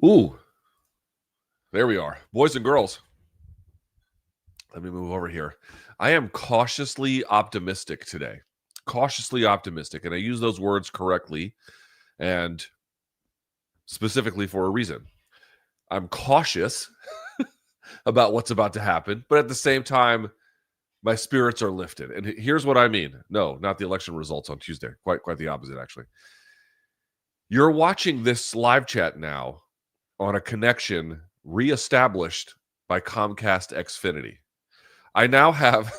Ooh, there we are. Boys and girls, let me move over here. I am cautiously optimistic today. Cautiously optimistic. And I use those words correctly and specifically for a reason. I'm cautious about what's about to happen, but at the same time, my spirits are lifted. And here's what I mean. No, not the election results on Tuesday. Quite the opposite, actually. You're watching this live chat now on a connection reestablished by Comcast Xfinity. I now have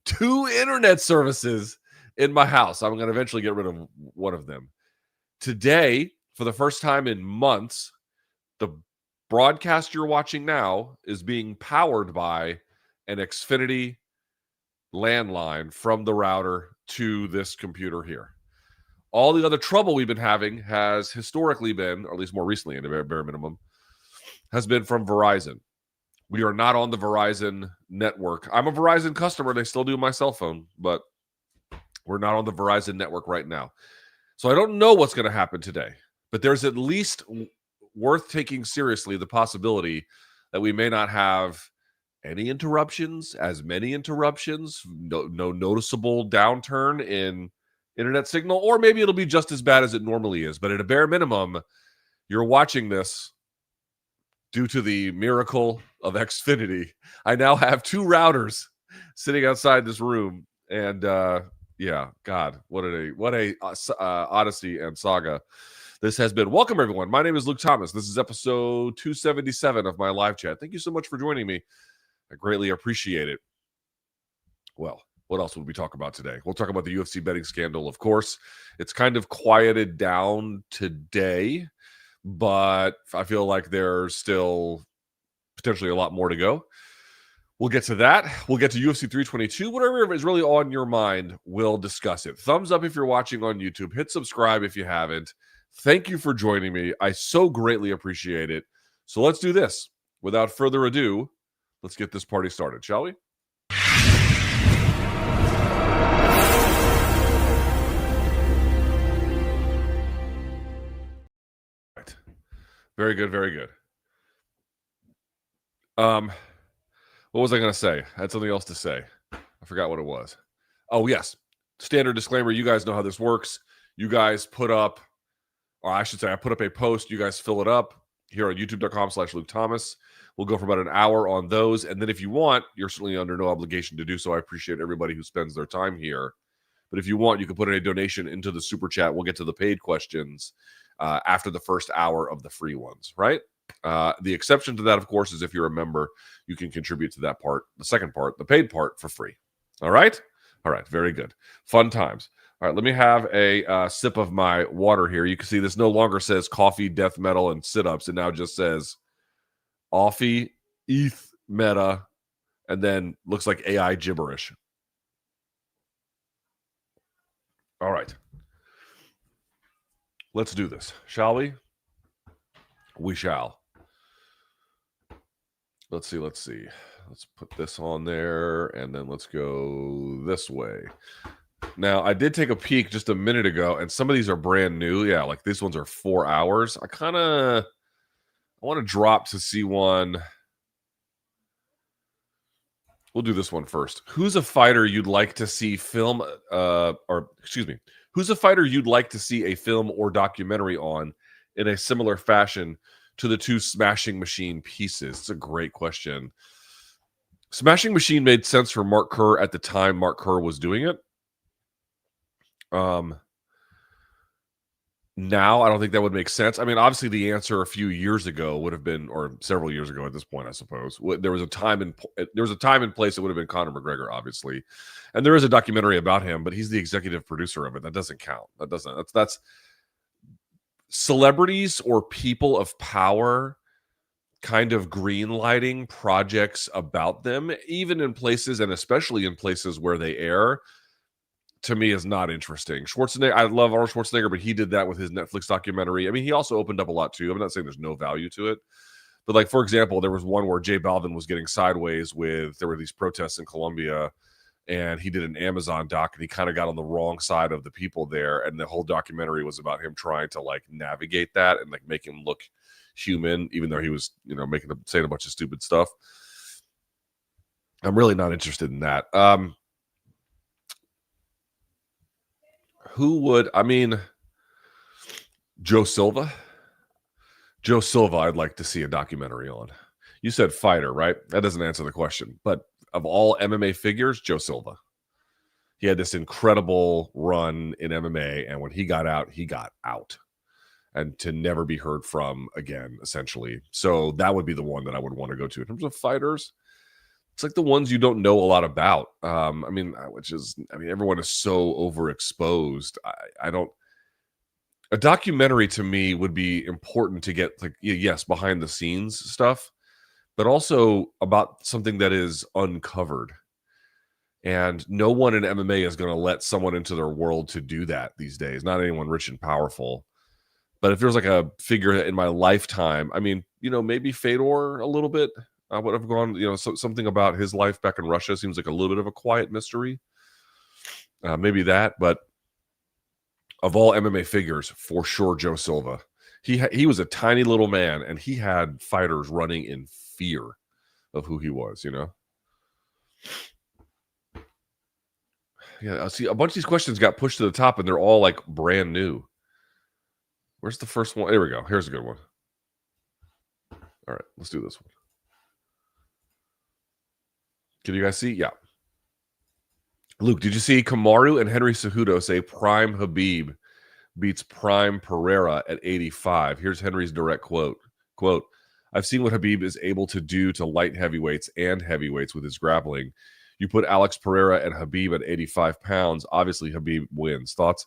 2 internet services in my house. I'm going to eventually get rid of one of them. Today, for the first time in months, the broadcast you're watching now is being powered by an Xfinity landline from the router to this computer here. All the other trouble we've been having has historically been, or at least more recently in the bare minimum, has been from Verizon. We are not on the Verizon network. I'm a Verizon customer. They still do my cell phone, but we're not on the Verizon network right now. So I don't know what's going to happen today, but there's at least worth taking seriously the possibility that we may not have any interruptions, as many interruptions, no noticeable downturn in internet signal, or maybe it'll be just as bad as it normally is. But at a bare minimum, you're watching this due to the miracle of Xfinity. I now have 2 routers sitting outside this room, and yeah, God, what a odyssey and saga this has been. Welcome, everyone. My name is Luke Thomas. This is episode 277 of my live chat. Thank you so much for joining me. I greatly appreciate it. Well, what else would we talk about today? We'll talk about the UFC betting scandal, of course. It's kind of quieted down today, but I feel like there's still potentially a lot more to go. We'll get to that. We'll get to UFC 322. Whatever is really on your mind, we'll discuss it. Thumbs up if you're watching on YouTube. Hit subscribe if you haven't. Thank you for joining me. I so greatly appreciate it. So let's do this. Without further ado, let's get this party started, shall we? Right. Very good, very good. What was I going to say? I had something else to say. I forgot what it was. Oh, yes. Standard disclaimer. You guys know how this works. You guys put up, or I should say, I put up a post. You guys fill it up here on youtube.com/Luke Thomas. We'll go for about an hour on those. And then if you want, you're certainly under no obligation to do so. I appreciate everybody who spends their time here. But if you want, you can put in a donation into the super chat. We'll get to the paid questions after the first hour of the free ones, right? The exception to that, of course, is if you're a member, you can contribute to that part, the second part, the paid part, for free. All right? All right. Very good. Fun times. All right. Let me have a sip of my water here. You can see this no longer says coffee, death metal, and sit-ups. It now just says Offie, ETH, meta, and then looks like AI gibberish. All right. Let's do this, shall we? We shall. Let's see. Let's put this on there, and then let's go this way. Now, I did take a peek just a minute ago, and some of these are brand new. Yeah, like these ones are 4 hours. I want to drop to see one. We'll do this one first. Who's a fighter you'd like to see film, who's a fighter you'd like to see a film or documentary on in a similar fashion to the 2 Smashing Machine pieces? It's a great question. Smashing Machine made sense for Mark Kerr at the time Mark Kerr was doing it. Now, I don't think that would make sense. I mean, obviously, the answer a few years ago would have been, or several years ago at this point, I suppose. There was a time and place it would have been Conor McGregor, obviously, and there is a documentary about him, but he's the executive producer of it. That doesn't count. That's celebrities or people of power kind of green lighting projects about them, even in places and especially in places where they air, to me is not interesting. Schwarzenegger, I love Arnold Schwarzenegger, but he did that with his Netflix documentary. I mean, he also opened up a lot too. I'm not saying there's no value to it, but like, for example, there was one where J Balvin was getting sideways there were these protests in Colombia, and he did an Amazon doc, and he kind of got on the wrong side of the people there, and the whole documentary was about him trying to like navigate that and like make him look human, even though he was, saying a bunch of stupid stuff. I'm really not interested in that. Who would, Joe Silva? Joe Silva, I'd like to see a documentary on. You said fighter, right? That doesn't answer the question. But of all MMA figures, Joe Silva. He had this incredible run in MMA, and when he got out, and to never be heard from again, essentially. So that would be the one that I would want to go to. In terms of fighters, it's like the ones you don't know a lot about. Everyone is so overexposed. A documentary to me would be important to get, like, yes, behind the scenes stuff, but also about something that is uncovered. And no one in MMA is going to let someone into their world to do that these days. Not anyone rich and powerful. But if there's like a figure in my lifetime, maybe Fedor a little bit. I would have gone, something about his life back in Russia seems like a little bit of a quiet mystery. Maybe that, but of all MMA figures, for sure, Joe Silva. He was a tiny little man, and he had fighters running in fear of who he was, Yeah, see, a bunch of these questions got pushed to the top, and they're all like brand new. Where's the first one? There we go. Here's a good one. All right, let's do this one. Can you guys see? Yeah. Luke, did you see Kamaru and Henry Cejudo say prime Khabib beats prime Pereira at 85? Here's Henry's direct quote. Quote, I've seen what Khabib is able to do to light heavyweights and heavyweights with his grappling. You put Alex Pereira and Khabib at 85 pounds. Obviously, Khabib wins. Thoughts?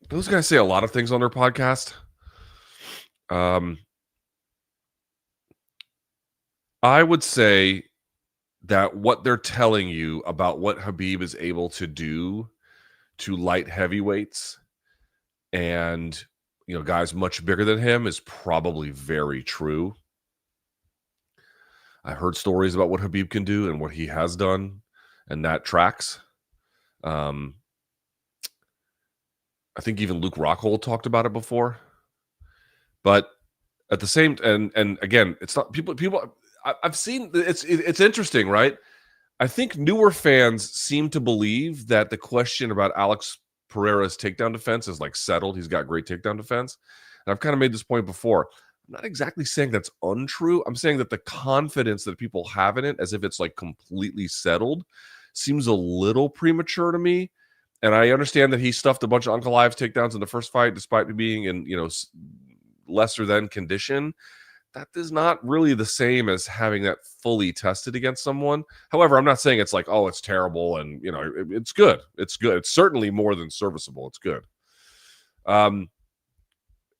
Those guys say a lot of things on their podcast. I would say that what they're telling you about what Khabib is able to do to light heavyweights and, guys much bigger than him is probably very true. I heard stories about what Khabib can do and what he has done, and that tracks. I think even Luke Rockhold talked about it before. But at the same and again, it's not people I've seen it's interesting, right? I think newer fans seem to believe that the question about Alex Pereira's takedown defense is like settled. He's got great takedown defense. And I've kind of made this point before. I'm not exactly saying that's untrue. I'm saying that the confidence that people have in it, as if it's like completely settled, seems a little premature to me. And I understand that he stuffed a bunch of Uncle Ives takedowns in the first fight, despite being in, lesser than condition. That is not really the same as having that fully tested against someone. However, I'm not saying it's like, oh, it's terrible and, it's good. It's good. It's certainly more than serviceable. It's good. And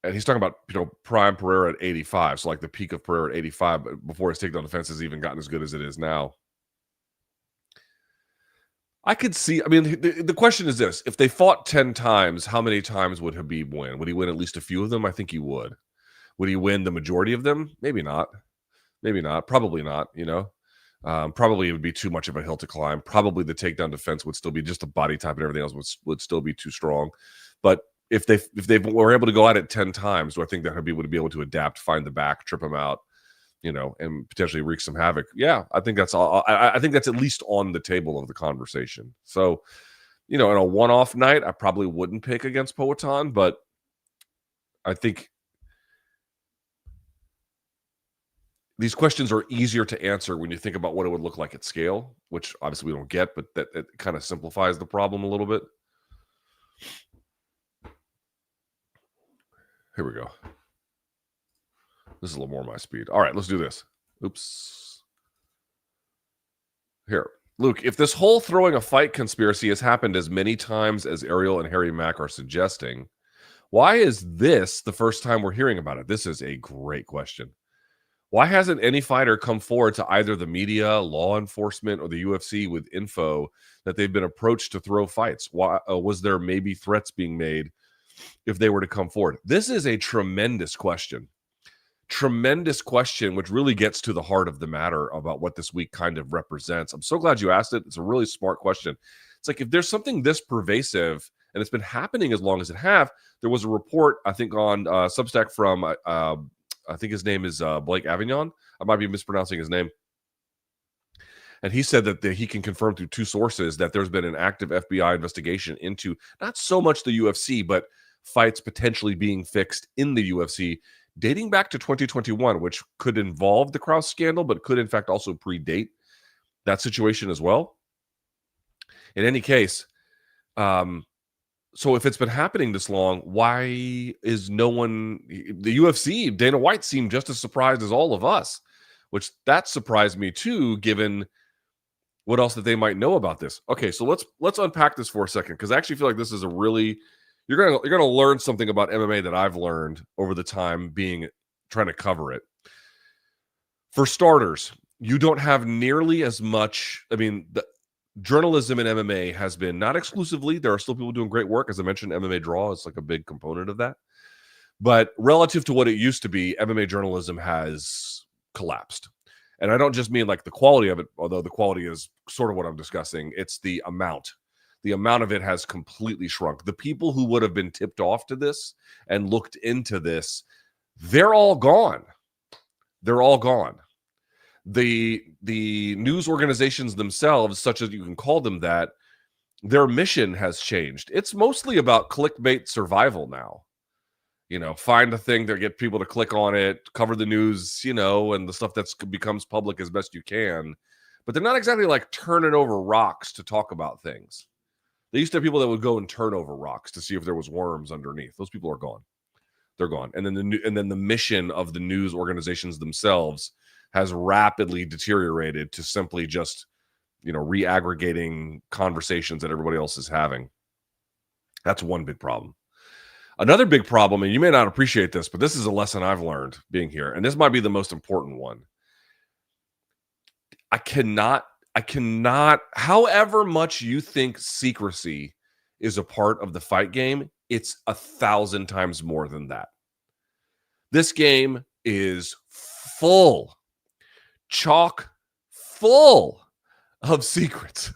he's talking about, prime Pereira at 85. So like the peak of Pereira at 85, but before his takedown defense has even gotten as good as it is now. I could see, the question is this. If they fought 10 times, how many times would Khabib win? Would he win at least a few of them? I think he would. Would he win the majority of them? Maybe not. Maybe not. Probably not, Probably it would be too much of a hill to climb. Probably the takedown defense would still be just a body type and everything else would still be too strong. But if they were able to go at it 10 times, do I think that Khabib would be able to adapt, find the back, trip him out, and potentially wreak some havoc? Yeah, I think that's all. I think that's at least on the table of the conversation. So, in a one-off night, I probably wouldn't pick against Poatan, but I think these questions are easier to answer when you think about what it would look like at scale, which obviously we don't get, but that it kind of simplifies the problem a little bit. Here we go. This is a little more my speed. All right, let's do this. Oops. Here. Luke, if this whole throwing a fight conspiracy has happened as many times as Ariel and Harry Mack are suggesting, why is this the first time we're hearing about it? This is a great question. Why hasn't any fighter come forward to either the media, law enforcement, or the UFC with info that they've been approached to throw fights? Why was there maybe threats being made if they were to come forward? This is a tremendous question. tremendous question, which really gets to the heart of the matter about what this week kind of represents. I'm so glad you asked it. It's a really smart question. It's like, if there's something this pervasive and it's been happening as long as it have, there was a report, I think, on Substack from, I think his name is Blake Avignon. I might be mispronouncing his name. And he said that he can confirm through two sources that there's been an active FBI investigation into not so much the UFC, but fights potentially being fixed in the UFC dating back to 2021, which could involve the Krause scandal, but could in fact also predate that situation as well. In any case, so if it's been happening this long, why is no one, the UFC, Dana White seemed just as surprised as all of us, which that surprised me too, given what else that they might know about this. Okay, so let's unpack this for a second, because I actually feel like this is a really, you're gonna learn something about MMA that I've learned over the time trying to cover it. For starters, you don't have nearly as much. I mean, the journalism in MMA has been, not exclusively, there are still people doing great work. As I mentioned, MMA Draw is like a big component of that. But relative to what it used to be, MMA journalism has collapsed. And I don't just mean like the quality of it, although the quality is sort of what I'm discussing. It's the amount. The amount of it has completely shrunk. The people who would have been tipped off to this and looked into this, they're all gone. They're all gone. The news organizations themselves, such as you can call them that, their mission has changed. It's mostly about clickbait survival now. Find a thing that get people to click on it, cover the news, and the stuff that becomes public as best you can. But they're not exactly like turning over rocks to talk about things. They used to have people that would go and turn over rocks to see if there was worms underneath. Those people are gone. They're gone. And then the mission of the news organizations themselves has rapidly deteriorated to simply just, re-aggregating conversations that everybody else is having. That's one big problem. Another big problem, and you may not appreciate this, but this is a lesson I've learned being here, and this might be the most important one. I cannot, however much you think secrecy is a part of the fight game, it's 1,000 times more than that. This game is full, chock full of secrets.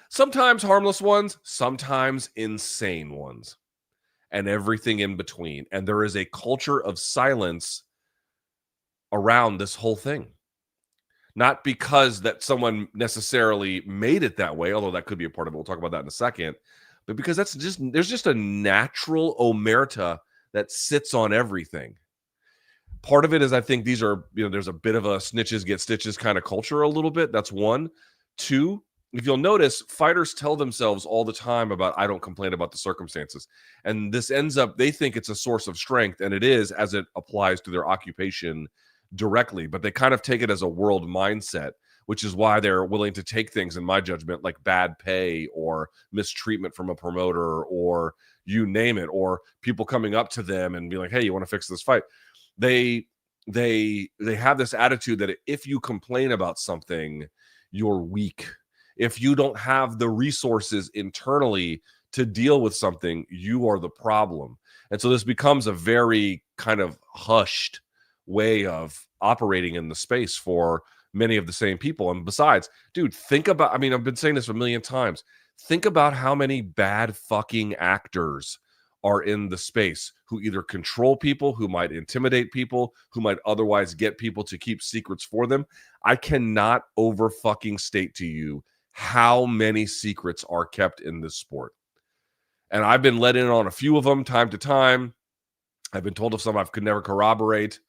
Sometimes harmless ones, sometimes insane ones, and everything in between. And there is a culture of silence around this whole thing. Not because that someone necessarily made it that way, although that could be a part of it. We'll talk about that in a second. But because there's just a natural omerta that sits on everything. Part of it is, I think these are, there's a bit of a snitches get stitches kind of culture a little bit. That's one. Two, if you'll notice, fighters tell themselves all the time about, I don't complain about the circumstances. And this ends up, they think it's a source of strength, and it is as it applies to their occupation directly. But they kind of take it as a world mindset, which is why they're willing to take things, in my judgment, like bad pay or mistreatment from a promoter or you name it, or people coming up to them and be like, hey, you want to fix this fight? They have this attitude that if you complain about something, you're weak. If you don't have the resources internally to deal with something, you are the problem. And so this becomes a very kind of hushed way of operating in the space for many of the same people. And besides, dude, think about, I've been saying this a million times. Think about how many bad fucking actors are in the space who either control people, who might intimidate people, who might otherwise get people to keep secrets for them. I cannot over fucking state to you how many secrets are kept in this sport. And I've been let in on a few of them time to time. I've been told of some I could never corroborate.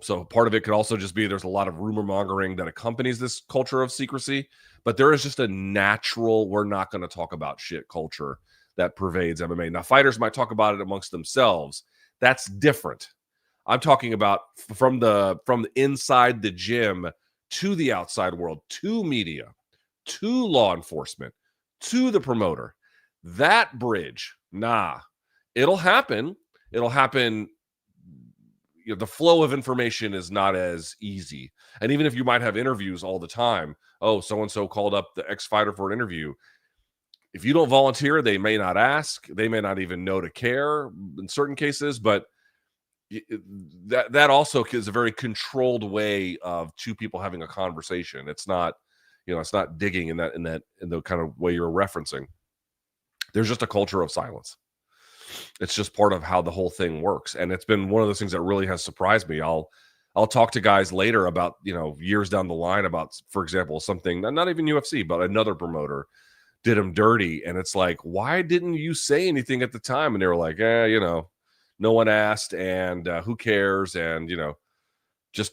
So part of it could also just be there's a lot of rumor mongering that accompanies this culture of secrecy. But there is just a natural, we're not going to talk about shit culture that pervades MMA. Now, fighters might talk about it amongst themselves. That's different. I'm talking about from the inside the gym to the outside world, to media, to law enforcement, to the promoter. That bridge, it'll happen. It'll happen. The flow of information is not as easy. And even if you might have interviews all the time, so-and-so called up the ex-fighter for an interview. If you don't volunteer, they may not ask. They may not even know to care in certain cases. But that also is a very controlled way of two people having a conversation. It's not, it's not digging in the kind of way you're referencing. There's just a culture of silence. It's just part of how the whole thing works, and it's been one of those things that really has surprised me. I'll talk to guys later about, years down the line about, for example, something not even UFC, but another promoter did him dirty, and it's like, why didn't you say anything at the time? And they were like, no one asked, and who cares? And just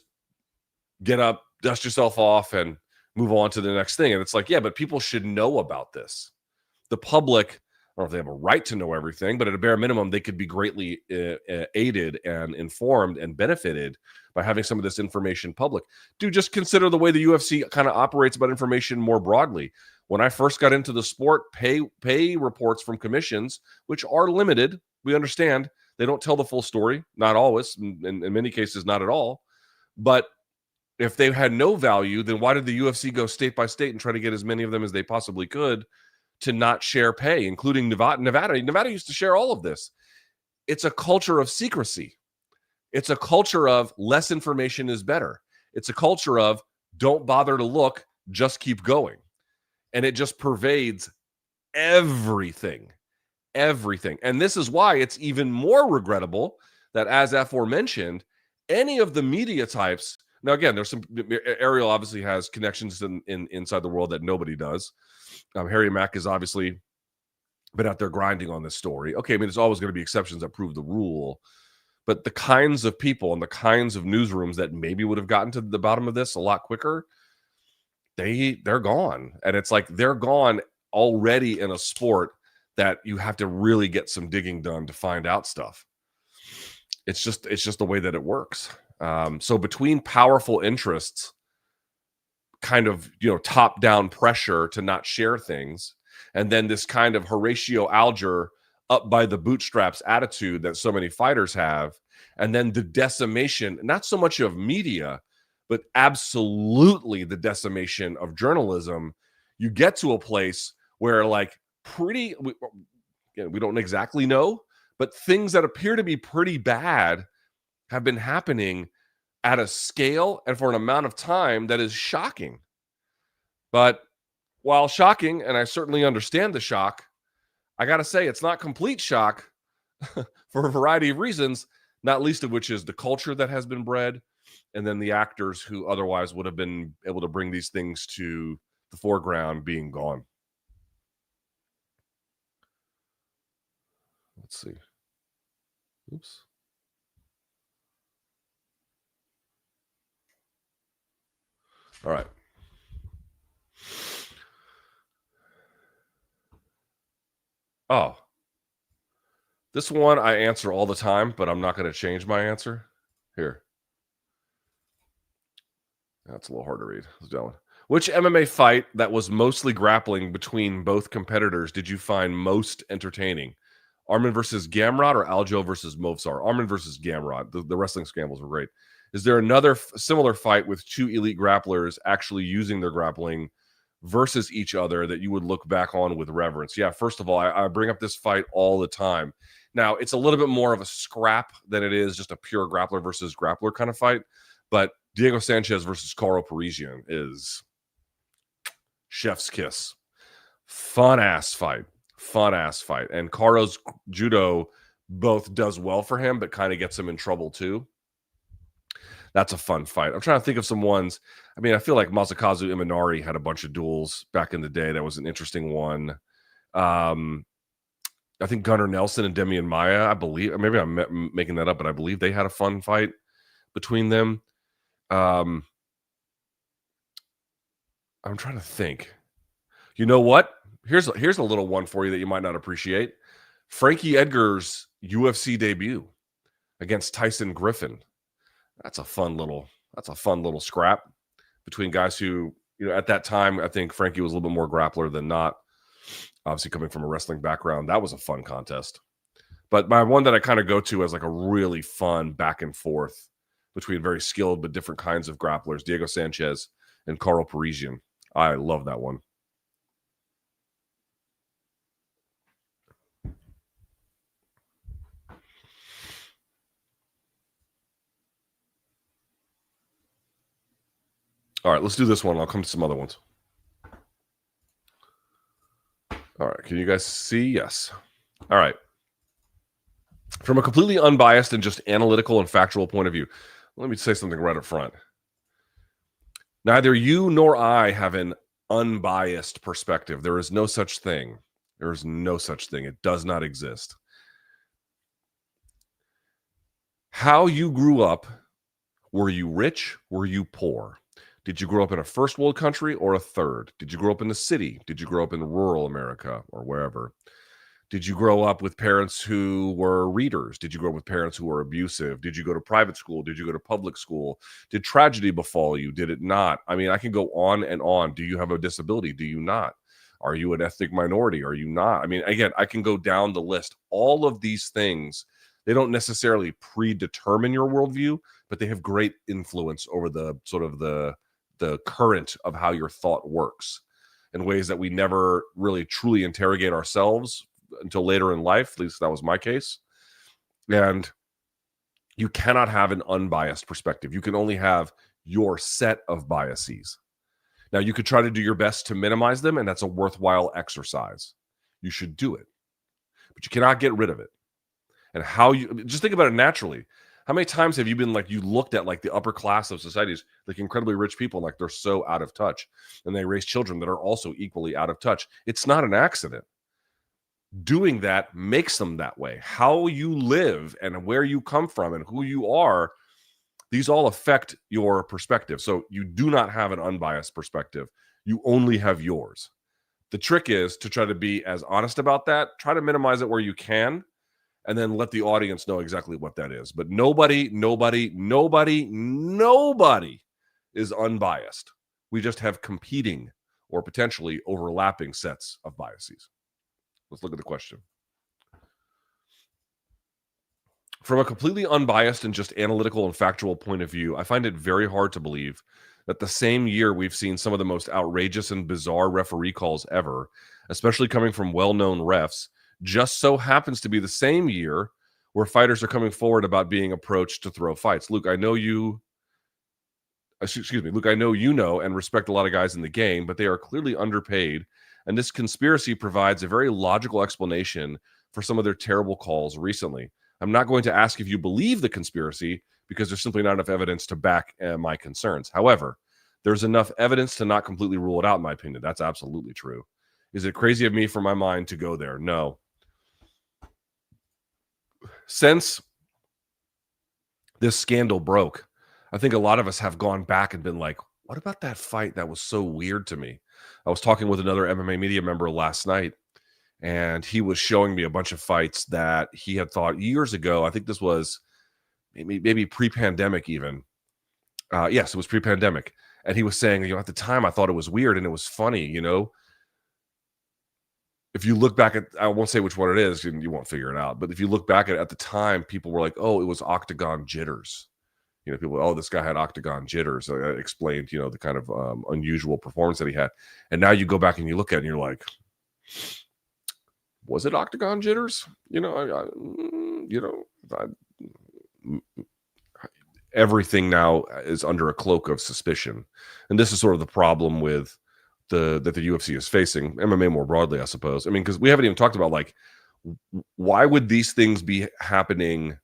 get up, dust yourself off, and move on to the next thing. And it's like, yeah, but people should know about this. The public, I don't know if they have a right to know everything, but at a bare minimum, they could be greatly aided and informed and benefited by having some of this information public. Do just consider the way the UFC kind of operates about information more broadly. When I first got into the sport, pay reports from commissions, which are limited, we understand, they don't tell the full story, not always, in many cases, not at all. But if they had no value, then why did the UFC go state by state and try to get as many of them as they possibly could to not share pay, including Nevada? Nevada used to share all of this. It's a culture of secrecy. It's a culture of less information is better. It's a culture of don't bother to look, just keep going. And it just pervades everything. And this is why it's even more regrettable that, as aforementioned, any of the media types. Now, again, there's some. Ariel obviously has connections inside the world that nobody does. Harry Mack has obviously been out there grinding on this story. Okay, I mean, there's always going to be exceptions that prove the rule. But the kinds of people and the kinds of newsrooms that maybe would have gotten to the bottom of this a lot quicker, they're gone. And it's like they're gone already in a sport that you have to really get some digging done to find out stuff. It's just the way that it works. So between powerful interests, kind of, top-down pressure to not share things, and then this kind of Horatio Alger up by the bootstraps attitude that so many fighters have, and then the decimation, not so much of media, but absolutely the decimation of journalism, you get to a place where, like, we don't exactly know, but things that appear to be pretty bad have been happening at a scale and for an amount of time that is shocking. But while shocking, and I certainly understand the shock, I got to say it's not complete shock for a variety of reasons, not least of which is the culture that has been bred, and then the actors who otherwise would have been able to bring these things to the foreground being gone. Let's see. Oops. All right. Oh. This one I answer all the time, but I'm not going to change my answer. Here. That's a little hard to read. Let's do that one. Which MMA fight that was mostly grappling between both competitors did you find most entertaining? Arman versus Gamrot or Aljo versus Movsar? Arman versus Gamrot. The wrestling scandals were great. Is there another similar fight with two elite grapplers actually using their grappling versus each other that you would look back on with reverence? Yeah, first of all, I bring up this fight all the time. Now, it's a little bit more of a scrap than it is just a pure grappler versus grappler kind of fight. But Diego Sanchez versus Karo Parisian is chef's kiss. Fun-ass fight. And Karo's judo both does well for him, but kind of gets him in trouble too. That's a fun fight. I'm trying to think of some ones. I mean, I feel like Masakazu Imanari had a bunch of duels back in the day. That was an interesting one. I think Gunnar Nelson and Demian Maia, I believe, or maybe I'm making that up, but I believe they had a fun fight between them. I'm trying to think. You know what? Here's a little one for you that you might not appreciate. Frankie Edgar's UFC debut against Tyson Griffin. That's a fun little scrap between guys who, at that time, I think Frankie was a little bit more grappler than not. Obviously, coming from a wrestling background, that was a fun contest. But my one that I kind of go to as like a really fun back and forth between very skilled but different kinds of grapplers, Diego Sanchez and Karo Parisian. I love that one. All right, let's do this one. I'll come to some other ones. All right, can you guys see? Yes. All right. From a completely unbiased and just analytical and factual point of view, let me say something right up front. Neither you nor I have an unbiased perspective. There is no such thing. There is no such thing. It does not exist. How you grew up, were you rich? Were you poor? Did you grow up in a first world country or a third? Did you grow up in the city? Did you grow up in rural America or wherever? Did you grow up with parents who were readers? Did you grow up with parents who were abusive? Did you go to private school? Did you go to public school? Did tragedy befall you? Did it not? I mean, I can go on and on. Do you have a disability? Do you not? Are you an ethnic minority? Are you not? I mean, again, I can go down the list. All of these things, they don't necessarily predetermine your worldview, but they have great influence over the sort of the current of how your thought works in ways that we never really truly interrogate ourselves until later in life. At least that was my case. And you cannot have an unbiased perspective. You can only have your set of biases. Now, you could try to do your best to minimize them, and that's a worthwhile exercise. You should do it, but you cannot get rid of it. And how you just think about it naturally. How many times have you been like, you looked at like the upper class of societies, like incredibly rich people, like they're so out of touch, and they raise children that are also equally out of touch? It's not an accident. Doing that makes them that way. How you live and where you come from and who you are, these all affect your perspective. So you do not have an unbiased perspective. You only have yours. The trick is to try to be as honest about that. Try to minimize it where you can, and then let the audience know exactly what that is. But nobody is unbiased. We just have competing or potentially overlapping sets of biases. Let's look at the question. From a completely unbiased and just analytical and factual point of view, I find it very hard to believe that the same year we've seen some of the most outrageous and bizarre referee calls ever, especially coming from well-known refs, just so happens to be the same year where fighters are coming forward about being approached to throw fights. Luke, I know you know and respect a lot of guys in the game, but they are clearly underpaid. And this conspiracy provides a very logical explanation for some of their terrible calls recently. I'm not going to ask if you believe the conspiracy because there's simply not enough evidence to back my concerns. However, there's enough evidence to not completely rule it out, in my opinion. That's absolutely true. Is it crazy of me for my mind to go there? No. Since this scandal broke, I think a lot of us have gone back and been like, what about that fight that was so weird to me? I was talking with another MMA media member last night, and he was showing me a bunch of fights that he had thought years ago. I think this was maybe pre-pandemic even. Yes, it was pre-pandemic. And he was saying, at the time I thought it was weird and it was funny, If you look back at, I won't say which one it is, and you won't figure it out. But if you look back at the time, people were like, oh, it was octagon jitters. People, oh, this guy had octagon jitters. I explained, the kind of unusual performance that he had. And now you go back and you look at it and you're like, was it octagon jitters? Everything now is under a cloak of suspicion. And this is sort of the problem with that the UFC is facing, MMA more broadly, I suppose. I mean, because we haven't even talked about, like, why would these things be happening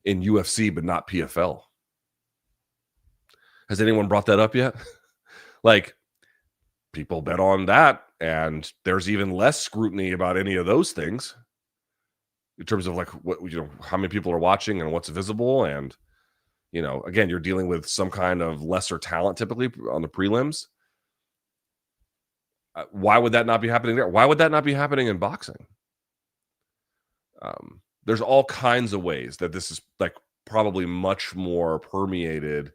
in UFC but not PFL? Has anyone brought that up yet? Like, people bet on that, and there's even less scrutiny about any of those things in terms of, like, what, how many people are watching and what's visible. And, again, you're dealing with some kind of lesser talent typically on the prelims. Why would that not be happening there? Why would that not be happening in boxing? There's all kinds of ways that this is, like, probably much more permeated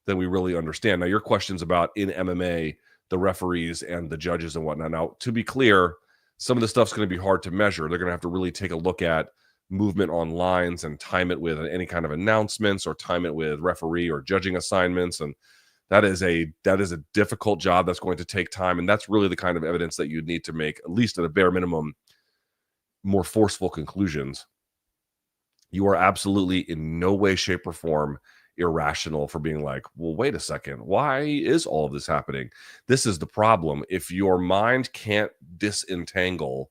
than we really understand. Now, your question's about in MMA, the referees and the judges and whatnot. Now, to be clear, some of the stuff's going to be hard to measure. They're going to have to really take a look at movement on lines and time it with any kind of announcements or time it with referee or judging assignments. And that is a difficult job that's going to take time. And that's really the kind of evidence that you'd need to make, at least at a bare minimum, more forceful conclusions. You are absolutely in no way, shape, or form irrational for being like, well, wait a second, why is all of this happening? This is the problem. If your mind can't disentangle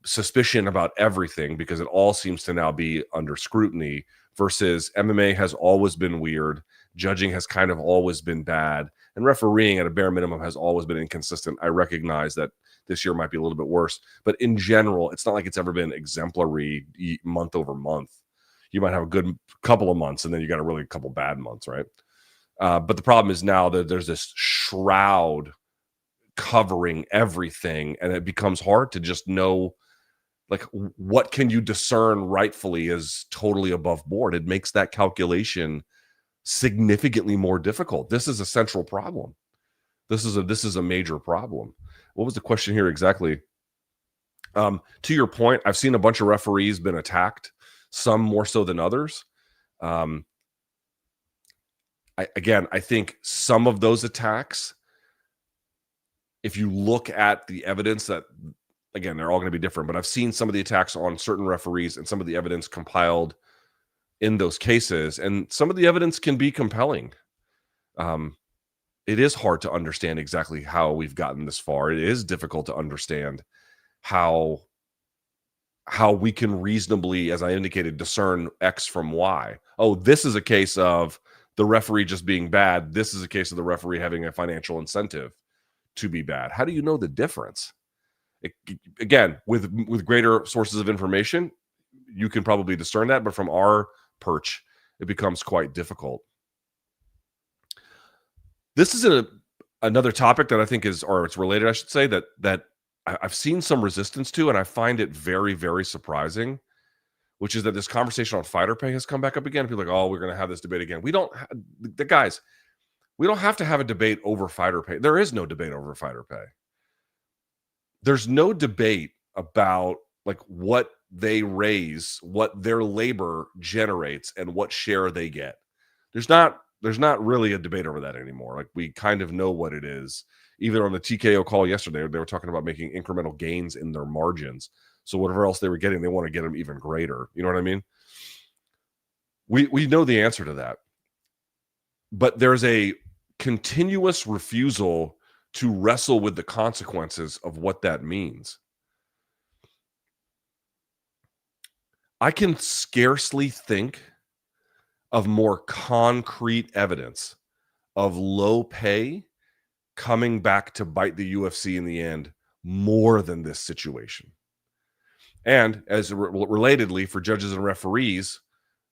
suspicion about everything, because it all seems to now be under scrutiny, versus MMA has always been weird, judging has kind of always been bad, and refereeing at a bare minimum has always been inconsistent. I recognize that this year might be a little bit worse, but in general, it's not like it's ever been exemplary month over month. You might have a good couple of months, and then you got a really couple bad months, right? But the problem is now that there's this shroud covering everything, and it becomes hard to just know, like, what can you discern rightfully as totally above board. It makes that calculation significantly more difficult. This is a central problem. This is a major problem. What was the question here exactly? To your point, I've seen a bunch of referees been attacked, some more so than others. I think some of those attacks, if you look at the evidence, that, again, they're all going to be different, but I've seen some of the attacks on certain referees and some of the evidence compiled in those cases, and some of the evidence can be compelling. It is hard to understand exactly how we've gotten this far. It is difficult to understand how we can reasonably, as I indicated, discern X from Y. Oh, this is a case of the referee just being bad. This is a case of the referee having a financial incentive to be bad. How do you know the difference? Again, with greater sources of information, you can probably discern that, but from our perch, it becomes quite difficult. This is another topic that I think is, or it's related, I should say, that I've seen some resistance to, and I find it very, very surprising, which is that this conversation on fighter pay has come back up again. People are like, oh, we're going to have this debate again. We don't have to have a debate over fighter pay. There is no debate over fighter pay. There's no debate about, like, what they raise, what their labor generates, and what share they get. There's not really a debate over that anymore. Like, we kind of know what it is. Even on the TKO call yesterday, they were talking about making incremental gains in their margins. So whatever else they were getting, they want to get them even greater. You know what I mean? We know the answer to that. But there's a continuous refusal to wrestle with the consequences of what that means. I can scarcely think of more concrete evidence of low pay coming back to bite the UFC in the end more than this situation. And as relatedly, for judges and referees,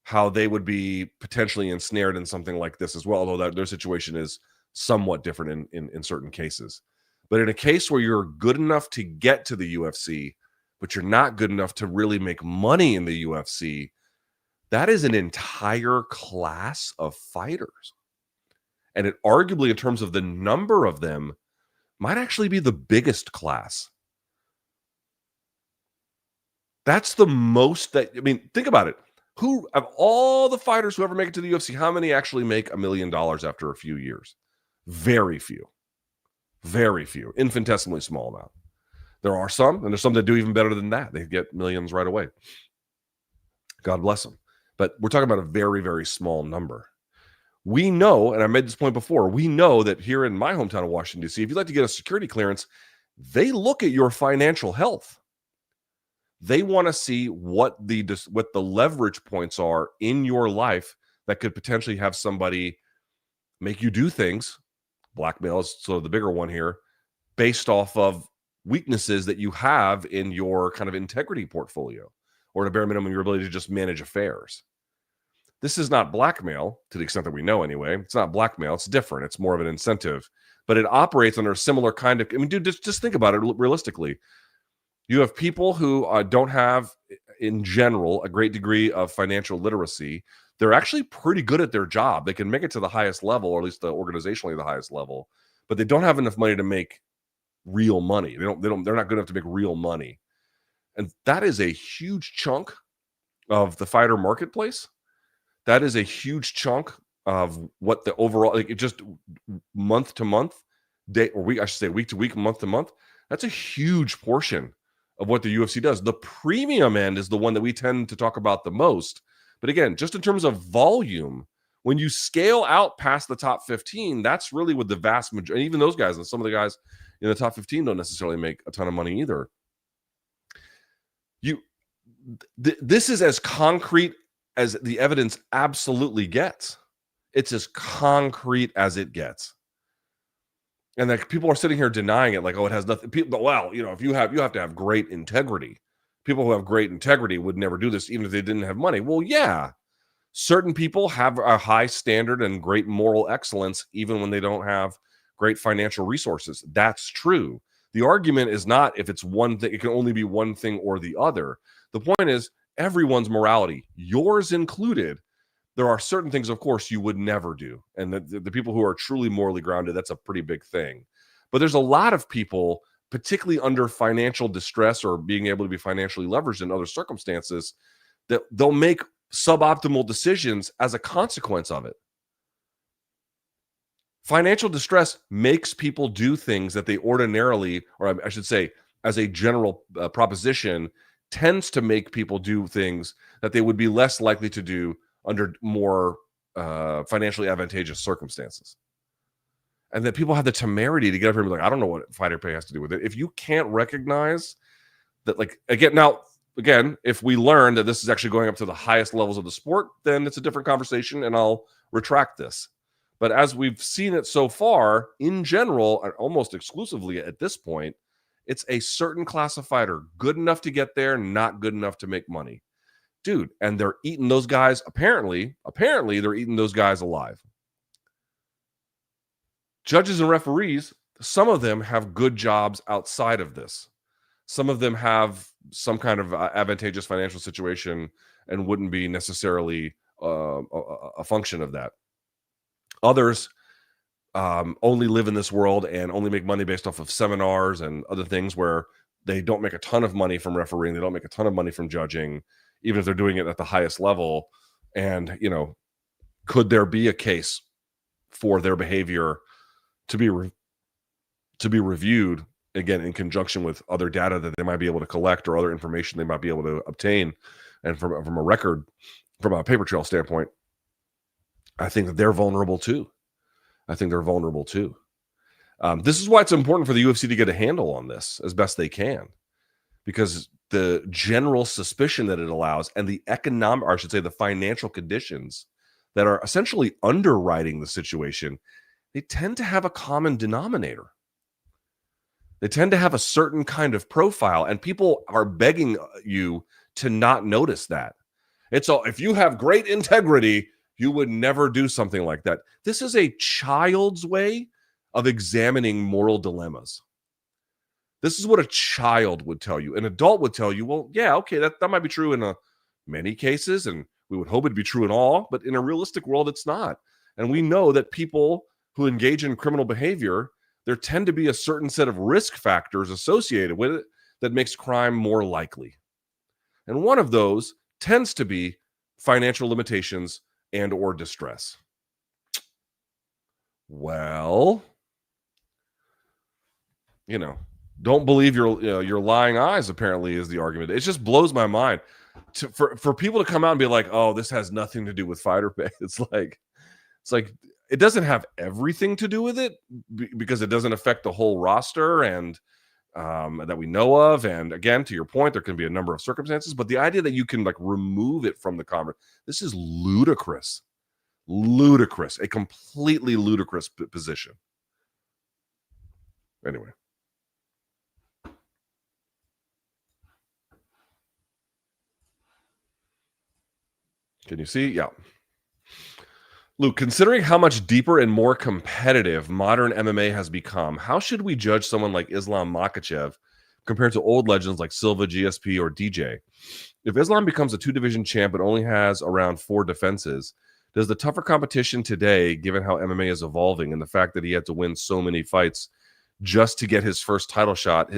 how they would be potentially ensnared in something like this as well, although their situation is somewhat different in certain cases. But in a case where you're good enough to get to the UFC, but you're not good enough to really make money in the UFC, that is an entire class of fighters. And it arguably, in terms of the number of them, might actually be the biggest class. That's the most that, I mean, think about it. Who, of all the fighters who ever make it to the UFC, how many actually make $1 million after a few years? Very few. Very few. Infinitesimally small amount. There are some, and there's some that do even better than that. They get millions right away. God bless them. But we're talking about a very, very small number. We know, and I made this point before, we know that here in my hometown of Washington, D.C., if you'd like to get a security clearance, they look at your financial health. They want to see what the leverage points are in your life that could potentially have somebody make you do things. Blackmail is sort of the bigger one here, based off of weaknesses that you have in your kind of integrity portfolio, or at a bare minimum, your ability to just manage affairs. This is not blackmail, to the extent that we know anyway. It's not blackmail. It's different. It's more of an incentive. But it operates under a similar kind of... I mean, dude, just think about it realistically. You have people who don't have, in general, a great degree of financial literacy. They're actually pretty good at their job. They can make it to the highest level, or at least organizationally the highest level, but they don't have enough money to make real money. They're not good enough to make real money. And that is a huge chunk of the fighter marketplace. That is a huge chunk of what the overall, like, it just month to month, day or week, I should say week to week, month to month. That's a huge portion of what the UFC does. The premium end is the one that we tend to talk about the most, But again, just in terms of volume, when you scale out past the top 15, that's really what the vast majority, even those guys, and some of the guys in the top 15 don't necessarily make a ton of money either. This is as concrete as the evidence absolutely gets. It's as concrete as it gets. And like people are sitting here denying it, like, oh, it has nothing. Well, if you have to have great integrity. People who have great integrity would never do this, even if they didn't have money. Well, yeah, certain people have a high standard and great moral excellence, even when they don't have great financial resources. That's true. The argument is not if it's one thing; it can only be one thing or the other. The point is everyone's morality, yours included. There are certain things, of course, you would never do. And the people who are truly morally grounded, that's a pretty big thing. But there's a lot of people, particularly under financial distress or being able to be financially leveraged in other circumstances, that they'll make suboptimal decisions as a consequence of it. Financial distress makes people do things that they ordinarily, or I should say, as a general proposition, tends to make people do things that they would be less likely to do under more financially advantageous circumstances. And that people have the temerity to get up here and be like, I don't know what fighter pay has to do with it. If you can't recognize that, like, again, if we learn that this is actually going up to the highest levels of the sport, then it's a different conversation and I'll retract this. But as we've seen it so far, in general, almost exclusively at this point, it's a certain class of fighter, good enough to get there, not good enough to make money. Dude, and they're eating those guys, apparently they're eating those guys alive. Judges and referees, some of them have good jobs outside of this. Some of them have some kind of advantageous financial situation and wouldn't be necessarily a function of that. Others only live in this world and only make money based off of seminars and other things where they don't make a ton of money from refereeing. They don't make a ton of money from judging, even if they're doing it at the highest level. And, could there be a case for their behavior to be reviewed, again, in conjunction with other data that they might be able to collect or other information they might be able to obtain? And from a record, from a paper trail standpoint, I think that they're vulnerable too. This is why it's important for the UFC to get a handle on this as best they can, because the general suspicion that it allows and the economic, or I should say the financial conditions that are essentially underwriting the situation, they tend to have a common denominator. They tend to have a certain kind of profile, and people are begging you to not notice that. It's all, if you have great integrity, you would never do something like that. This is a child's way of examining moral dilemmas. This is what a child would tell you. An adult would tell you, well, yeah, okay, that might be true in many cases, and we would hope it'd be true in all, but in a realistic world, it's not. And we know that people who engage in criminal behavior, there tend to be a certain set of risk factors associated with it that makes crime more likely. And one of those tends to be financial limitations and or distress. Well, don't believe your lying eyes, apparently, is the argument. It just blows my mind for people to come out and be like, oh, this has nothing to do with fighter pay. It's like it doesn't have everything to do with it because it doesn't affect the whole roster and that we know of. And again, to your point, there can be a number of circumstances, but the idea that you can remove it from the conversation, this is ludicrous, a completely ludicrous position. Anyway. Can you see? Yeah. Luke, considering how much deeper and more competitive modern MMA has become, how should we judge someone like Islam Makhachev compared to old legends like Silva, GSP, or DJ? If Islam becomes a two-division champ but only has around 4 defenses, does the tougher competition today, given how MMA is evolving and the fact that he had to win so many fights just to get his first title shot,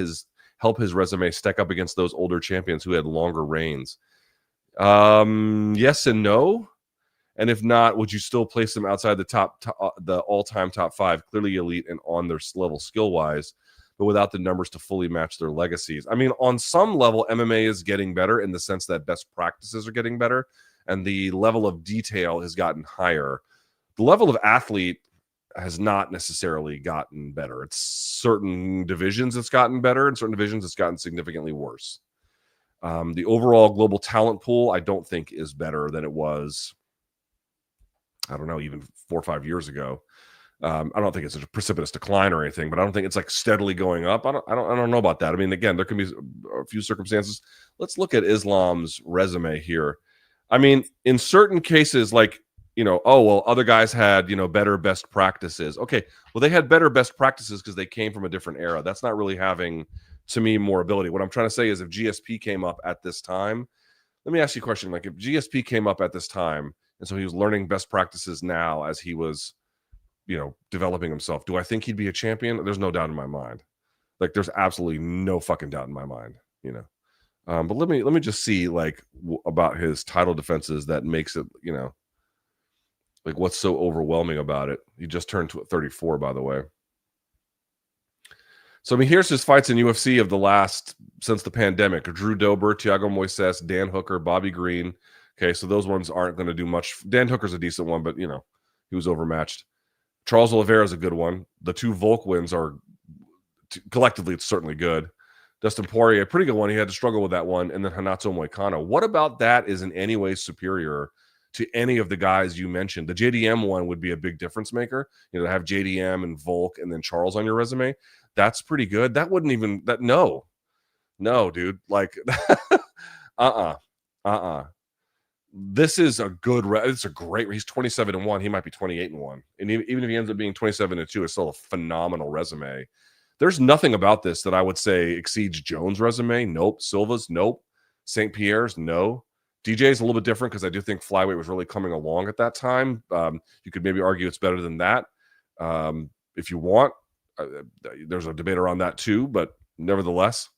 help his resume stack up against those older champions who had longer reigns? Yes and no. And if not, would you still place them outside the all-time top 5, clearly elite and on their level skill-wise, but without the numbers to fully match their legacies? I mean, on some level, MMA is getting better in the sense that best practices are getting better. and the level of detail has gotten higher. The level of athlete has not necessarily gotten better. It's certain divisions it's gotten better, and certain divisions it's gotten significantly worse. The overall global talent pool, I don't think, is better than it was, I don't know, even 4 or 5 years ago. I don't think it's a precipitous decline or anything, but I don't think it's like steadily going up. I don't know about that. I mean, again, there can be a few circumstances. Let's look at Islam's resume here. I mean, in certain cases, like, oh, well, other guys had, better best practices. Okay, well, they had better best practices because they came from a different era. That's not really having, to me, more ability. What I'm trying to say is if GSP came up at this time, let me ask you a question. Like, if GSP came up at this time, and so he was learning best practices now as he was, developing himself, do I think he'd be a champion? There's no doubt in my mind. Like, there's absolutely no fucking doubt in my mind, But let me just see, like, about his title defenses that makes it, like, what's so overwhelming about it? He just turned 34, by the way. So, I mean, here's his fights in UFC of the last, since the pandemic. Drew Dober, Thiago Moises, Dan Hooker, Bobby Green. Okay, so those ones aren't going to do much. Dan Hooker's a decent one, but, he was overmatched. Charles Oliveira is a good one. The 2 Volk wins are, collectively, it's certainly good. Dustin Poirier, a pretty good one. He had to struggle with that one. And then Renato Moicano. What about that is in any way superior to any of the guys you mentioned? The JDM one would be a big difference maker. To have JDM and Volk and then Charles on your resume. That's pretty good. That wouldn't even, no, dude. Like, This is a good, it's a great, he's 27-1. He might be 28-1. And even if he ends up being 27-2, it's still a phenomenal resume. There's nothing about this that I would say exceeds Jones' resume. Nope. Silva's, nope. St. Pierre's, no. DJ's a little bit different because I do think flyweight was really coming along at that time. You could maybe argue it's better than that if you want. There's a debate around that too, but nevertheless,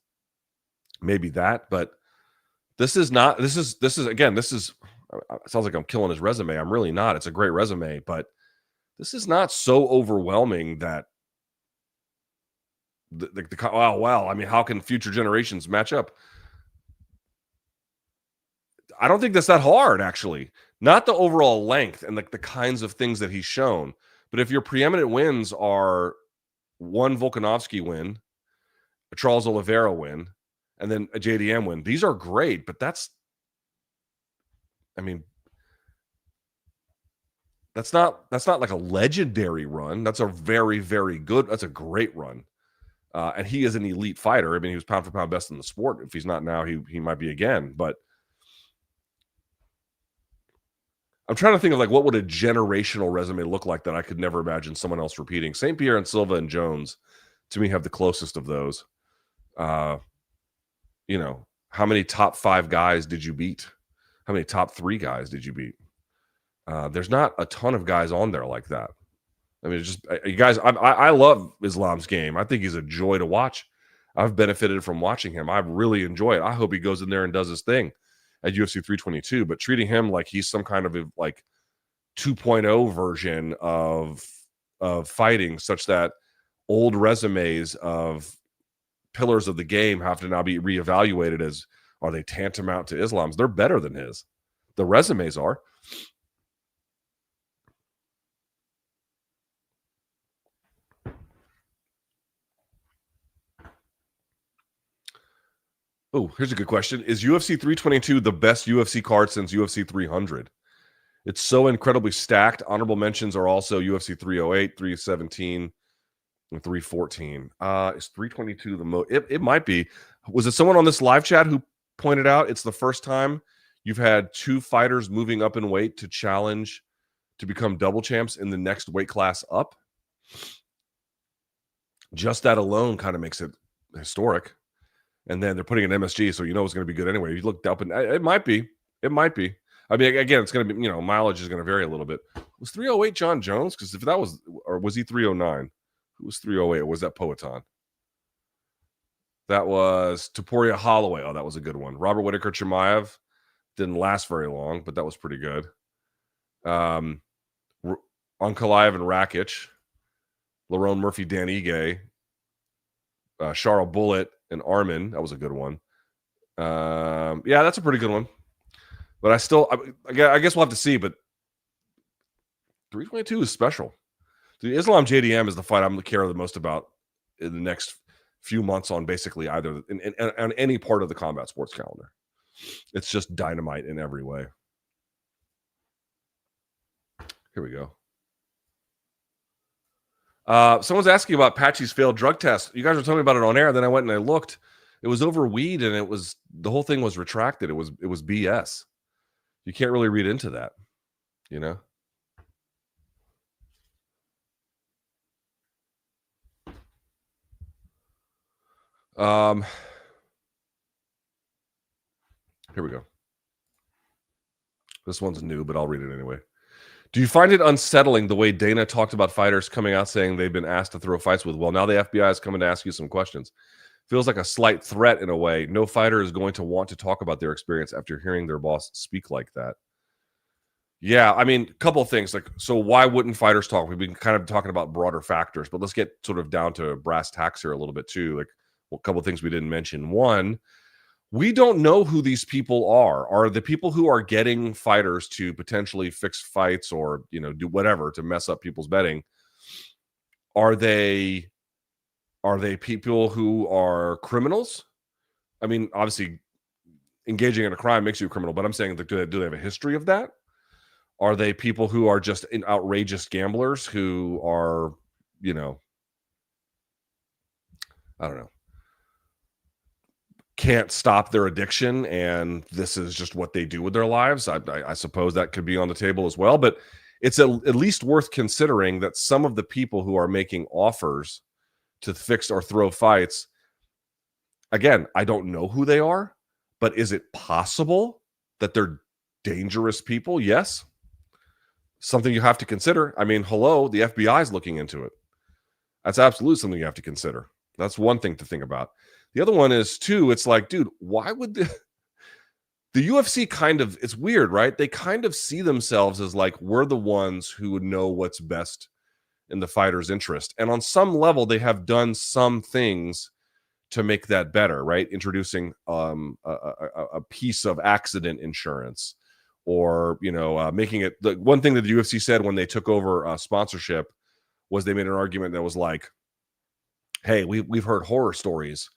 maybe that. But this is not. This is again. This is. It sounds like I'm killing his resume. I'm really not. It's a great resume, but this is not so overwhelming that. Wow. I mean, how can future generations match up? I don't think that's that hard, actually. Not the overall length and like the kinds of things that he's shown, but if your preeminent wins are one Volkanovski win, a Charles Oliveira win, and then a JDM win, these are great. But that's not like a legendary run. That's a very, very good. That's a great run. And he is an elite fighter. I mean, he was pound for pound best in the sport. If he's not now, he might be again. But I'm trying to think of like what would a generational resume look like that I could never imagine someone else repeating. St. Pierre and Silva and Jones, to me, have the closest of those. How many top 5 guys did you beat? How many top 3 guys did you beat? There's not a ton of guys on there like that. I mean, it's just you guys. I love Islam's game. I think he's a joy to watch. I've benefited from watching him. I really enjoy it. I hope he goes in there and does his thing at UFC 322. But treating him like he's some kind of like 2.0 version of fighting, such that old resumes of pillars of the game have to now be reevaluated as, are they tantamount to Islam's? They're better than his. The resumes are. Oh, here's a good question. Is UFC 322 the best UFC card since UFC 300? It's so incredibly stacked. Honorable mentions are also UFC 308, 317, and 314. Is 322 the most? It might be. Was it someone on this live chat who pointed out it's the first time you've had 2 fighters moving up in weight to challenge to become double champs in the next weight class up? Just that alone kind of makes it historic. And then they're putting an MSG, so you know it's going to be good anyway. You looked up, and it might be. It might be. I mean, again, it's going to be, mileage is going to vary a little bit. Was 308 John Jones? Because if that was, or was he 309? Who was 308? Or was that Poatan? That was Topuria Holloway. Oh, that was a good one. Robert Whitaker Chimaev didn't last very long, but that was pretty good. Ankalaev and Rakic, Lerone Murphy, Dan Ige, Charles Bullet and Armin. That was a good one. Yeah, that's a pretty good one. But I guess we'll have to see. But 322 is special. The Islam JDM is the fight I'm care the most about in the next few months on basically either on any part of the combat sports calendar. It's just dynamite in every way. Here we go. Someone's asking about Patchy's failed drug test. You guys were telling me about it on air. Then I went and I looked. It was over weed, and the whole thing was retracted. It was BS. You can't really read into that, you know. Here we go. This one's new, but I'll read it anyway. Do you find it unsettling the way Dana talked about fighters coming out saying they've been asked to throw fights with? Well, now the FBI is coming to ask you some questions. Feels like a slight threat in a way. No fighter is going to want to talk about their experience after hearing their boss speak like that. Yeah, I mean, a couple of things. So why wouldn't fighters talk? We've been kind of talking about broader factors, but let's get sort of down to brass tacks here a little bit too. A couple of things we didn't mention. One, we don't know who these people are. Are the people who are getting fighters to potentially fix fights or, do whatever to mess up people's betting? Are they people who are criminals? I mean, obviously, engaging in a crime makes you a criminal, but I'm saying, do they have a history of that? Are they people who are just outrageous gamblers who are, I don't know, can't stop their addiction and this is just what they do with their lives? I suppose that could be on the table as well, but it's at least worth considering that some of the people who are making offers to fix or throw fights, again, I don't know who they are, but is it possible that they're dangerous people? Yes. Something you have to consider. I mean, hello, the FBI is looking into it. That's absolutely something you have to consider. That's one thing to think about. The other one is, too, it's like, dude, why would the UFC it's weird, right? They kind of see themselves as like, we're the ones who would know what's best in the fighter's interest. And on some level, they have done some things to make that better, right? Introducing a piece of accident insurance, or making it. The one thing that the UFC said when they took over sponsorship was they made an argument that was like, hey, we've heard horror stories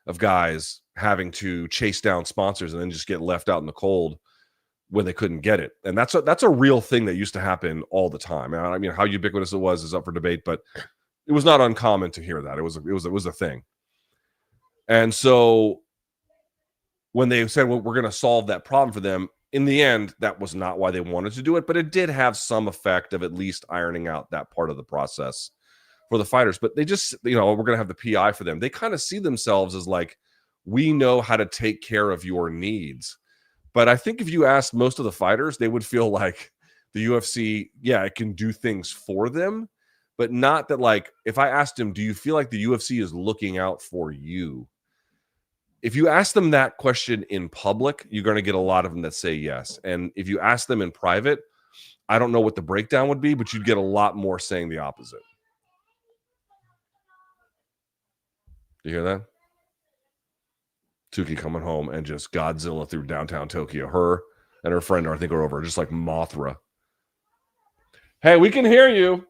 of guys having to chase down sponsors and then just get left out in the cold when they couldn't get it. And that's a real thing that used to happen all the time. I mean, how ubiquitous it was is up for debate, but it was not uncommon to hear that. It was a thing. And so when they said, well, we're going to solve that problem for them, in the end, that was not why they wanted to do it, but it did have some effect of at least ironing out that part of the process for the fighters. But they just, we're going to have the PI for them. They kind of see themselves as like, we know how to take care of your needs. But I think if you asked most of the fighters, they would feel like the UFC, yeah, it can do things for them, but not that, like, if I asked them, do you feel like the UFC is looking out for you? If you ask them that question in public, you're going to get a lot of them that say yes. And if you ask them in private, I don't know what the breakdown would be, but you'd get a lot more saying the opposite. You hear that? Tuki coming home and just Godzilla through downtown Tokyo. Her and her friend, I think, are over, just like Mothra. Hey, we can hear you.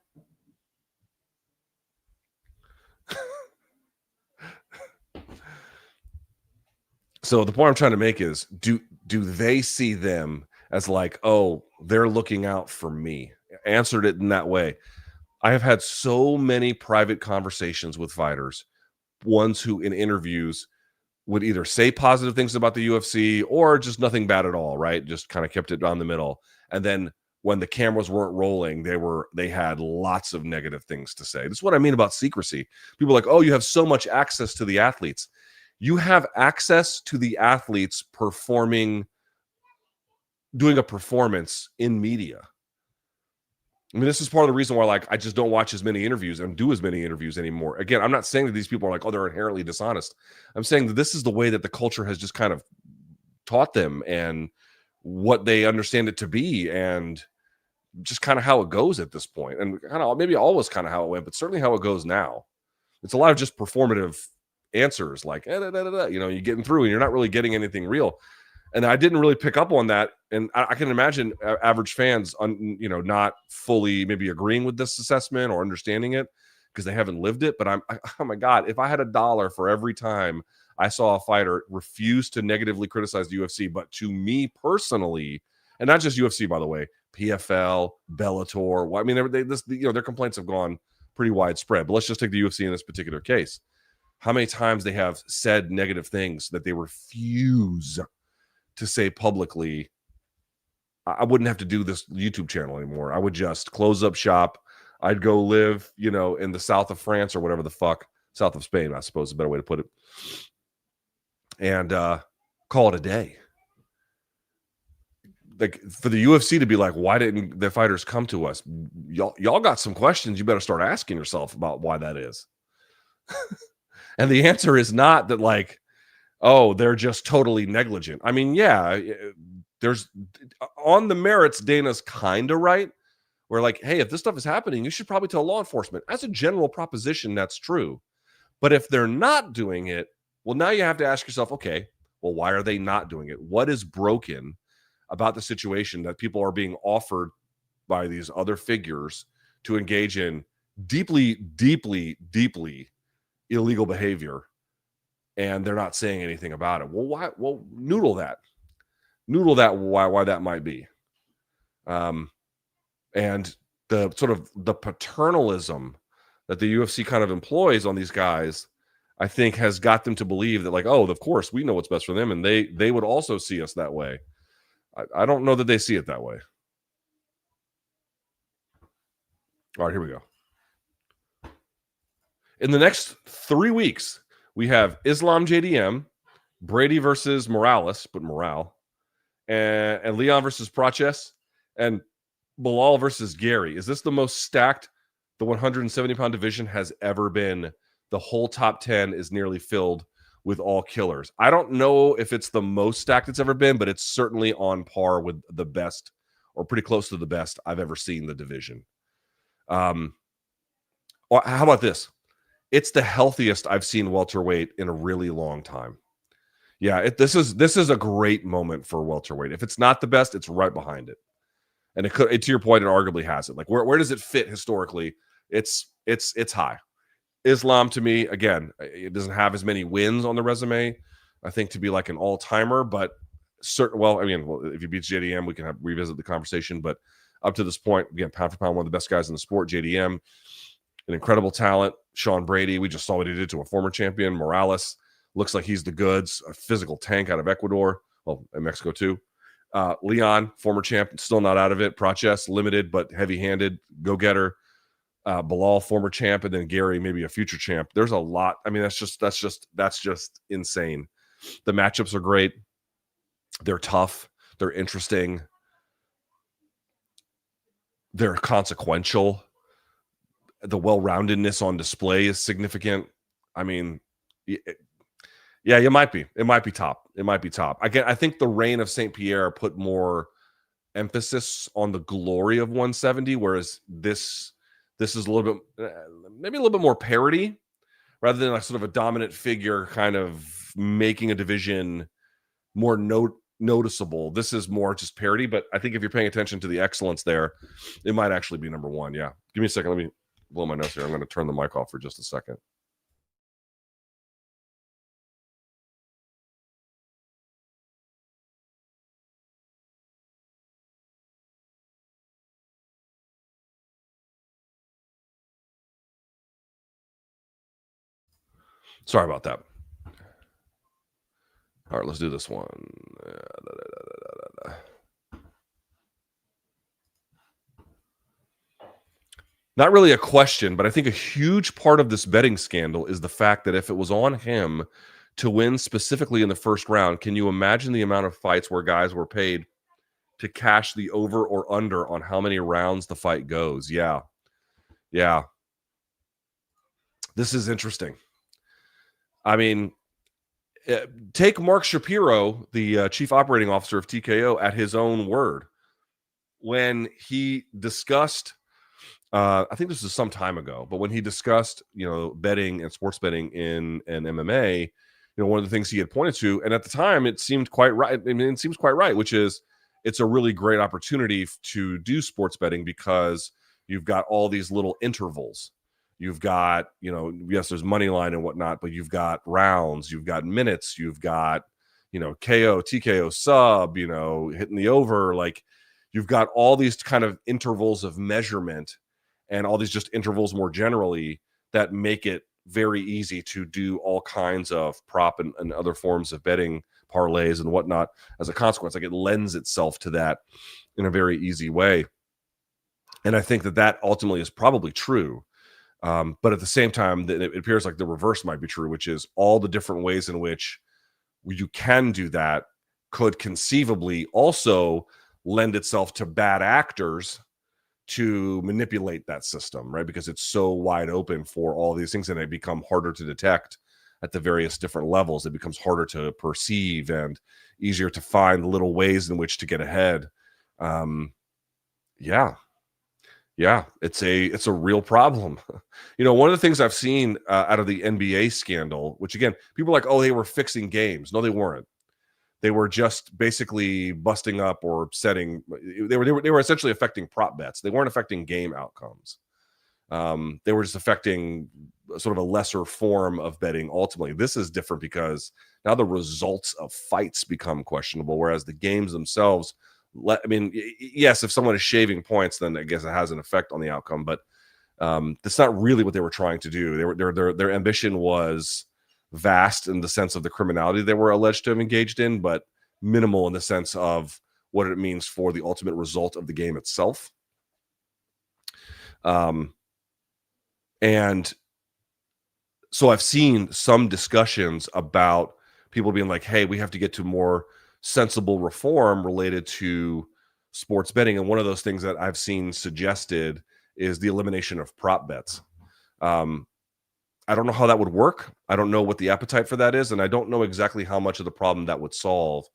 So the point I'm trying to make is, do they see them as like, oh, they're looking out for me? Answered it in that way. I have had so many private conversations with fighters, ones who in interviews would either say positive things about the UFC or just nothing bad at all, right? Just kind of kept it down the middle. And then when the cameras weren't rolling, they had lots of negative things to say. This is what I mean about secrecy. People are like, oh, you have so much access to the athletes. You have access to the athletes doing a performance in media. I mean, this is part of the reason why, like, I just don't watch as many interviews and do as many interviews anymore. Again, I'm not saying that these people are like, oh, they're inherently dishonest. I'm saying that this is the way that the culture has just kind of taught them and what they understand it to be, and just kind of how it goes at this point. And kind of maybe always kind of how it went, but certainly how it goes now. It's a lot of just performative answers, like, you're getting through and you're not really getting anything real. And I didn't really pick up on that. And I can imagine average fans, not fully maybe agreeing with this assessment or understanding it because they haven't lived it. But oh my God, if I had $1 for every time I saw a fighter refuse to negatively criticize the UFC, but to me personally, and not just UFC, by the way, PFL, Bellator. Well, I mean, their complaints have gone pretty widespread. But let's just take the UFC in this particular case. How many times they have said negative things that they refuse to say publicly. I wouldn't have to do this YouTube channel anymore. I would just close up shop. I'd go live, in the south of France or whatever the fuck, south of Spain, I suppose is a better way to put it, and call it a day. Like, for the UFC to be like, why didn't the fighters come to us? Y'all got some questions. You better start asking yourself about why that is. And the answer is not that, like, oh, they're just totally negligent. I mean, yeah, there's on the merits, Dana's kind of right. We're like, hey, if this stuff is happening, you should probably tell law enforcement. As a general proposition, that's true. But if they're not doing it, well, now you have to ask yourself, okay, well, why are they not doing it? What is broken about the situation that people are being offered by these other figures to engage in deeply, deeply, deeply illegal behavior, and they're not saying anything about it? Well, why? Well, noodle that why that might be. And the sort of the paternalism that the UFC kind of employs on these guys, I think, has got them to believe that, like, oh, of course we know what's best for them, and they would also see us that way. I don't know that they see it that way. All right, here we go. In the next 3 weeks, we have Islam JDM, Brady versus Morales, but Morale, and Leon versus Proches, and Bilal versus Gary. Is this the most stacked the 170-pound division has ever been? The whole top 10 is nearly filled with all killers. I don't know if it's the most stacked it's ever been, but it's certainly on par with the best, or pretty close to the best I've ever seen the division. How about this? It's the healthiest I've seen welterweight in a really long time. Yeah, this is a great moment for welterweight. If it's not the best, it's right behind it. And it could, to your point, it arguably has it. Like, where does it fit historically? It's high. Islam, to me, again, it doesn't have as many wins on the resume, I think, to be like an all-timer, but if he beats JDM, we can revisit the conversation. But up to this point, again, pound for pound, one of the best guys in the sport. JDM, an incredible talent. Sean Brady, we just saw what he did to a former champion. Morales looks like he's the goods, a physical tank out of Ecuador, well, in Mexico too. Leon, former champ, still not out of it. Proches, limited but heavy-handed, go-getter. Bilal, former champ, and then Gary, maybe a future champ. There's a lot. I mean, that's just insane. The matchups are great. They're tough. They're interesting. They're consequential. The well-roundedness on display is significant. I mean, yeah, it might be. It might be top. It might be top. Again, I think the reign of St. Pierre put more emphasis on the glory of 170, whereas this is a little bit, maybe a little bit more parity, rather than like sort of a dominant figure kind of making a division more noticeable. This is more just parity, but I think if you're paying attention to the excellence there, it might actually be number one. Yeah. Give me a second. Let me blow my nose here. I'm going to turn the mic off for just a second. Sorry about that. All right, let's do this one. Not really a question, but I think a huge part of this betting scandal is the fact that if it was on him to win specifically in the first round, can you imagine the amount of fights where guys were paid to cash the over or under on how many rounds the fight goes? Yeah. This is interesting. I mean, take Mark Shapiro, the chief operating officer of TKO, at his own word. When he discussed, I think this was some time ago, but when he discussed, betting and sports betting in MMA, one of the things he had pointed to, and at the time it seemed quite right. I mean, it seems quite right, which is it's a really great opportunity to do sports betting because you've got all these little intervals. You've got, yes, there's money line and whatnot, but you've got rounds, you've got minutes, you've got, KO, TKO, sub, hitting the over. Like, you've got all these kind of intervals of measurement and all these just intervals more generally that make it very easy to do all kinds of prop and other forms of betting, parlays and whatnot as a consequence. Like, it lends itself to that in a very easy way. And I think that ultimately is probably true. But at the same time, it appears like the reverse might be true, which is all the different ways in which you can do that could conceivably also lend itself to bad actors to manipulate that system, right? Because it's so wide open for all these things, and they become harder to detect at the various different levels. It becomes harder to perceive and easier to find little ways in which to get ahead. Yeah, it's a real problem. One of the things I've seen out of the NBA scandal, which again, people are like, oh, they were fixing games. No, they weren't. They were just basically busting up or setting. They were essentially affecting prop bets. They weren't affecting game outcomes. They were just affecting sort of a lesser form of betting. Ultimately, this is different because now the results of fights become questionable, whereas the games themselves. Yes, if someone is shaving points, then I guess it has an effect on the outcome. But that's not really what they were trying to do. Their ambition was vast in the sense of the criminality they were alleged to have engaged in, but minimal in the sense of what it means for the ultimate result of the game itself. And so I've seen some discussions about people being like, hey, we have to get to more sensible reform related to sports betting. And one of those things that I've seen suggested is the elimination of prop bets. I don't know how that would work. I don't know what the appetite for that is. And I don't know exactly how much of the problem that would solve.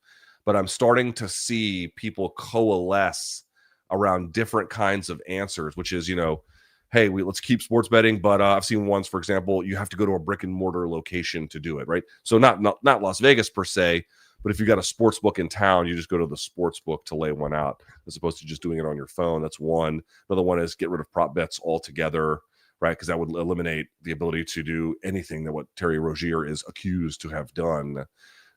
But I'm starting to see people coalesce around different kinds of answers, which is, hey, let's keep sports betting. But I've seen ones, for example, you have to go to a brick and mortar location to do it, right? So not Las Vegas per se, but if you got a sports book in town, you just go to the sports book to lay one out as opposed to just doing it on your phone. That's one. Another one is get rid of prop bets altogether, right? Because that would eliminate the ability to do anything that what Terry Rozier is accused to have done.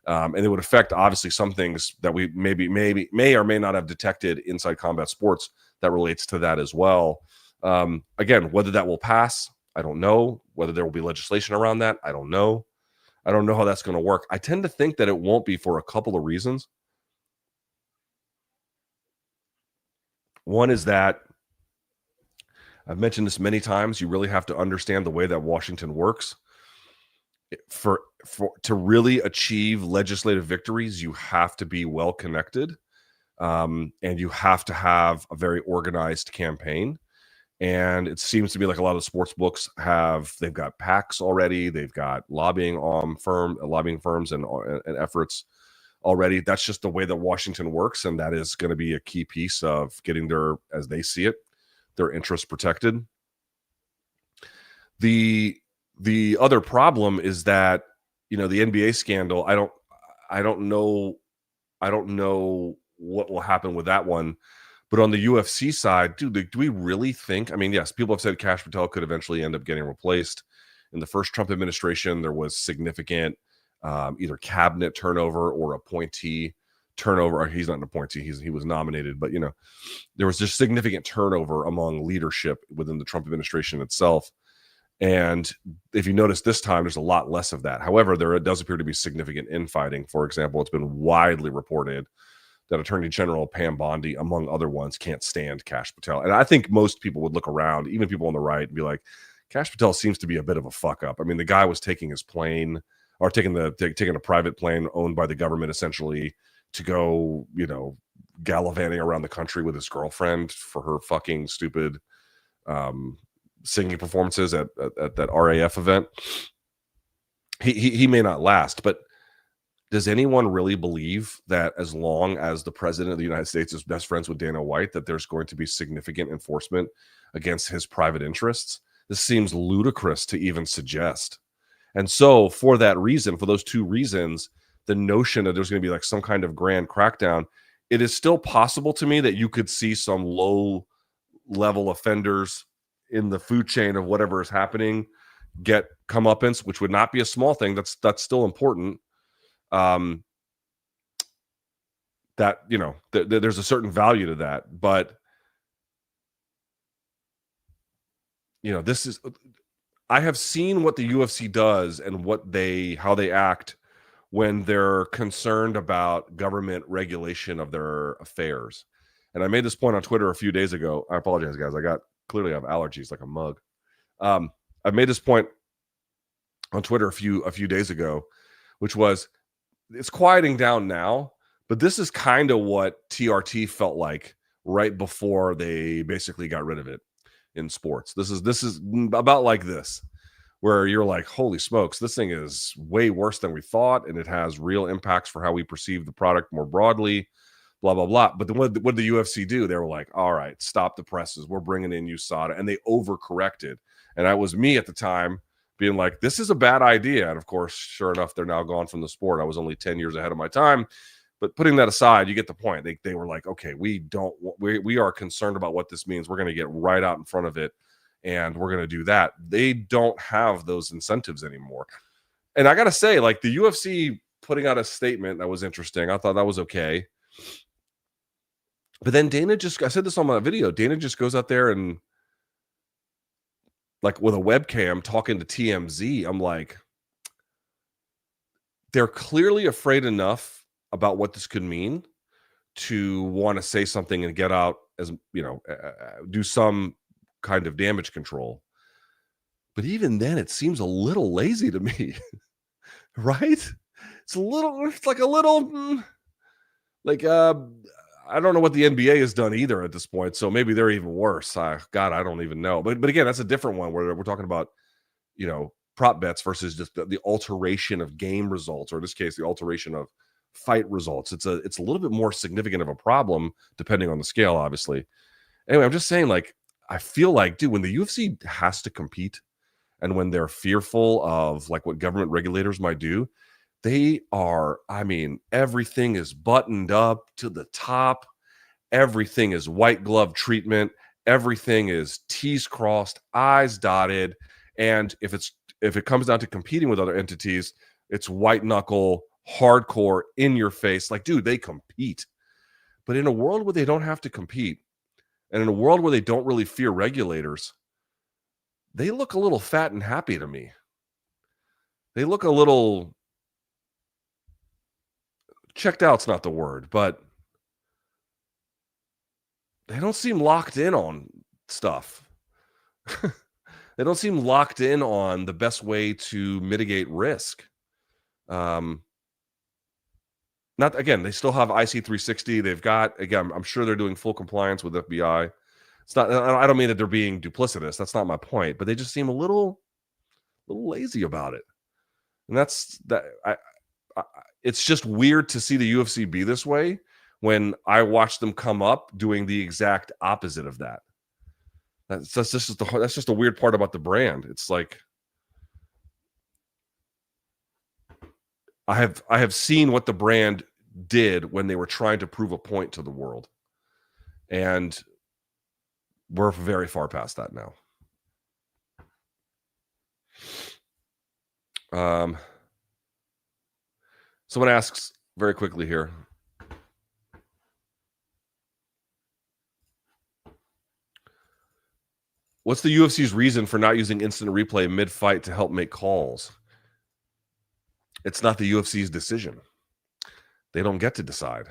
And it would affect, obviously, some things that we may or may not have detected inside combat sports that relates to that as well. Again, whether that will pass, I don't know. Whether there will be legislation around that, I don't know. I don't know how that's going to work. I tend to think that it won't be for a couple of reasons. One is that I've mentioned this many times. You really have to understand the way that Washington works. To really achieve legislative victories, you have to be well connected, and you have to have a very organized campaign. And it seems to be like a lot of the sports books they've got PACs already. They've got lobbying firms and efforts already. That's just the way that Washington works. And that is going to be a key piece of getting as they see it, their interests protected. The other problem is that, the NBA scandal, I don't know what will happen with that one. But on the UFC side, do we really think? I mean, yes, people have said Kash Patel could eventually end up getting replaced. In the first Trump administration, there was significant either cabinet turnover or appointee turnover. Or he's not an appointee; he was nominated, but there was just significant turnover among leadership within the Trump administration itself. And if you notice this time, there's a lot less of that. However, there does appear to be significant infighting. For example, it's been widely reported that Attorney General Pam Bondi, among other ones, can't stand Kash Patel. And I think most people would look around, even people on the right, and be like, Kash Patel seems to be a bit of a fuck up. I mean, the guy was taking his plane or taking a private plane owned by the government, essentially, to go, gallivanting around the country with his girlfriend for her fucking stupid singing performances at that RAF event. He may not last, but does anyone really believe that as long as the president of the United States is best friends with Dana White, that there's going to be significant enforcement against his private interests? This seems ludicrous to even suggest. And so for that reason, for those two reasons, the notion that there's going to be like some kind of grand crackdown, it is still possible to me that you could see some low level offenders in the food chain of whatever is happening get comeuppance, which would not be a small thing. That's still important. That, you know, there's a certain value to that, but you know, this is, I have seen what the UFC does and how they act when they're concerned about government regulation of their affairs. And I made this point on Twitter a few days ago. I apologize, guys. Clearly have allergies like a mug. I made this point on Twitter a few days ago, which was, it's quieting down now, but this is kind of what TRT felt like right before they basically got rid of it in sports. This is about like this, where you're like, holy smokes, this thing is way worse than we thought, and it has real impacts for how we perceive the product more broadly, blah, blah, blah. But what did the UFC do? They were like, all right, stop the presses. We're bringing in USADA. And they overcorrected. And that was me at the time being like, this is a bad idea. And of course, sure enough, they're now gone from the sport. I was only 10 years ahead of my time. But putting that aside, you get the point. They were like, okay, we are concerned about what this means. We're going to get right out in front of it, and we're going to do that. They don't have those incentives anymore. And I got to say, like, the UFC putting out a statement that was interesting. I thought that was okay. But then I said this on my video, Dana just goes out there and, like, with a webcam talking to TMZ. I'm like, they're clearly afraid enough about what this could mean to want to say something and get out, as you know, do some kind of damage control. But even then, it seems a little lazy to me, right? It's like a little, I don't know what the NBA has done either at this point. So maybe they're even worse. God, I don't even know. But again, that's a different one where we're talking about, you know, prop bets versus just the alteration of game results, or in this case, the alteration of fight results. It's a little bit more significant of a problem depending on the scale, obviously. Anyway, I'm just saying, like, I feel like, dude, when the UFC has to compete and when they're fearful of like what government regulators might do, they are, I mean, everything is buttoned up to the top. Everything is white glove treatment. Everything is T's crossed, I's dotted. And if it comes down to competing with other entities, it's white knuckle, hardcore, in your face. Like, dude, they compete. But in a world where they don't have to compete, and in a world where they don't really fear regulators, they look a little fat and happy to me. They look a little checked out's not the word, but they don't seem locked in on stuff. They don't seem locked in on the best way to mitigate risk. Not again, they still have IC360. They've got, again, I'm sure they're doing full compliance with FBI. It's not, I don't mean that they're being duplicitous. That's not my point, but they just seem a little lazy about it. And that's that. It's just weird to see the UFC be this way when I watch them come up doing the exact opposite of that. That's just a weird part about the brand. It's like, I have seen what the brand did when they were trying to prove a point to the world, and we're very far past that now. Someone asks very quickly here, what's the UFC's reason for not using instant replay mid-fight to help make calls? It's not the UFC's decision. They don't get to decide.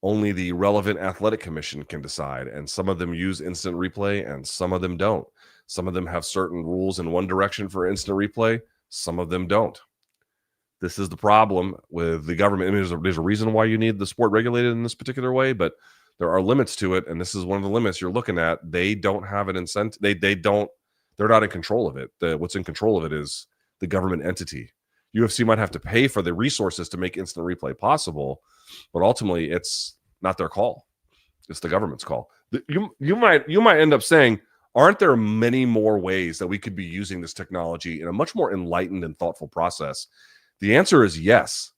Only the relevant athletic commission can decide, and some of them use instant replay and some of them don't. Some of them have certain rules in one direction for instant replay. Some of them don't. This is the problem with the government. I mean, there's a reason why you need the sport regulated in this particular way, but there are limits to it, and this is one of the limits you're looking at. They don't have an incentive. They're not in control of it. What's in control of it is the government entity. UFC might have to pay for the resources to make instant replay possible, but ultimately it's not their call. It's the government's call. You might end up saying, Aren't there many more ways that we could be using this technology in a much more enlightened and thoughtful process? The answer is yes.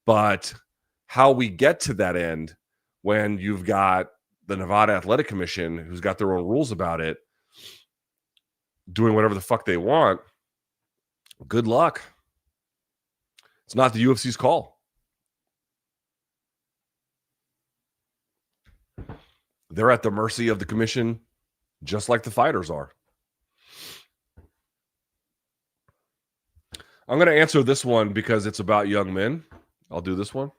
But how we get to that end when you've got the Nevada Athletic Commission, who's got their own rules about it, doing whatever the fuck they want, good luck. It's not the UFC's call. They're at the mercy of the commission, just like the fighters are. I'm going to answer this one because it's about young men. I'll do this one.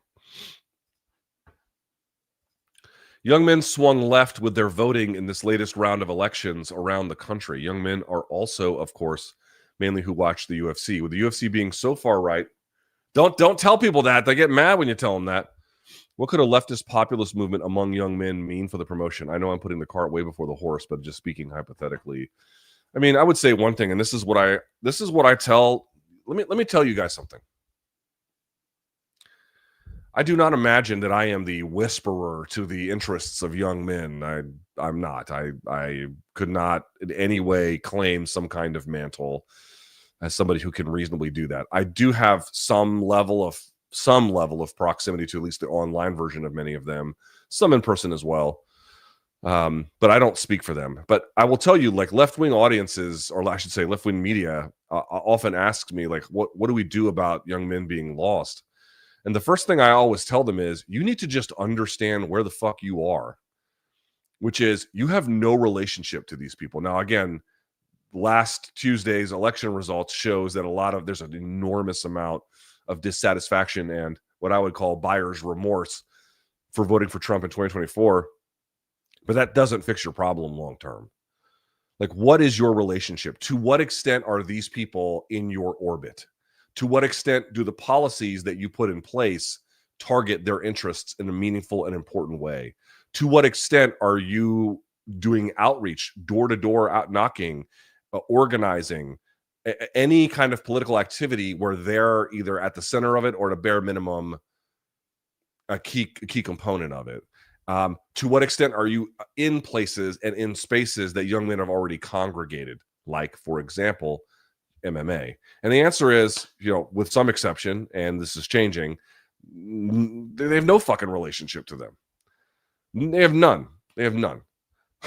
Young men swung left with their voting in this latest round of elections around the country. Young men are also, of course, mainly who watch the UFC. With the UFC being so far right, don't tell people that. They get mad when you tell them that. What could a leftist populist movement among young men mean for the promotion? I know I'm putting the cart way before the horse, but just speaking hypothetically, I mean, I would say one thing, and this is what I tell. Let me tell you guys something. I do not imagine that I am the whisperer to the interests of young men. I'm not. I could not in any way claim some kind of mantle as somebody who can reasonably do that. I do have some level of proximity to at least the online version of many of them, some in person as well. But I don't speak for them. But I will tell you, like, left-wing audiences, or I should say left-wing media, often asks me, like, what do we do about young men being lost? And the first thing I always tell them is, you need to just understand where the fuck you are, which is you have no relationship to these people. Now, again, last Tuesday's election results shows that there's an enormous amount of dissatisfaction and what I would call buyer's remorse for voting for Trump in 2024. But that doesn't fix your problem long term. Like, what is your relationship? To what extent are these people in your orbit? To what extent do the policies that you put in place target their interests in a meaningful and important way? To what extent are you doing outreach, door-to-door out knocking, organizing, any kind of political activity where they're either at the center of it or at a bare minimum a key component of it? To what extent are you in places and in spaces that young men have already congregated, like, for example, MMA? And the answer is, with some exception, and this is changing, they have no fucking relationship to them. They have none.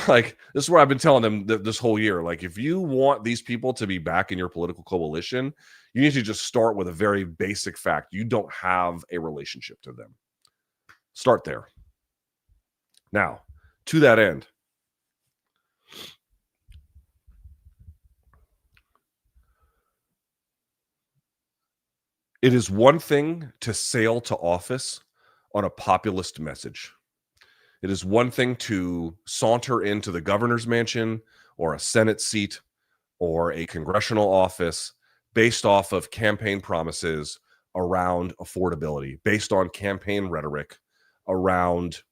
Like, this is where I've been telling them this whole year. Like, if you want these people to be back in your political coalition, you need to just start with a very basic fact. You don't have a relationship to them. Start there. Now, to that end, it is one thing to sail to office on a populist message. It is one thing to saunter into the governor's mansion or a Senate seat or a congressional office based off of campaign promises around affordability, based on campaign rhetoric around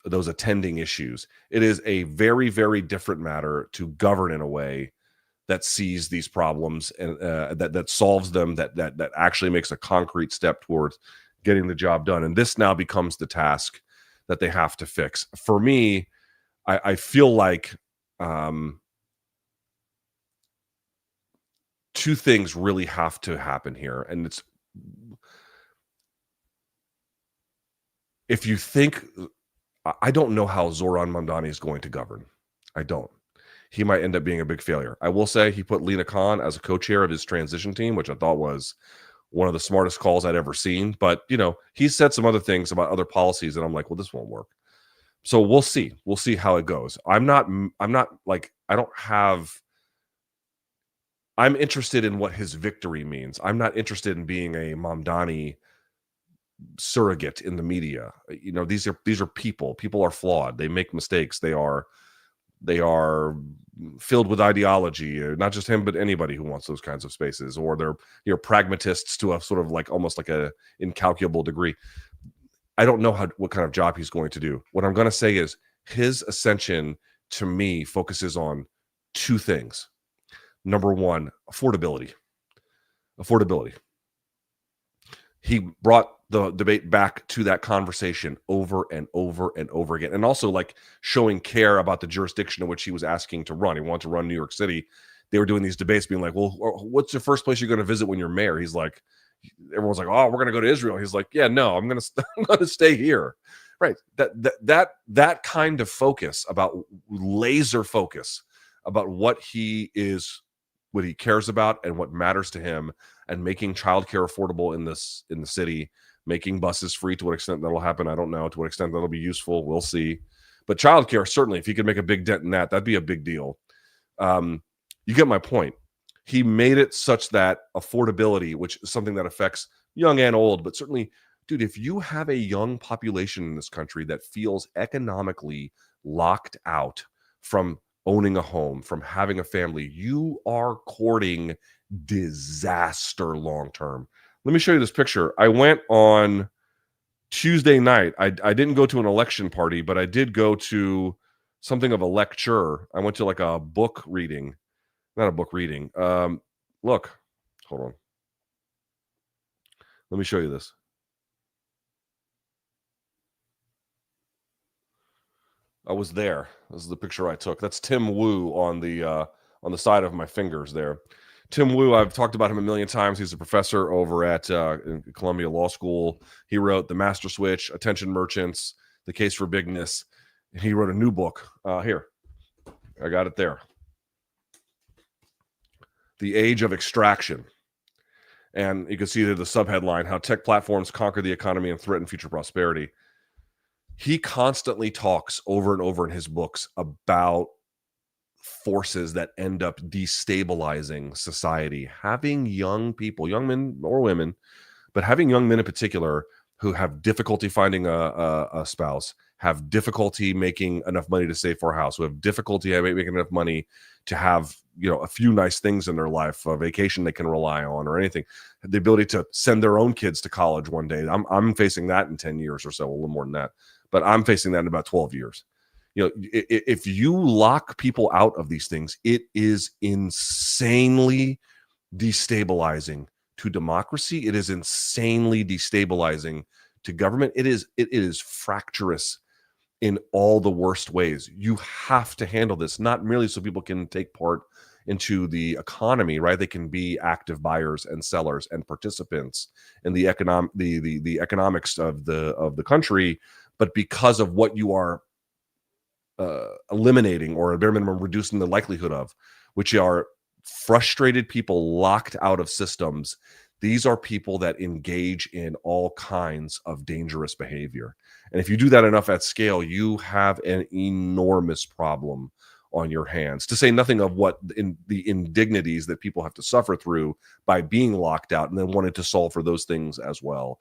those attending issues. It is a very, very different matter to govern in a way that sees these problems and that solves them, that actually makes a concrete step towards getting the job done. And this now becomes the task that they have to fix. For me, I feel like two things really have to happen here. And it's, if you think, I don't know how Zoran Mamdani is going to govern. I don't. He might end up being a big failure. I will say he put Lena Khan as a co-chair of his transition team, which I thought was one of the smartest calls I'd ever seen. But, he said some other things about other policies, and I'm like, well, this won't work. So we'll see. We'll see how it goes. I'm interested in what his victory means. I'm not interested in being a Mamdani surrogate in the media. These are people. People are flawed. They make mistakes. They are filled with ideology. Not just him, but anybody who wants those kinds of spaces, or they're pragmatists to a sort of like almost like a incalculable degree. I don't know what kind of job he's going to do. What I'm going to say is his ascension to me focuses on two things. Number one, affordability. He brought the debate back to that conversation over and over and over again. And also like showing care about the jurisdiction in which he was asking to run. He wanted to run New York City. They were doing these debates being like, well, what's the first place you're going to visit when you're mayor? He's like, everyone's like, oh, we're going to go to Israel. He's like, yeah, no, I'm going to stay here. Right. That kind of focus, about laser focus about what he cares about and what matters to him, and making childcare affordable in the city, making buses free. To what extent that'll happen, I don't know. To what extent that'll be useful, we'll see. But childcare, certainly, if he could make a big dent in that, that'd be a big deal. You get my point. He made it such that affordability, which is something that affects young and old, but certainly, dude, if you have a young population in this country that feels economically locked out from owning a home, from having a family, you are courting disaster long term. Let me show you this picture. I went on Tuesday night. I didn't go to an election party, but I did go to something of a lecture. I went to like a book reading. Not a book reading. Look, hold on. Let me show you this. I was there. This is the picture I took. That's Tim Wu on the side of my fingers there. Tim Wu, I've talked about him a million times. He's a professor over at Columbia Law School. He wrote The Master Switch, Attention Merchants, The Case for Bigness. He wrote a new book. Here, I got it there. The Age of Extraction. And you can see there the subheadline, How Tech Platforms Conquer the Economy and Threaten Future Prosperity. He constantly talks over and over in his books about forces that end up destabilizing society. Having young people, young men or women, but having young men in particular who have difficulty finding a spouse, have difficulty making enough money to save for a house, who have difficulty making enough money to have, a few nice things in their life, a vacation they can rely on or anything, the ability to send their own kids to college one day. I'm facing that in 10 years or so, a little more than that. But I'm facing that in about 12 years. If you lock people out of these things, it is insanely destabilizing to democracy. It is insanely destabilizing to government. It is fractious in all the worst ways. You have to handle this, not merely so people can take part into the economy, right? They can be active buyers and sellers and participants in the economics of the country, but because of what you are eliminating, or at bare minimum reducing the likelihood of, which are frustrated people locked out of systems. These are people that engage in all kinds of dangerous behavior. And if you do that enough at scale, you have an enormous problem on your hands, to say nothing of what the indignities that people have to suffer through by being locked out and then wanting to solve for those things as well.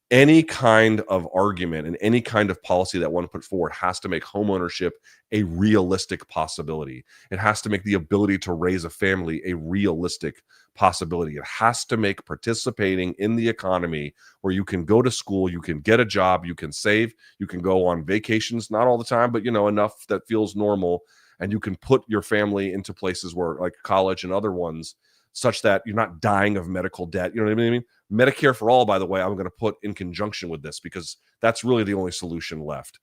Any kind of argument and any kind of policy that one put forward has to make homeownership a realistic possibility. It has to make the ability to raise a family a realistic possibility. It has to make participating in the economy, where you can go to school, you can get a job, you can save, you can go on vacations, not all the time, but enough that feels normal, and you can put your family into places where, like college and other ones, such that you're not dying of medical debt. You know what I mean? Medicare for all, by the way, I'm going to put in conjunction with this, because that's really the only solution left.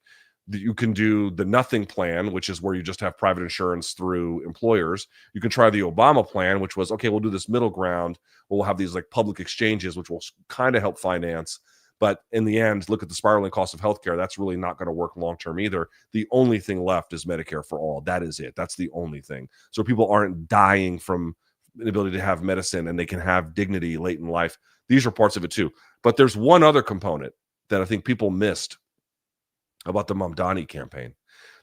You can do the nothing plan, which is where you just have private insurance through employers. You can try the Obama plan, which was, okay, we'll do this middle ground. We'll have these like public exchanges, which will kind of help finance. But in the end, look at the spiraling cost of healthcare. That's really not going to work long-term either. The only thing left is Medicare for all. That is it. That's the only thing. So people aren't dying from the ability to have medicine, and they can have dignity late in life. These are parts of it too. But there's one other component that I think people missed about the Mamdani campaign.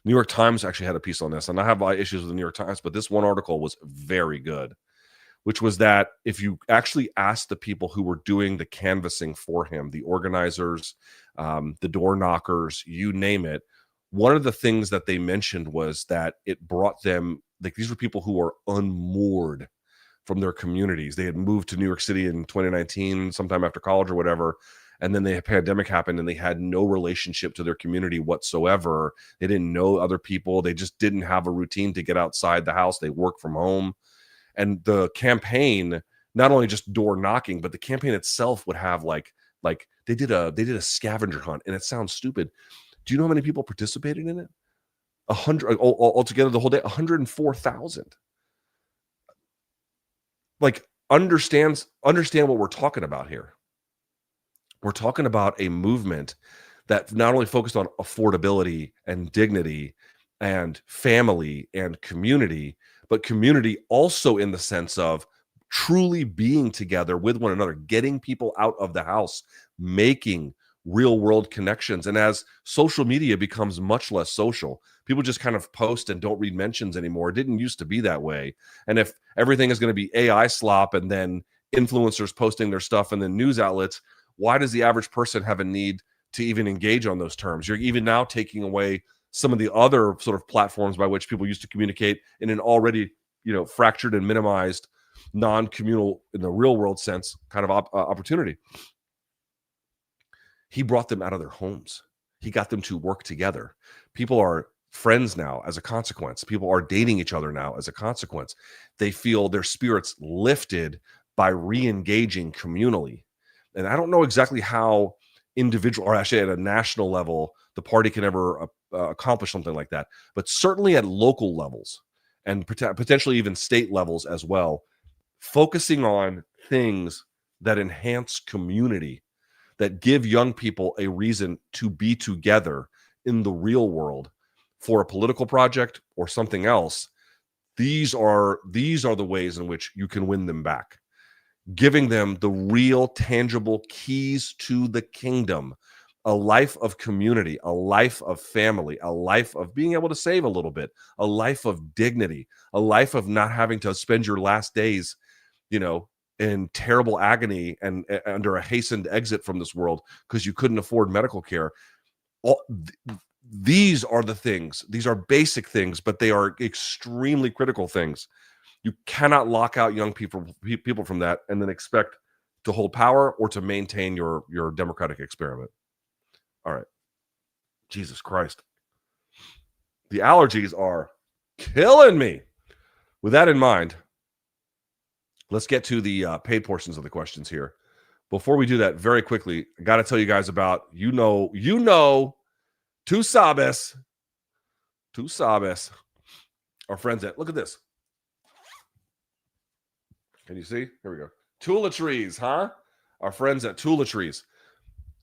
New York Times actually had a piece on this, and I have issues with the New York Times, but this one article was very good, which was that if you actually ask the people who were doing the canvassing for him, the organizers, the door knockers, you name it, one of the things that they mentioned was that it brought them, like, these were people who were unmoored from their communities. They had moved to New York City in 2019, sometime after college or whatever. And then the pandemic happened, and they had no relationship to their community whatsoever. They didn't know other people. They just didn't have a routine to get outside the house. They work from home. And the campaign, not only just door knocking, but the campaign itself would have like They did a scavenger hunt, and it sounds stupid. Do you know how many people participated in it? 100 altogether the whole day. 104,000. Like, understand what we're talking about here. We're talking about a movement that not only focused on affordability and dignity and family and community, but community also in the sense of truly being together with one another, getting people out of the house, making real world connections. And as social media becomes much less social, people just kind of post and don't read mentions anymore. It didn't used to be that way. And if everything is going to be AI slop and then influencers posting their stuff and then news outlets, why does the average person have a need to even engage on those terms? You're even now taking away some of the other sort of platforms by which people used to communicate in an already, fractured and minimized, non-communal, in the real world sense, kind of opportunity. He brought them out of their homes. He got them to work together. People are friends now as a consequence. People are dating each other now as a consequence. They feel their spirits lifted by re-engaging communally. And I don't know exactly how individual, or actually at a national level, the party can ever accomplish something like that. But certainly at local levels and potentially even state levels as well, focusing on things that enhance community, that give young people a reason to be together in the real world for a political project or something else. These are the ways in which you can win them back. Giving them the real tangible keys to the kingdom, a life of community, a life of family, a life of being able to save a little bit, a life of dignity, a life of not having to spend your last days, in terrible agony and under a hastened exit from this world because you couldn't afford medical care. These are the things. These are basic things, but they are extremely critical things. You cannot lock out young people from that and then expect to hold power or to maintain your democratic experiment. All right. Jesus Christ. The allergies are killing me. With that in mind, let's get to the paid portions of the questions here. Before we do that, very quickly, I got to tell you guys about, Tu Sabes, our friends at, look at this. Can you see? Here we go. Tooletries, huh? Our friends at Tooletries.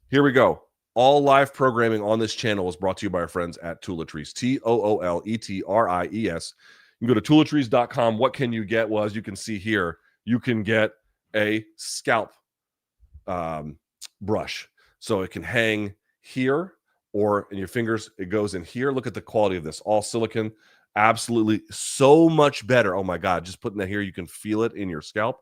Here we go. All live programming on this channel is brought to you by our friends at Tooletries. Tooletries. You can go to tooletries.com. What can you get? Well, as you can see here, you can get a scalp brush. So it can hang here or in your fingers. It goes in here. Look at the quality of this. All silicone. Absolutely so much better. Oh my God. Just putting that here, you can feel it in your scalp.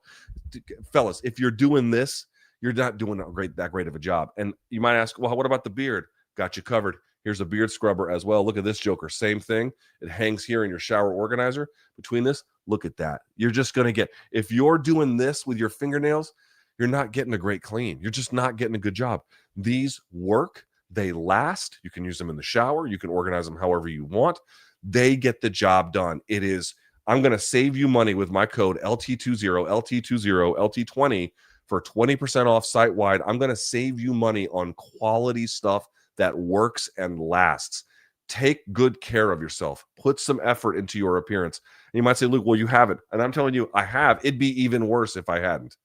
Fellas, if you're doing this, you're not doing that great of a job. And you might ask, well, what about the beard? Got you covered. Here's a beard scrubber as well. Look at this joker. Same thing. It hangs here in your shower organizer. Between this, look at that. You're just going to get, if you're doing this with your fingernails, you're not getting a great clean. You're just not getting a good job. These work. They last. You can use them in the shower. You can organize them however you want. They get the job done. I'm going to save you money with my code LT20, LT20, LT20 for 20% off site-wide. I'm going to save you money on quality stuff that works and lasts. Take good care of yourself. Put some effort into your appearance. And you might say, Luke, well, you haven't. And I'm telling you, I have. It'd be even worse if I hadn't.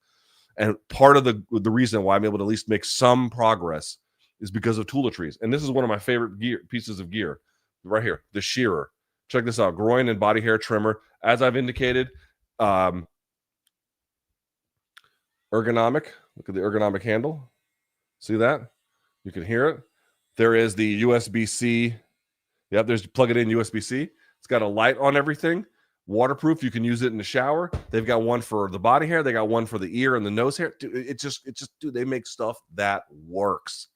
And part of the reason why I'm able to at least make some progress is because of Tooletries. And this is one of my favorite pieces of gear right here, the shearer. Check this out. Groin and body hair trimmer. As I've indicated, ergonomic. Look at the ergonomic handle. See that? You can hear it. There is the USB-C. Yep, there's plug it in USB-C. It's got a light on everything. Waterproof. You can use it in the shower. They've got one for the body hair. They got one for the ear and the nose hair. Dude, they make stuff that works.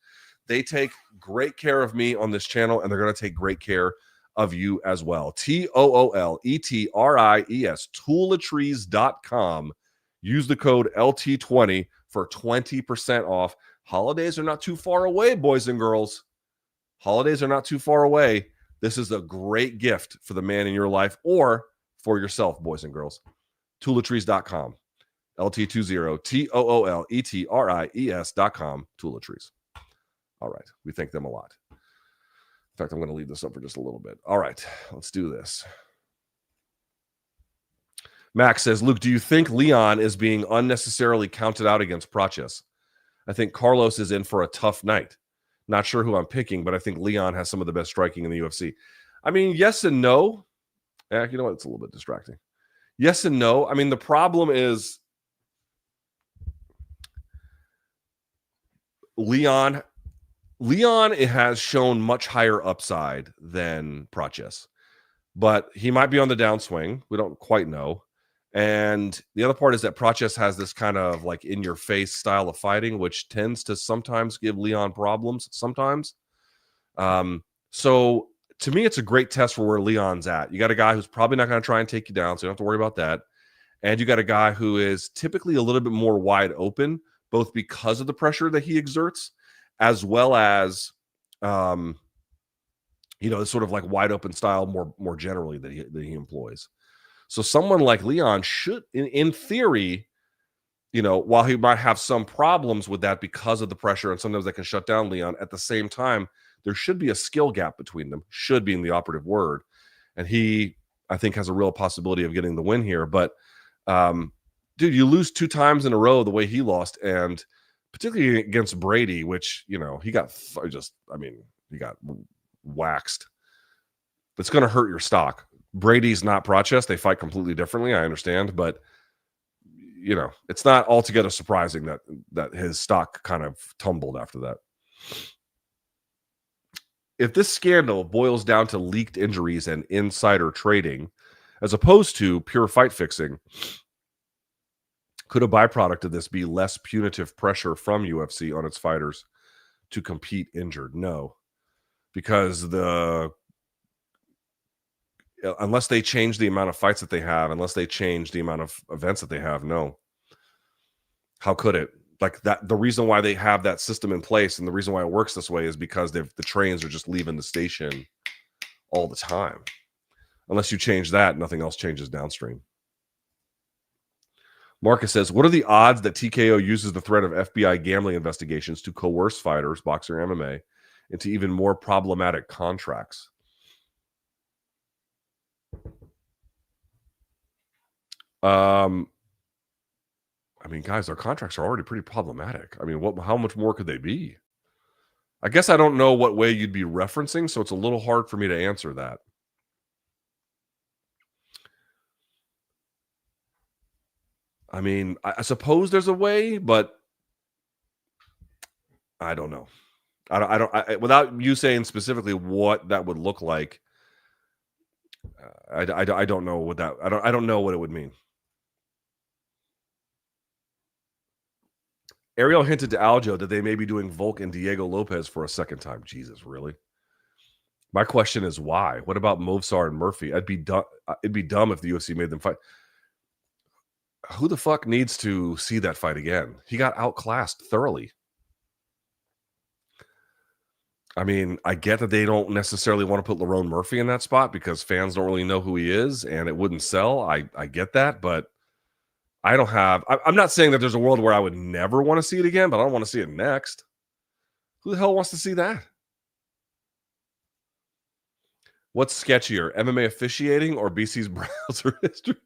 They take great care of me on this channel, and they're going to take great care of you as well. Tooletries, Tooletries.com. Use the code LT20 for 20% off. Holidays are not too far away, boys and girls. Holidays are not too far away. This is a great gift for the man in your life or for yourself, boys and girls. Tooletries.com. LT20 TOOLETRIES.com, Tooletries. All right. We thank them a lot. In fact, I'm going to leave this up for just a little bit. All right. Let's do this. Max says, Luke, do you think Leon is being unnecessarily counted out against Prochas? I think Carlos is in for a tough night. Not sure who I'm picking, but I think Leon has some of the best striking in the UFC. I mean, yes and no. You know what? It's a little bit distracting. Yes and no. I mean, the problem is Leon has shown much higher upside than Prochas, but he might be on the downswing. We don't quite know. And the other part is that Prochas has this kind of like in-your-face style of fighting, which tends to sometimes give Leon problems sometimes. So to me, it's a great test for where Leon's at. You got a guy who's probably not going to try and take you down, so you don't have to worry about that. And you got a guy who is typically a little bit more wide open, both because of the pressure that he exerts, as well as, this sort of like wide open style more generally that he employs. So someone like Leon should, in theory, while he might have some problems with that because of the pressure, and sometimes that can shut down Leon, at the same time, there should be a skill gap between them, should being the operative word. And he, I think, has a real possibility of getting the win here. But, dude, you lose 2 times in a row the way he lost, and particularly against Brady, which, he got waxed. It's going to hurt your stock. Brady's not Prochas. They fight completely differently, I understand, but it's not altogether surprising that his stock kind of tumbled after that. If this scandal boils down to leaked injuries and insider trading, as opposed to pure fight fixing, could a byproduct of this be less punitive pressure from UFC on its fighters to compete injured? No, because unless they change the amount of fights that they have, unless they change the amount of events that they have, no. How could it? Like that, the reason why they have that system in place and the reason why it works this way is because the trains are just leaving the station all the time. Unless you change that, nothing else changes downstream. Marcus says, what are the odds that TKO uses the threat of FBI gambling investigations to coerce fighters, boxing or MMA, into even more problematic contracts? Guys, our contracts are already pretty problematic. How much more could they be? I guess I don't know what way you'd be referencing, so it's a little hard for me to answer that. I suppose there's a way, but I don't know. I without you saying specifically what that would look like, I don't know what that. I don't know what it would mean. Ariel hinted to Aljo that they may be doing Volk and Diego Lopes for a second time. Jesus, really? My question is why? What about Movsar and Murphy? It'd be dumb if the UFC made them fight. Who the fuck needs to see that fight again? He got outclassed thoroughly. I get that they don't necessarily want to put Lerone Murphy in that spot because fans don't really know who he is and it wouldn't sell. I get that, but I'm not saying that there's a world where I would never want to see it again, but I don't want to see it next. Who the hell wants to see that? What's sketchier, MMA officiating or BC's browser history?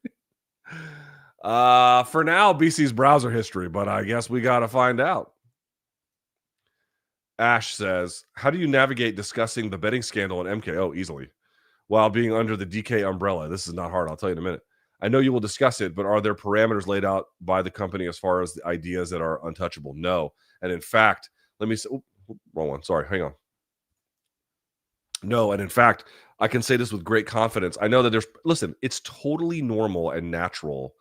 For now, BC's browser history, but I guess we got to find out. Ash says, how do you navigate discussing the betting scandal at MKO easily while being under the DK umbrella? This is not hard. I'll tell you in a minute. I know you will discuss it, but are there parameters laid out by the company as far as the ideas that are untouchable? No. And in fact, let me say, wrong one. Sorry. Hang on. No. And in fact, I can say this with great confidence. I know that it's totally normal and natural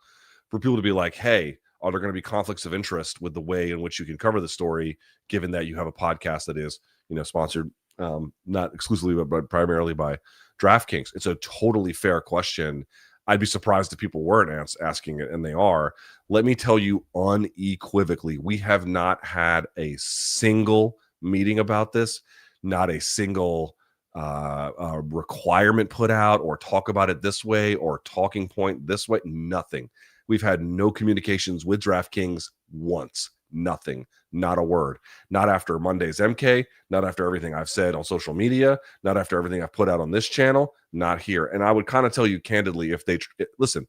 for people to be like, hey, are there going to be conflicts of interest with the way in which you can cover the story, given that you have a podcast that is, sponsored not exclusively, but primarily by DraftKings? It's a totally fair question. I'd be surprised if people weren't asking it, and they are. Let me tell you unequivocally, we have not had a single meeting about this, not a single requirement put out or talk about it this way or talking point this way, nothing. We've had no communications with DraftKings once. Nothing. Not a word. Not after Monday's MK. Not after everything I've said on social media. Not after everything I've put out on this channel. Not here. And I would kind of tell you candidly, if they listen,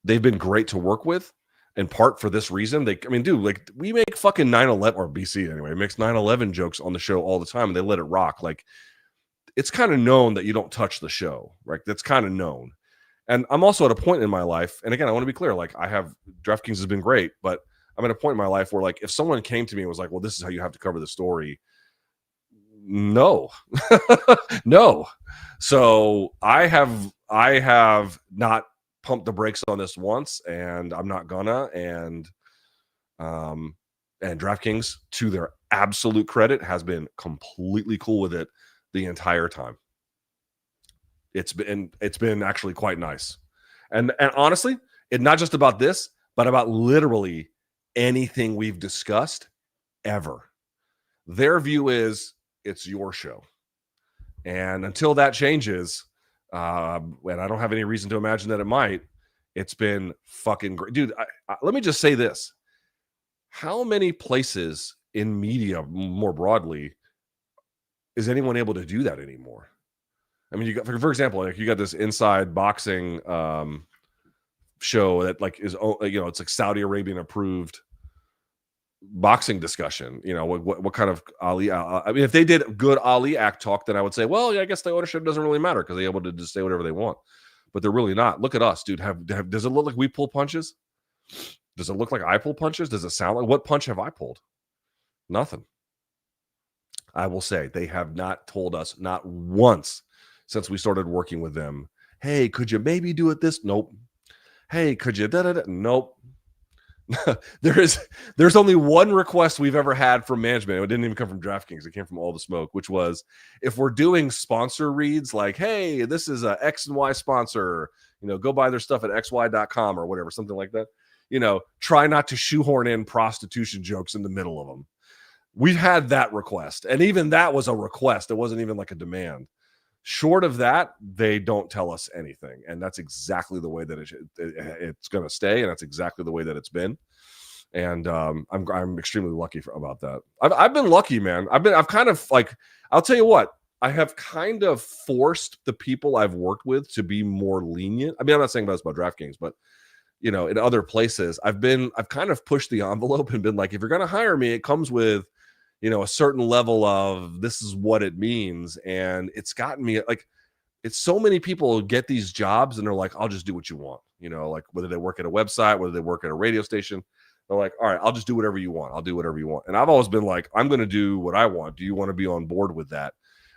they've been great to work with. In part for this reason, dude, like we make fucking 9/11 or BC anyway, makes 9/11 jokes on the show all the time, and they let it rock. Like it's kind of known that you don't touch the show, right? That's kind of known. And I'm also at a point in my life, and again, I want to be clear, like DraftKings has been great, but I'm at a point in my life where like if someone came to me and was like, well, this is how you have to cover the story. No. No. So I have not pumped the brakes on this once, and I'm not gonna. And DraftKings, to their absolute credit, has been completely cool with it the entire time. It's been actually quite nice. And honestly, it's not just about this, but about literally anything we've discussed ever. Their view is it's your show. And until that changes, and I don't have any reason to imagine that it might, it's been fucking great. Dude, let me just say this. How many places in media, more broadly, is anyone able to do that anymore? I mean, you got, for example, like you got this Inside Boxing show that like is, it's like Saudi Arabian approved boxing discussion. You know, what kind of Ali? I mean, if they did good Ali act talk, then I would say, well, yeah, I guess the ownership doesn't really matter because they're able to just say whatever they want. But they're really not. Look at us, dude. Does it look like we pull punches? Does it look like I pull punches? Does it sound like what punch have I pulled? Nothing. I will say they have not told us, not once since we started working with them, hey, could you maybe do it this? Nope. Hey, could you da-da-da? Nope. There's only one request we've ever had from management. It didn't even come from DraftKings. It came from All the Smoke, which was if we're doing sponsor reads like, hey, this is a X and Y sponsor, go buy their stuff at xy.com or whatever, something like that. Try not to shoehorn in prostitution jokes in the middle of them. We've had that request. And even that was a request. It wasn't even like a demand. Short of that, they don't tell us anything, and that's exactly the way that it's going to stay, and that's exactly the way that it's been. And I'm extremely lucky about that. I've been lucky, man. I've kind of like, I'll tell you what, I have kind of forced the people I've worked with to be more lenient. I mean, I'm not saying that's about DraftKings, but in other places, I've kind of pushed the envelope and been like, if you're going to hire me, it comes with a certain level of this is what it means. And it's gotten me like, it's so many people get these jobs and they're like, I'll just do what you want. Like whether they work at a website, whether they work at a radio station, they're like, all right, I'll just do whatever you want. I'll do whatever you want. And I've always been like, I'm going to do what I want. Do you want to be on board with that?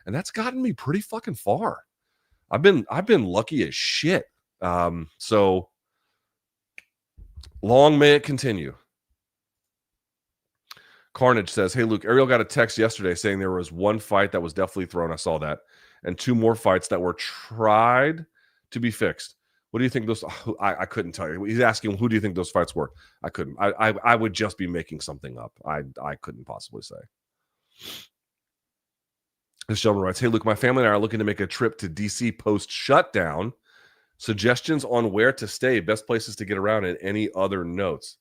And that's gotten me pretty fucking far. I've been lucky as shit. So long may it continue. Carnage says, hey, Luke, Ariel got a text yesterday saying there was one fight that was definitely thrown. I saw that. And 2 more fights that were tried to be fixed. What do you think those? I couldn't tell you. He's asking, who do you think those fights were? I couldn't. I would just be making something up. I couldn't possibly say. This gentleman writes, hey, Luke, my family and I are looking to make a trip to DC post-shutdown. Suggestions on where to stay, best places to get around, and any other notes.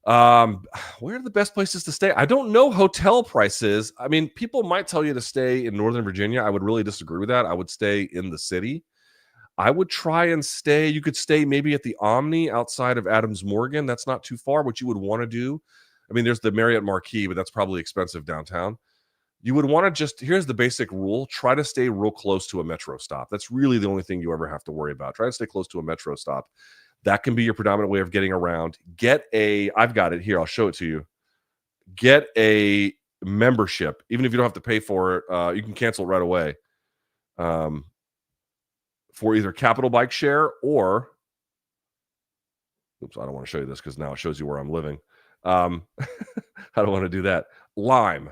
Where are the best places to stay? I don't know hotel prices. I mean, people might tell you to stay in Northern Virginia. I would really disagree with that. I would stay in the city. I would try and stay. You could stay maybe at the Omni outside of Adams Morgan. That's not too far. What you would want to do, I mean, there's the Marriott Marquis, but that's probably expensive downtown. You would want to here's the basic rule. Try to stay real close to a metro stop. That's really the only thing you ever have to worry about. Try to stay close to a metro stop. That can be your predominant way of getting around. I've got it here. I'll show it to you. Get a membership. Even if you don't have to pay for it, you can cancel it right away. For either Capital Bike Share or, oops, I don't want to show you this because now it shows you where I'm living. I don't want to do that. Lime.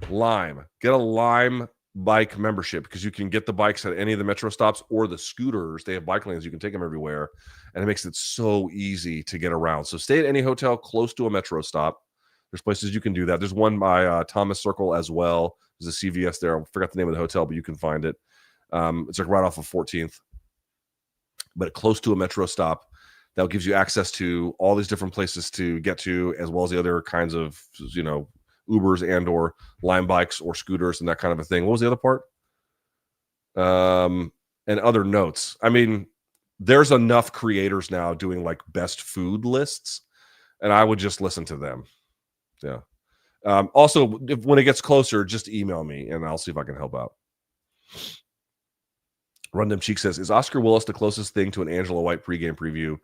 Get a Lime bike membership because you can get the bikes at any of the metro stops or the scooters. They have bike lanes. You can take them everywhere, and it makes it so easy to get around. So stay at any hotel close to a metro stop. There's places you can do that. There's one by Thomas Circle as well. There's a CVS there. I forgot the name of the hotel, but you can find it. It's like right off of 14th. but close to a metro stop that gives you access to all these different places to get to, as well as the other kinds of, Ubers and or Lime bikes or scooters and that kind of a thing. What was the other part? And other notes. I mean, there's enough creators now doing like best food lists, and I would just listen to them. Yeah. Also, when it gets closer, just email me and I'll see if I can help out. Rundum Cheek says, is Oscar Willis the closest thing to an Angela White pregame preview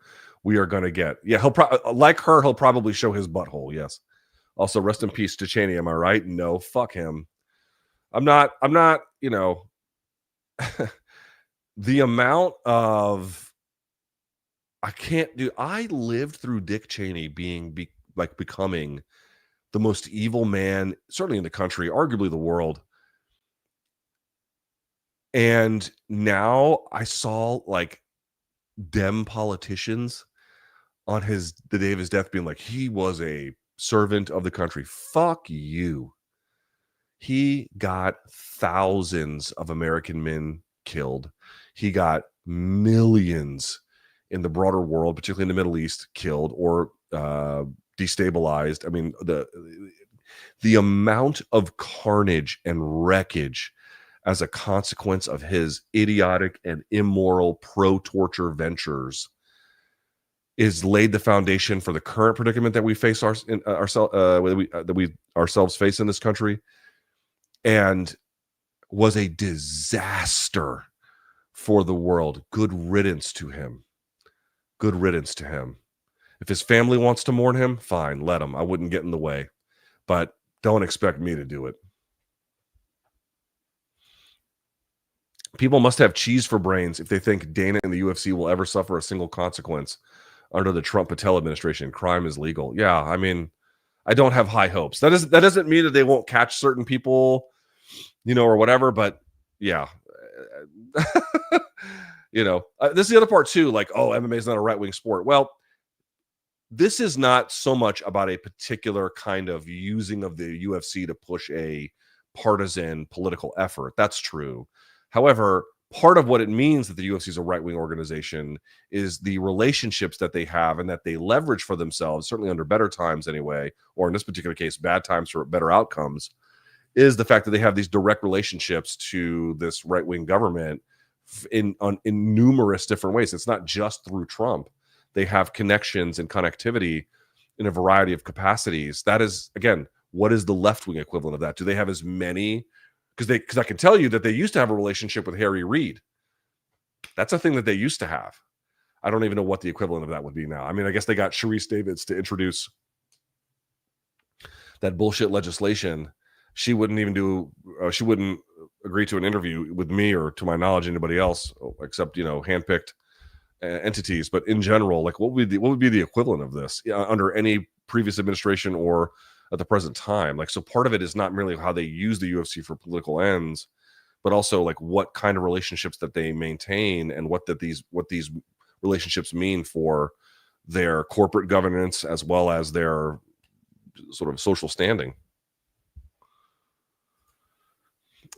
we are going to get? Yeah, he'll probably show his butthole. Yes. Also, rest in peace to Cheney. Am I right? No, fuck him. I'm not, the amount of, I lived through Dick Cheney becoming the most evil man, certainly in the country, arguably the world. And now I saw like Dem politicians on the day of his death being like, he was a servant of the country. Fuck you. He got thousands of American men killed. He got millions in the broader world, particularly in the Middle East, killed or destabilized. I mean, the amount of carnage and wreckage as a consequence of his idiotic and immoral pro-torture ventures is laid the foundation for the current predicament that we face that we ourselves face in this country, and was a disaster for the world. Good riddance to him. Good riddance to him. If his family wants to mourn him, fine, let him. I wouldn't get in the way, but don't expect me to do it. People must have cheese for brains if they think Dana and the UFC will ever suffer a single consequence under the Trump-Patel administration. Crime is legal. Yeah, I mean, I don't have high hopes. That doesn't mean that they won't catch certain people, or whatever. But yeah, this is the other part too. Like, oh, MMA is not a right-wing sport. Well, this is not so much about a particular kind of using of the UFC to push a partisan political effort. That's true. However, part of what it means that the UFC is a right-wing organization is the relationships that they have and that they leverage for themselves, certainly under better times anyway, or in this particular case, bad times for better outcomes, is the fact that they have these direct relationships to this right-wing government in numerous different ways. It's not just through Trump. They have connections and connectivity in a variety of capacities. That is, again, what is the left-wing equivalent of that? Do they have as many? Because I can tell you that they used to have a relationship with Harry Reid. That's a thing that they used to have. I don't even know what the equivalent of that would be now. I mean, I guess they got Sharice Davids to introduce that bullshit legislation. She wouldn't agree to an interview with me or, to my knowledge, anybody else except, handpicked entities. But in general, like what would be the equivalent of this under any previous administration or at the present time? Like, so part of it is not merely how they use the UFC for political ends, but also like what kind of relationships that they maintain and what these relationships mean for their corporate governance as well as their sort of social standing.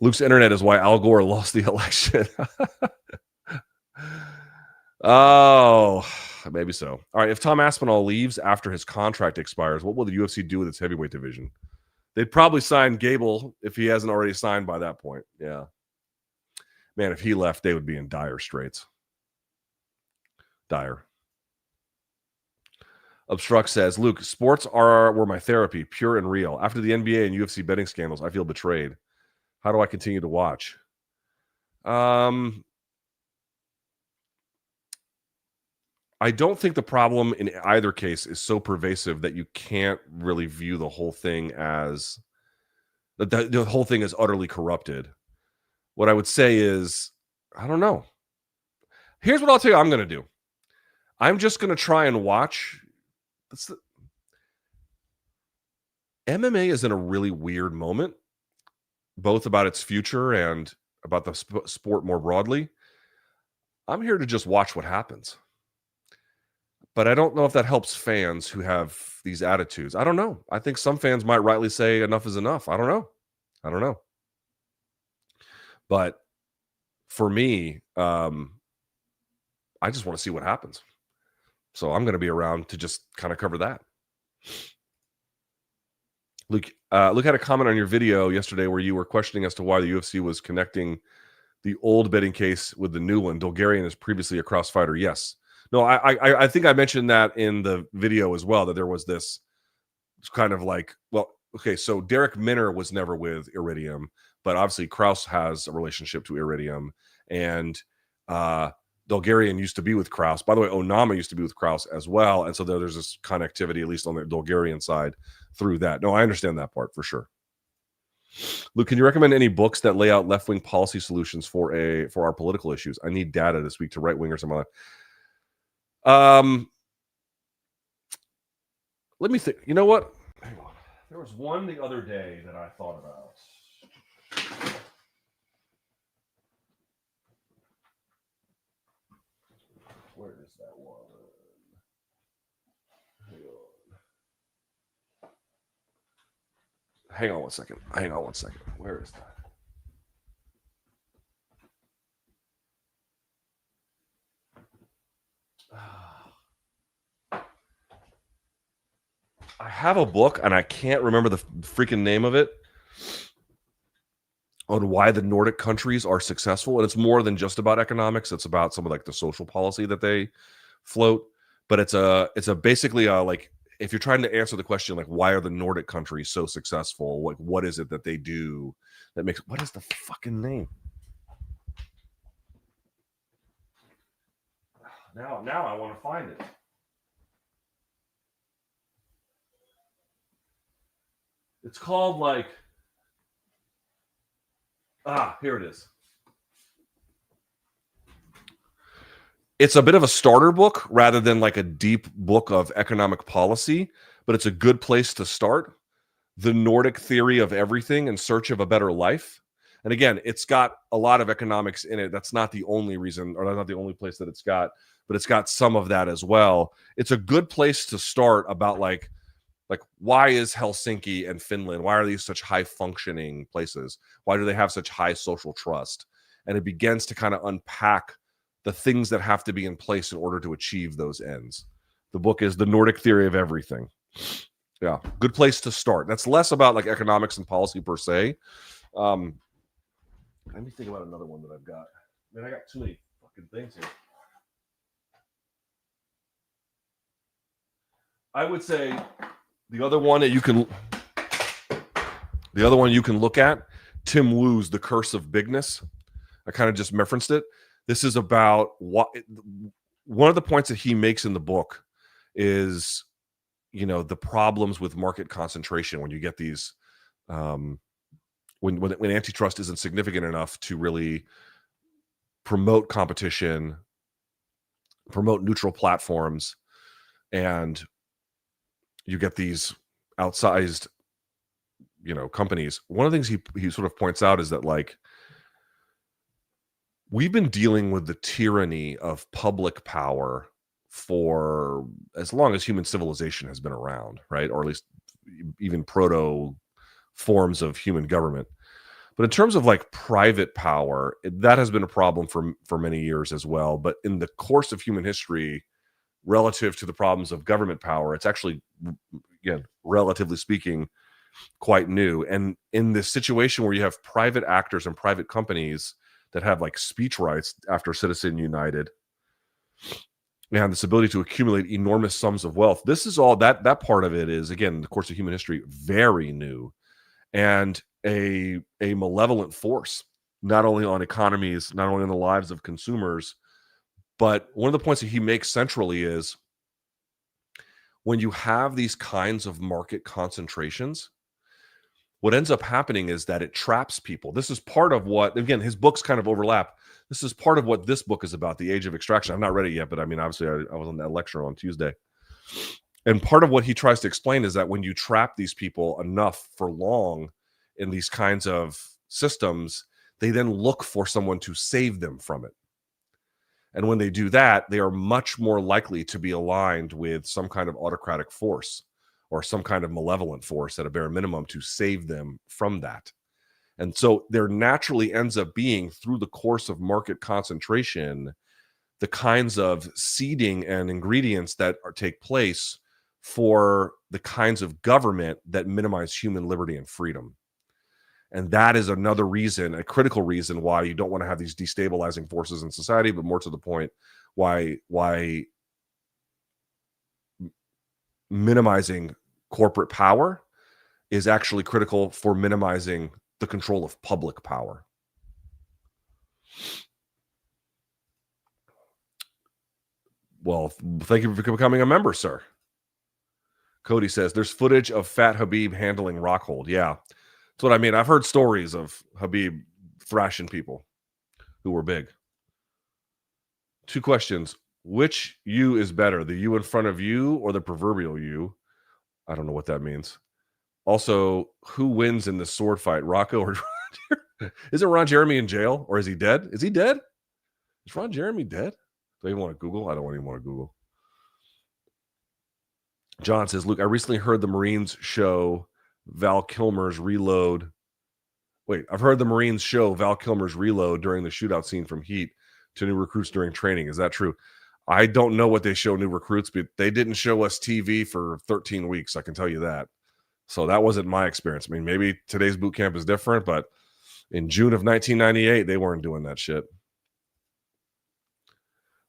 Luke's internet is why Al Gore lost the election. Oh, maybe so. All right, if Tom Aspinall leaves after his contract expires, what will the UFC do with its heavyweight division? They'd probably sign Gable if he hasn't already signed by that point. Yeah. Man, if he left, they would be in dire straits. Dire. Obstruct says, Luke, sports were my therapy, pure and real. After the NBA and UFC betting scandals, I feel betrayed. How do I continue to watch? I don't think the problem in either case is so pervasive that you can't really view the whole thing as the whole thing is utterly corrupted. What I would say is, I don't know. Here's what I'll tell you I'm going to do. I'm just going to try and watch. MMA is in a really weird moment, both about its future and about the sport more broadly. I'm here to just watch what happens. But I don't know if that helps fans who have these attitudes. I don't know. I think some fans might rightly say enough is enough. I don't know. But for me, I just want to see what happens. So I'm going to be around to just kind of cover that. Luke had a comment on your video yesterday where you were questioning as to why the UFC was connecting the old betting case with the new one. Bulgarian is previously a Krause fighter. Yes. No, I think I mentioned that in the video as well, that there was this kind of like, well, okay, so Derek Minner was never with Iridium, but obviously Krause has a relationship to Iridium, and Bulgarian used to be with Krause. By the way, Onama used to be with Krause as well, and so there's this connectivity, at least on the Bulgarian side, through that. No, I understand that part for sure. Luke, can you recommend any books that lay out left-wing policy solutions for our political issues? I need data this week to right wing or something like that. Let me think. You know what? Hang on. There was one the other day that I thought about. Where is that one? Hang on one second. Where is that? I have a book, and I can't remember the freaking name of it, on why the Nordic countries are successful. And it's more than just about economics. It's about some of like the social policy that they float. But it's a basically like, if you're trying to answer the question, like, why are the Nordic countries so successful? Like, what is it that they do that makes, what is the fucking name? Now I want to find it. It's called like, here it is. It's a bit of a starter book rather than like a deep book of economic policy, but it's a good place to start. The Nordic Theory of Everything in Search of a Better Life. And again, it's got a lot of economics in it. That's not the only reason, or that's not the only place that it's got, but it's got some of that as well. It's a good place to start about like why is Helsinki and Finland, why are these such high functioning places? Why do they have such high social trust? And it begins to kind of unpack the things that have to be in place in order to achieve those ends. The book is The Nordic Theory of Everything. Yeah, good place to start. That's less about like economics and policy per se. Let me think about another one that I've got. Man, I got too many fucking things here. I would say the other one you can look at, Tim Wu's The Curse of Bigness. I kind of just referenced it. This is about what one of the points that he makes in the book is, you know, the problems with market concentration when you get these when antitrust isn't significant enough to really promote competition, promote neutral platforms, and you get these outsized, you know, companies. One of the things he sort of points out is that like we've been dealing with the tyranny of public power for as long as human civilization has been around, right? Or at least even proto forms of human government. But in terms of like private power, that has been a problem for many years as well. But in the course of human history, relative to the problems of government power, it's actually, again, relatively speaking, quite new. And in this situation where you have private actors and private companies that have like speech rights after Citizen United, and this ability to accumulate enormous sums of wealth, this is all that part of it is, again, in the course of human history, very new and a malevolent force, not only on economies, not only on the lives of consumers. But one of the points that he makes centrally is when you have these kinds of market concentrations, what ends up happening is that it traps people. This is part of what, again, his books kind of overlap. This is part of what this book is about, The Age of Extraction. I've not read it yet, but I mean, obviously I was on that lecture on Tuesday. And part of what he tries to explain is that when you trap these people enough for long in these kinds of systems, they then look for someone to save them from it. And when they do that, they are much more likely to be aligned with some kind of autocratic force or some kind of malevolent force at a bare minimum to save them from that. And so there naturally ends up being, through the course of market concentration, the kinds of seeding and ingredients that take place for the kinds of government that minimize human liberty and freedom. And that is another reason, a critical reason, why you don't want to have these destabilizing forces in society, but more to the point, why minimizing corporate power is actually critical for minimizing the control of public power. Well, thank you for becoming a member, sir. Cody says, there's footage of fat Khabib handling Rockhold. Yeah, that's what I mean. I've heard stories of Khabib thrashing people who were big. 2 questions. Which you is better, the you in front of you or the proverbial you? I don't know what that means. Also, who wins in the sword fight, Rocco or Isn't Ron Jeremy in jail, or is he dead? Is he dead? Is Ron Jeremy dead? Do I even want to Google? I don't even want to Google. John says, Luke, I recently heard the Marines show Val Kilmer's reload. Wait, I've heard the Marines show Val Kilmer's reload during the shootout scene from Heat to new recruits during training. Is that true? I don't know what they show new recruits, but they didn't show us TV for 13 weeks. I can tell you that. So that wasn't my experience. I mean, maybe today's boot camp is different, but in June of 1998, they weren't doing that shit.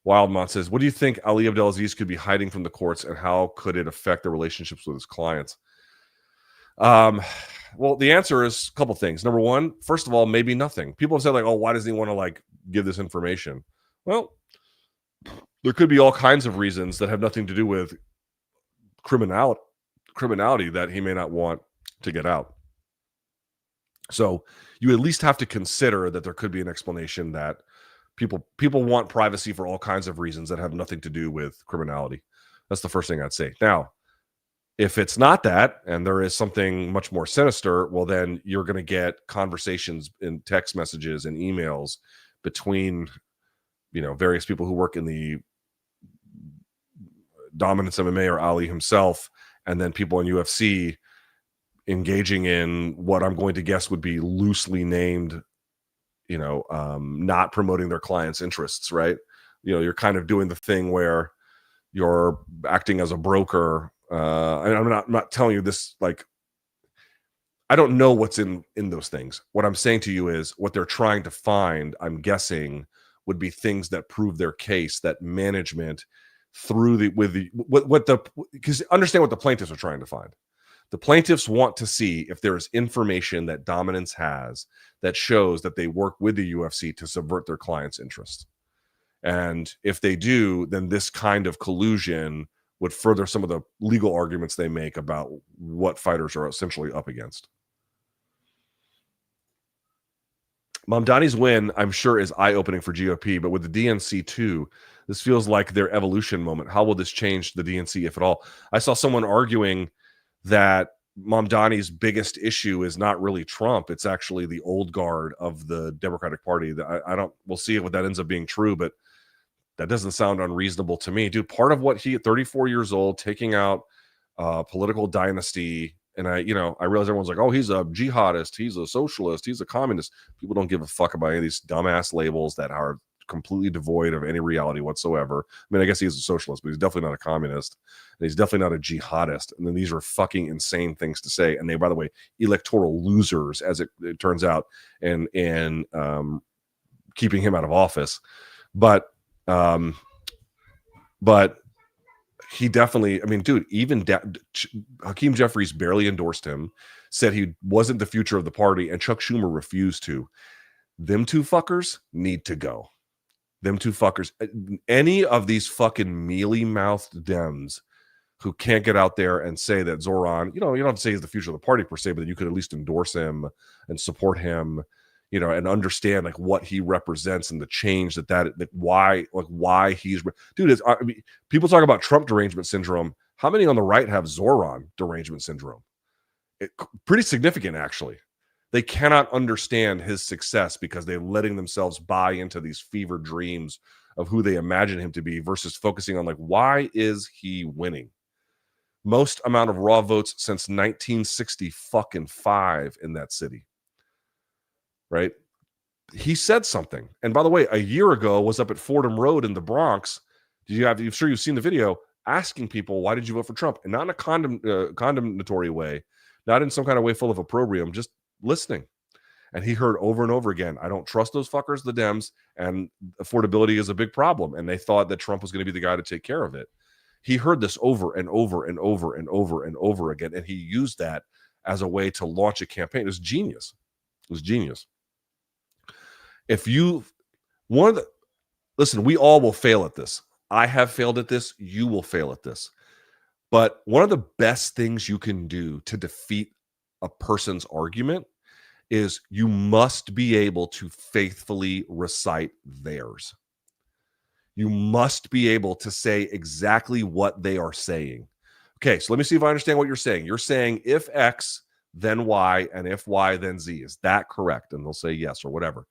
Wildmont says, what do you think Ali Abdelaziz could be hiding from the courts, and how could it affect the relationships with his clients? Well, the answer is a couple things. Number one, first of all, maybe nothing. People have said, like, oh, why does he want to give this information? Well, there could be all kinds of reasons that have nothing to do with criminality that he may not want to get out. So you at least have to consider that there could be an explanation that people want privacy for all kinds of reasons that have nothing to do with criminality. That's the first thing I'd say. Now, if it's not that, and there is something much more sinister, well, then you're going to get conversations in text messages and emails between, various people who work in the Dominance MMA or Ali himself, and then people in UFC engaging in what I'm going to guess would be loosely named, not promoting their clients' interests, right? You're kind of doing the thing where you're acting as a broker. And I'm not telling you this, I don't know what's in those things. What I'm saying to you is what they're trying to find, I'm guessing, would be things that prove their case, that management because understand what the plaintiffs are trying to find. The plaintiffs want to see if there is information that Dominance has that shows that they work with the UFC to subvert their clients' interests. And if they do, then this kind of collusion would further some of the legal arguments they make about what fighters are essentially up against. Mamdani's win, I'm sure, is eye-opening for GOP, but with the DNC too, this feels like their evolution moment. How will this change the DNC, if at all? I saw someone arguing that Mamdani's biggest issue is not really Trump. It's actually the old guard of the Democratic Party. We'll see what that ends up being true, but that doesn't sound unreasonable to me. Dude, part of what he, at 34 years old, taking out political dynasty, and I realize everyone's like, oh, he's a jihadist, he's a socialist, he's a communist. People don't give a fuck about any of these dumbass labels that are completely devoid of any reality whatsoever. I mean, I guess he's a socialist, but he's definitely not a communist, and he's definitely not a jihadist. And then these are fucking insane things to say. And they, by the way, electoral losers, as it turns out, and keeping him out of office. But he definitely, I mean, dude, even Hakeem Jeffries barely endorsed him, said he wasn't the future of the party, and Chuck Schumer refused to. Them two fuckers need to go. Them two fuckers. Any of these fucking mealy-mouthed Dems who can't get out there and say that Zoran, you don't have to say he's the future of the party per se, but that you could at least endorse him and support him, and understand what he represents and the change why he's, dude. People talk about Trump derangement syndrome. How many on the right have Zoran derangement syndrome? Pretty significant, actually. They cannot understand his success because they're letting themselves buy into these fever dreams of who they imagine him to be versus focusing on why is he winning? Most amount of raw votes since 1965 in that city. Right? he said something. And by the way, a year ago was up at Fordham Road in the Bronx. I'm sure you've seen the video, asking people, why did you vote for Trump? And not in a condemnatory way, not in some kind of way full of opprobrium, just listening. And he heard over and over again, I don't trust those fuckers, the Dems, and affordability is a big problem. And they thought that Trump was going to be the guy to take care of it. He heard this over and over and over and over and over again. And he used that as a way to launch a campaign. It was genius. It was genius. Listen, we all will fail at this. I have failed at this. You will fail at this. But one of the best things you can do to defeat a person's argument is you must be able to faithfully recite theirs. You must be able to say exactly what they are saying. Okay, so let me see if I understand what you're saying. You're saying if X, then Y, and if Y, then Z. Is that correct? And they'll say yes or whatever.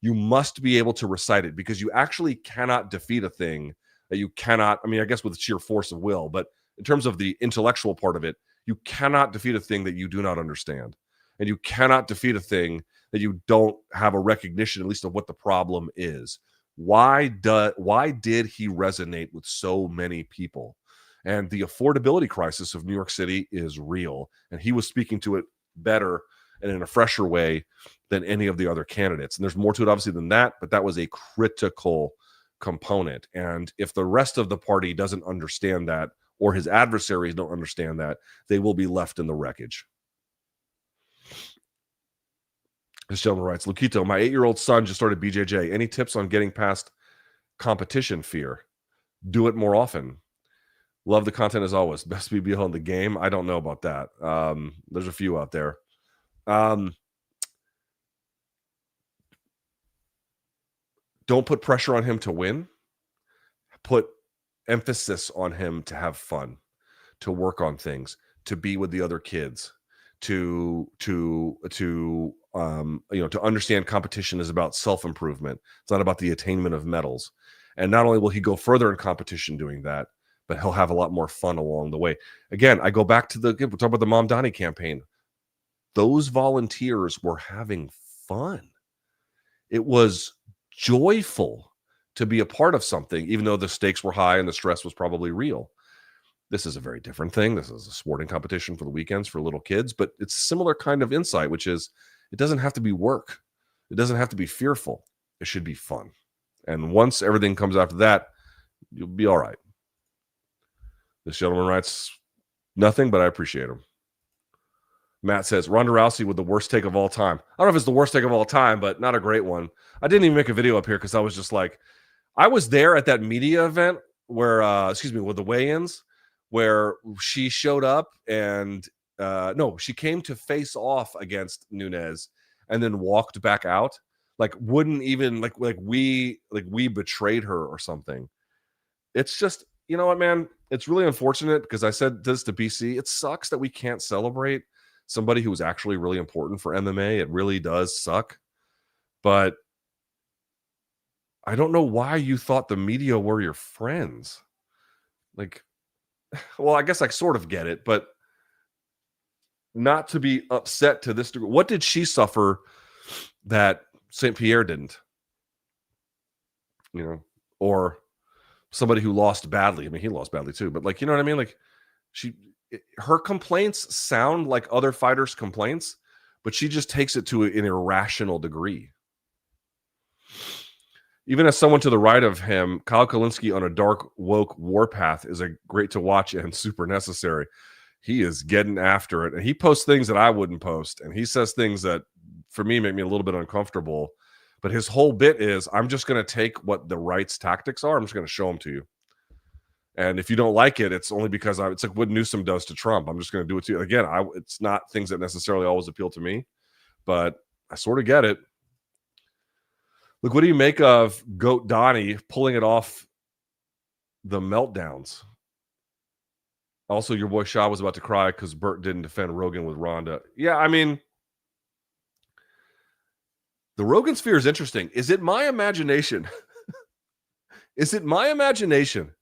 You must be able to recite it, because you actually cannot defeat a thing that you cannot, I guess with sheer force of will, but in terms of the intellectual part of it, you cannot defeat a thing that you do not understand. And you cannot defeat a thing that you don't have a recognition, at least of what the problem is. Why did he resonate with so many people? And the affordability crisis of New York City is real. And he was speaking to it better and in a fresher way than any of the other candidates. And there's more to it, obviously, than that, but that was a critical component. And if the rest of the party doesn't understand that, or his adversaries don't understand that, they will be left in the wreckage. This gentleman writes, Luquito, my 8-year-old son just started BJJ. Any tips on getting past competition fear? Do it more often. Love the content as always. Best BBL in the game. I don't know about that. There's a few out there. Don't put pressure on him to win. Put emphasis on him to have fun, to work on things, to be with the other kids, to understand competition is about self-improvement. It's not about the attainment of medals. And not only will he go further in competition doing that, but he'll have a lot more fun along the way. Again, I go back to we're talking about the Mamdani campaign. Those volunteers were having fun. It was joyful to be a part of something, even though the stakes were high and the stress was probably real. This is a very different thing. This is a sporting competition for the weekends for little kids, but it's a similar kind of insight, which is it doesn't have to be work. It doesn't have to be fearful. It should be fun. And once everything comes after that, you'll be all right. This gentleman writes, nothing, but I appreciate him. Matt says, Ronda Rousey with the worst take of all time. I don't know if it's the worst take of all time, but not a great one. I didn't even make a video up here because I was just like, I was there at that media event where, with the weigh-ins, where she showed up and, she came to face off against Nunes and then walked back out. Like, wouldn't even, like we betrayed her or something. It's just, you know what, man? It's really unfortunate because I said this to BC. It sucks that we can't celebrate somebody who was actually really important for MMA. It really does suck. But I don't know why you thought the media were your friends. Like, well, I guess I sort of get it, but not to be upset to this degree. What did she suffer that St. Pierre didn't? Or somebody who lost badly. I mean, he lost badly too, but like, you know what I mean? Like, her complaints sound like other fighters' complaints, but she just takes it to an irrational degree. Even as someone to the right of him, Kyle Kalinske on a dark, woke warpath is a great to watch and super necessary. He is getting after it. And he posts things that I wouldn't post. And he says things that, for me, make me a little bit uncomfortable. But his whole bit is, I'm just going to take what the right's tactics are. I'm just going to show them to you. And if you don't like it, it's only because it's like what Newsom does to Trump. I'm just going to do it to you. Again, it's not things that necessarily always appeal to me, but I sort of get it. Look, what do you make of Goat Donnie pulling it off the meltdowns? Also, your boy Shaw was about to cry because Burt didn't defend Rogan with Ronda. Yeah, I mean, the Rogan sphere is interesting. Is it my imagination? Is it my imagination?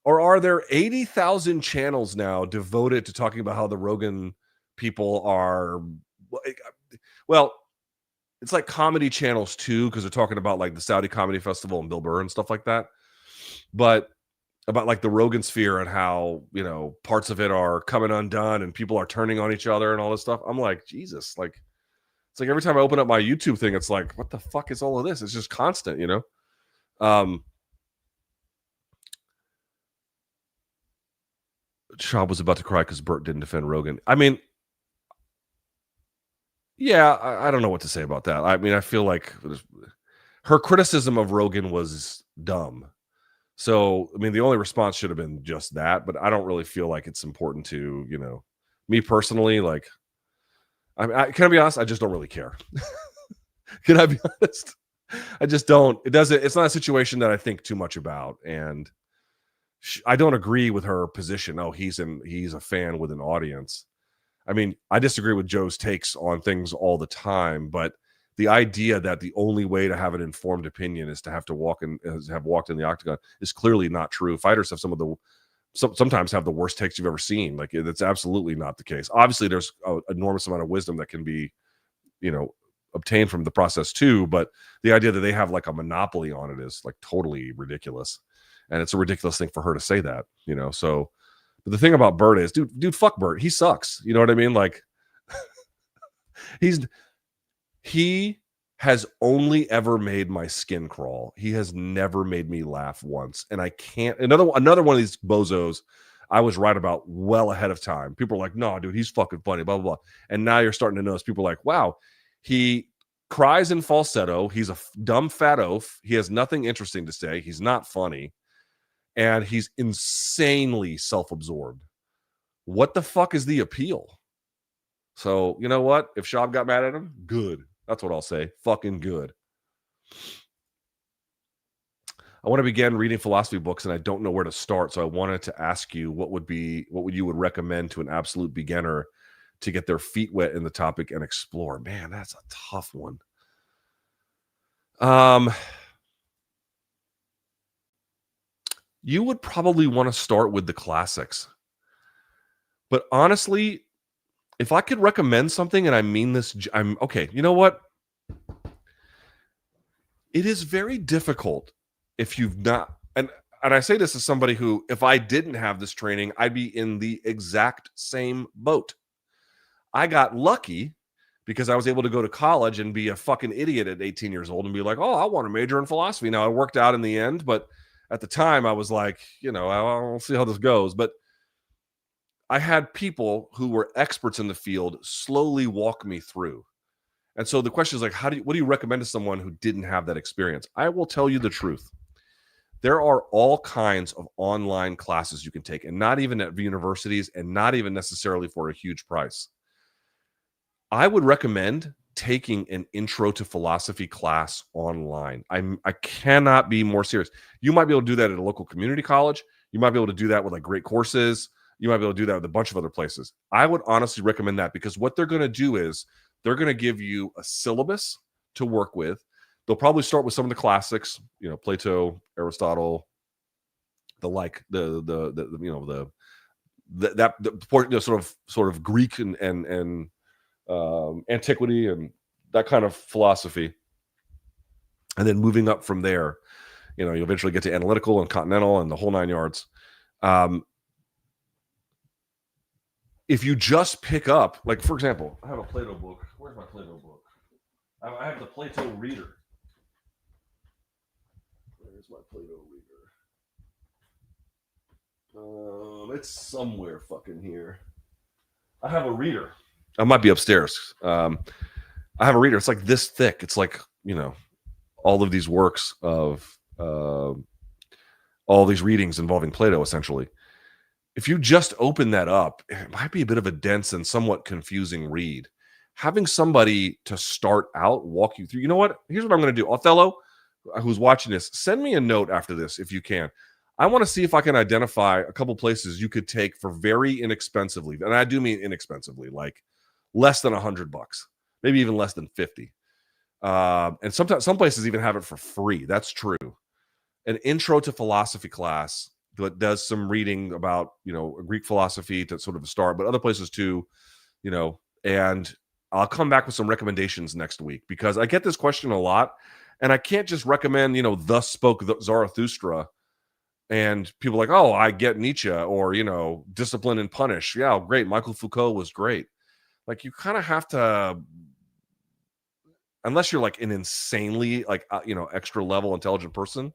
Or are there 80,000 channels now devoted to talking about how the Rogan people are, well, it's like comedy channels too, because they're talking about like the Saudi Comedy Festival and Bill Burr and stuff like that. But about like the Rogan sphere and how, parts of it are coming undone and people are turning on each other and all this stuff. I'm like, Jesus, like, it's like every time I open up my YouTube thing, it's like, what the fuck is all of this? It's just constant, Schaub was about to cry because Burt didn't defend Rogan. I mean, yeah, I don't know what to say about that. I mean, I feel like her criticism of Rogan was dumb. So, I mean, the only response should have been just that, but I don't really feel like it's important to, me personally, like, can I be honest? I just don't really care. Can I be honest? I just don't. It's not a situation that I think too much about. And I don't agree with her position. Oh, he's a fan with an audience. I mean, I disagree with Joe's takes on things all the time, but the idea that the only way to have an informed opinion is to have walked in the octagon is clearly not true. Fighters have sometimes have the worst takes you've ever seen. Like, that's absolutely not the case. Obviously, there's an enormous amount of wisdom that can be, obtained from the process too. But the idea that they have like a monopoly on it is like totally ridiculous. And it's a ridiculous thing for her to say that, So, but the thing about Burt is, dude, fuck Burt. He sucks. You know what I mean? Like, he has only ever made my skin crawl. He has never made me laugh once. And I can't. Another one of these bozos I was right about well ahead of time. People are like, no, dude, he's fucking funny, blah, blah, blah. And now you're starting to notice people are like, wow, he cries in falsetto. He's a dumb fat oaf. He has nothing interesting to say. He's not funny. And he's insanely self-absorbed. What the fuck is the appeal? So, you know what? If Schaub got mad at him, good. That's what I'll say. Fucking good. I want to begin reading philosophy books and I don't know where to start. So I wanted to ask you what you would recommend to an absolute beginner to get their feet wet in the topic and explore. Man, that's a tough one. You would probably want to start with the classics. But honestly, if I could recommend something, and I mean this, I'm okay. You know what? It is very difficult if you've not, and I say this as somebody who, if I didn't have this training, I'd be in the exact same boat. I got lucky because I was able to go to college and be a fucking idiot at 18 years old and be like, oh, I want to major in philosophy. Now, it worked out in the end, but at the time I was like, I'll see how this goes. But I had people who were experts in the field slowly walk me through. And so the question is like, what do you recommend to someone who didn't have that experience? I will tell you the truth. There are all kinds of online classes you can take, and not even at universities and not even necessarily for a huge price. I would recommend taking an intro to philosophy class online. I cannot be more serious. You might be able to do that at a local community college. You might be able to do that with like great courses. You might be able to do that with a bunch of other places. I would honestly recommend that because what they're going to do is they're going to give you a syllabus to work with. They'll probably start with some of the classics, Plato, Aristotle, sort of Greek and antiquity and that kind of philosophy. And then moving up from there, you eventually get to analytical and continental and the whole nine yards. If you just pick up, like, for example, I have a Plato book. Where's my Plato book? I have the Plato reader. Where's my Plato reader? It's somewhere fucking here. I have a reader. I might be upstairs. I have a reader. It's like this thick. It's like, all of these works of all these readings involving Plato, essentially. If you just open that up, it might be a bit of a dense and somewhat confusing read. Having somebody to start out, walk you through, you know what? Here's what I'm going to do. Othello, who's watching this, send me a note after this if you can. I want to see if I can identify a couple places you could take for very inexpensively. And I do mean inexpensively, like less than $100, maybe even less than 50. And sometimes some places even have it for free. That's true. An intro to philosophy class that does some reading about, Greek philosophy to sort of start, but other places too, and I'll come back with some recommendations next week because I get this question a lot, and I can't just recommend, thus spoke Zarathustra, and people are like, oh, I get Nietzsche, or, Discipline and Punish. Yeah, great. Michael Foucault was great. Like, you kind of have to, unless you're like an insanely extra level intelligent person,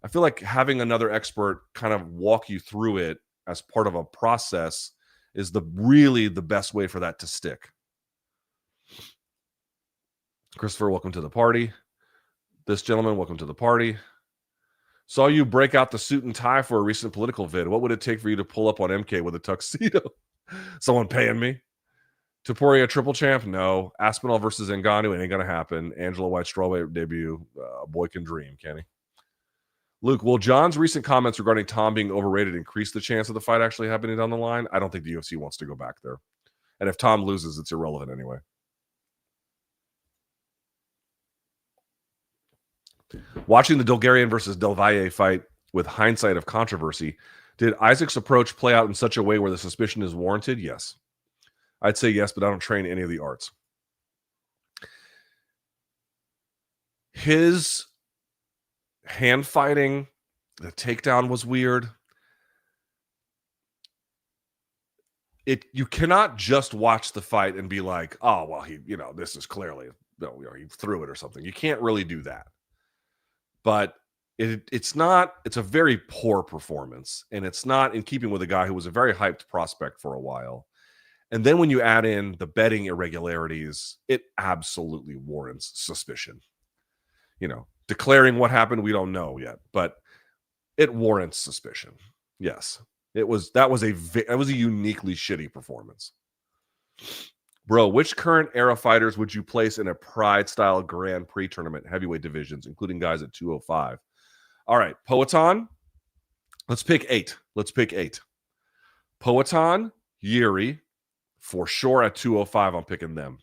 I feel like having another expert kind of walk you through it as part of a process is really the best way for that to stick. Christopher, welcome to the party. This gentleman, welcome to the party. Saw you break out the suit and tie for a recent political vid. What would it take for you to pull up on MK with a tuxedo? Someone paying me? Topuria triple champ? No. Aspinall versus Ngannou? It ain't going to happen. Angela White strawweight debut? A boy can dream, can he? Luke, will John's recent comments regarding Tom being overrated increase the chance of the fight actually happening down the line? I don't think the UFC wants to go back there. And if Tom loses, it's irrelevant anyway. Watching the Dulgarian versus Del Valle fight with hindsight of controversy, did Isaac's approach play out in such a way where the suspicion is warranted? Yes. I'd say yes, but I don't train any of the arts. His hand fighting, the takedown was weird. You cannot just watch the fight and be like, oh, well, this is clearly, he threw it or something. You can't really do that. But it's a very poor performance, and it's not in keeping with a guy who was a very hyped prospect for a while. And then when you add in the betting irregularities, it absolutely warrants suspicion. Declaring what happened, we don't know yet, but it warrants suspicion. Yes, that was a uniquely shitty performance. Bro, which current era fighters would you place in a Pride-style Grand Prix tournament heavyweight divisions, including guys at 205? All right, Poatan. Let's pick 8. Poatan, Yuri, for sure at 205. I'm picking them.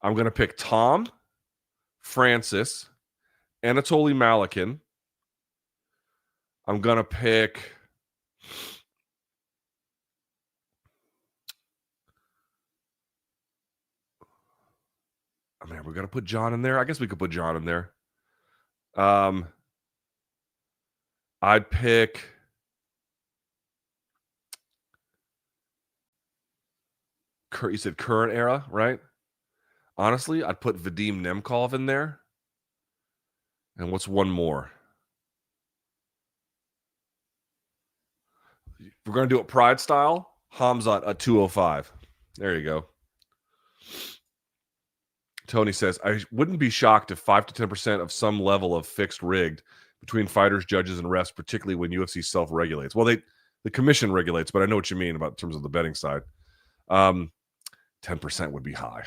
I'm going to pick Tom, Francis, Anatoly Malikin. I'm going to pick... we're going to put John in there. I guess we could put John in there. I'd pick... You said current era, right? Honestly, I'd put Vadim Nemkov in there. And what's one more? We're going to do it Pride style. Hamzat at 205. There you go. Tony says, I wouldn't be shocked if 5 to 10% of some level of fixed rigged between fighters, judges, and refs, particularly when UFC self-regulates. Well, the commission regulates, but I know what you mean about in terms of the betting side. 10% would be high.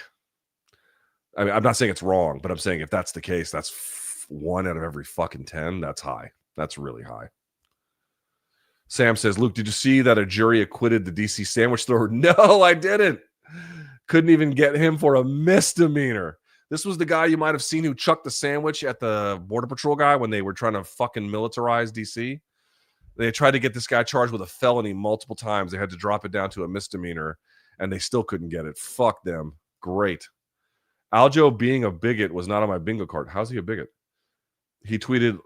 I mean, I'm not saying it's wrong, but I'm saying if that's the case, that's 1 out of every fucking 10. That's high. That's really high. Sam says, Luke, did you see that a jury acquitted the DC sandwich thrower? No, I didn't. Couldn't even get him for a misdemeanor. This was the guy you might have seen who chucked the sandwich at the Border Patrol guy when they were trying to fucking militarize DC. They tried to get this guy charged with a felony multiple times. They had to drop it down to a misdemeanor, and they still couldn't get it. Fuck them. Great. Aljo being a bigot was not on my bingo card. How's he a bigot? He tweeted,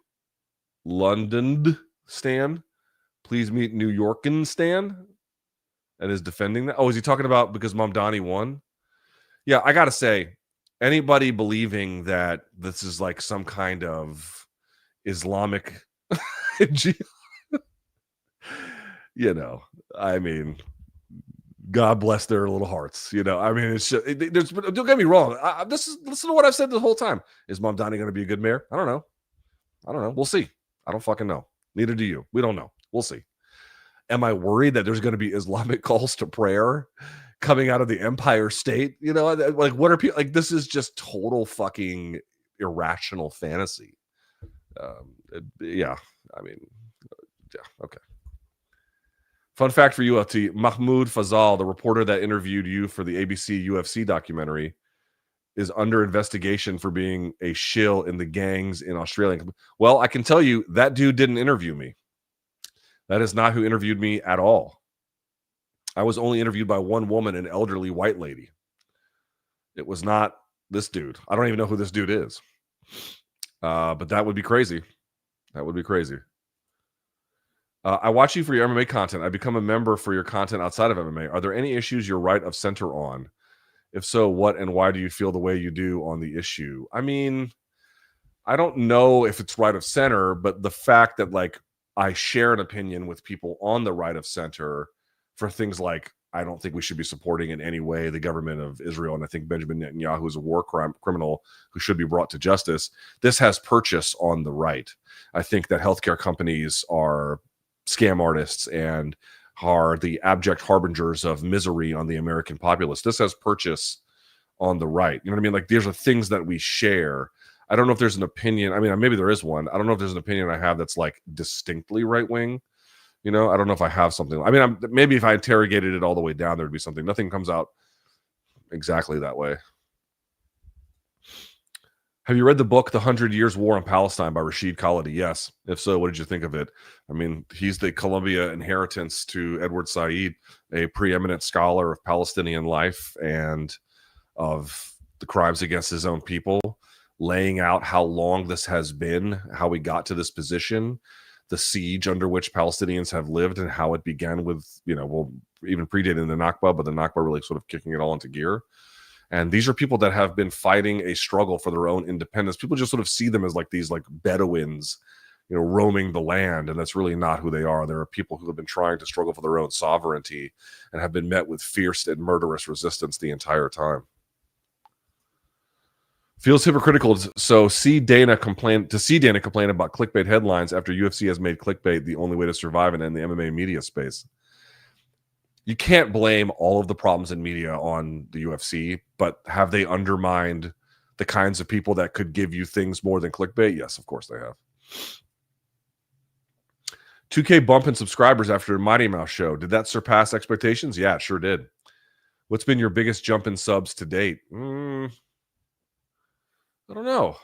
London Stan, please meet New Yorkin Stan, and is defending that. Oh, is he talking about because Mamdani won? Yeah, I got to say, anybody believing that this is like some kind of Islamic, I mean, God bless their little hearts. I mean, it's just, don't get me wrong. Listen to what I've said the whole time. Is Mamdani going to be a good mayor? I don't know. We'll see. I don't fucking know. Neither do you. We don't know. We'll see. Am I worried that there's going to be Islamic calls to prayer coming out of the Empire State? Like, what are people like? This is just total fucking irrational fantasy. Yeah. I mean, yeah. Okay. Fun fact for you, LT. Mahmoud Fazal, the reporter that interviewed you for the ABC UFC documentary, is under investigation for being a shill in the gangs in Australia. Well, I can tell you that dude didn't interview me. That is not who interviewed me at all. I was only interviewed by one woman, an elderly white lady. It was not this dude. I don't even know who this dude is. But that would be crazy. That would be crazy. I watch you for your MMA content. I become a member for your content outside of MMA. Are there any issues you're right of center on? If so, what and why do you feel the way you do on the issue? I mean, I don't know if it's right of center, but the fact that like I share an opinion with people on the right of center for things like I don't think we should be supporting in any way the government of Israel, and I think Benjamin Netanyahu is a war criminal who should be brought to justice. This has purchase on the right. I think that healthcare companies are scam artists and are the abject harbingers of misery on the American populace. This has purchase on the right. You know what I mean? Like these are things that we share. I don't know if there's an opinion. I mean, maybe there is one. I don't know if there's an opinion I have that's like distinctly right wing. You know, I don't know if I have something. I mean, maybe if I interrogated it all the way down, there would be something. Nothing comes out exactly that way. Have you read the book, The 100 Years War in Palestine by Rashid Khalidi? Yes. If so, what did you think of it? I mean, he's the Columbia inheritance to Edward Said, a preeminent scholar of Palestinian life and of the crimes against his own people, laying out how long this has been, how we got to this position, the siege under which Palestinians have lived, and how it began with, well, even predating the Nakba, but the Nakba really sort of kicking it all into gear. And these are people that have been fighting a struggle for their own independence. People just sort of see them as like these like Bedouins, roaming the land. And that's really not who they are. There are people who have been trying to struggle for their own sovereignty and have been met with fierce and murderous resistance the entire time. Feels hypocritical. So see Dana complain about clickbait headlines after UFC has made clickbait the only way to survive in the MMA media space. You can't blame all of the problems in media on the UFC, but have they undermined the kinds of people that could give you things more than clickbait? Yes, of course they have. 2K bump in subscribers after Mighty Mouse show. Did that surpass expectations? Yeah, it sure did. What's been your biggest jump in subs to date? I don't know.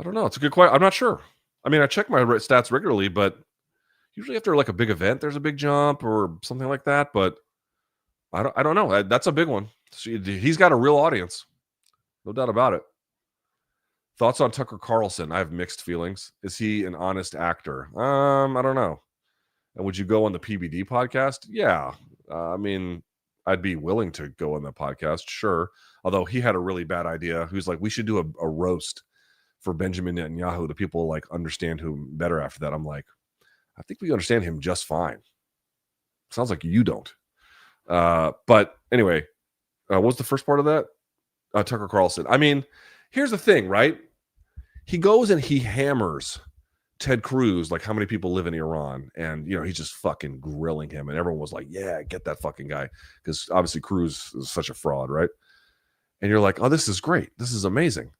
It's a good question. I'm not sure. I mean, I check my stats regularly, but usually after like a big event, there's a big jump or something like that. But I don't know. That's a big one. He's got a real audience. No doubt about it. Thoughts on Tucker Carlson? I have mixed feelings. Is he an honest actor? I don't know. And would you go on the PBD podcast? Yeah. I mean, I'd be willing to go on the podcast, sure. Although he had a really bad idea. He was like, we should do a roast for Benjamin Netanyahu. The people like understand him better after that. I'm like, I think we understand him just fine. Sounds like you don't. But anyway, what was the first part of that? Tucker Carlson. I mean, here's the thing, right? He goes and he hammers Ted Cruz, like how many people live in Iran, and he's just fucking grilling him, and everyone was like, yeah, get that fucking guy, because obviously Cruz is such a fraud, right? And you're like, oh, this is great, this is amazing.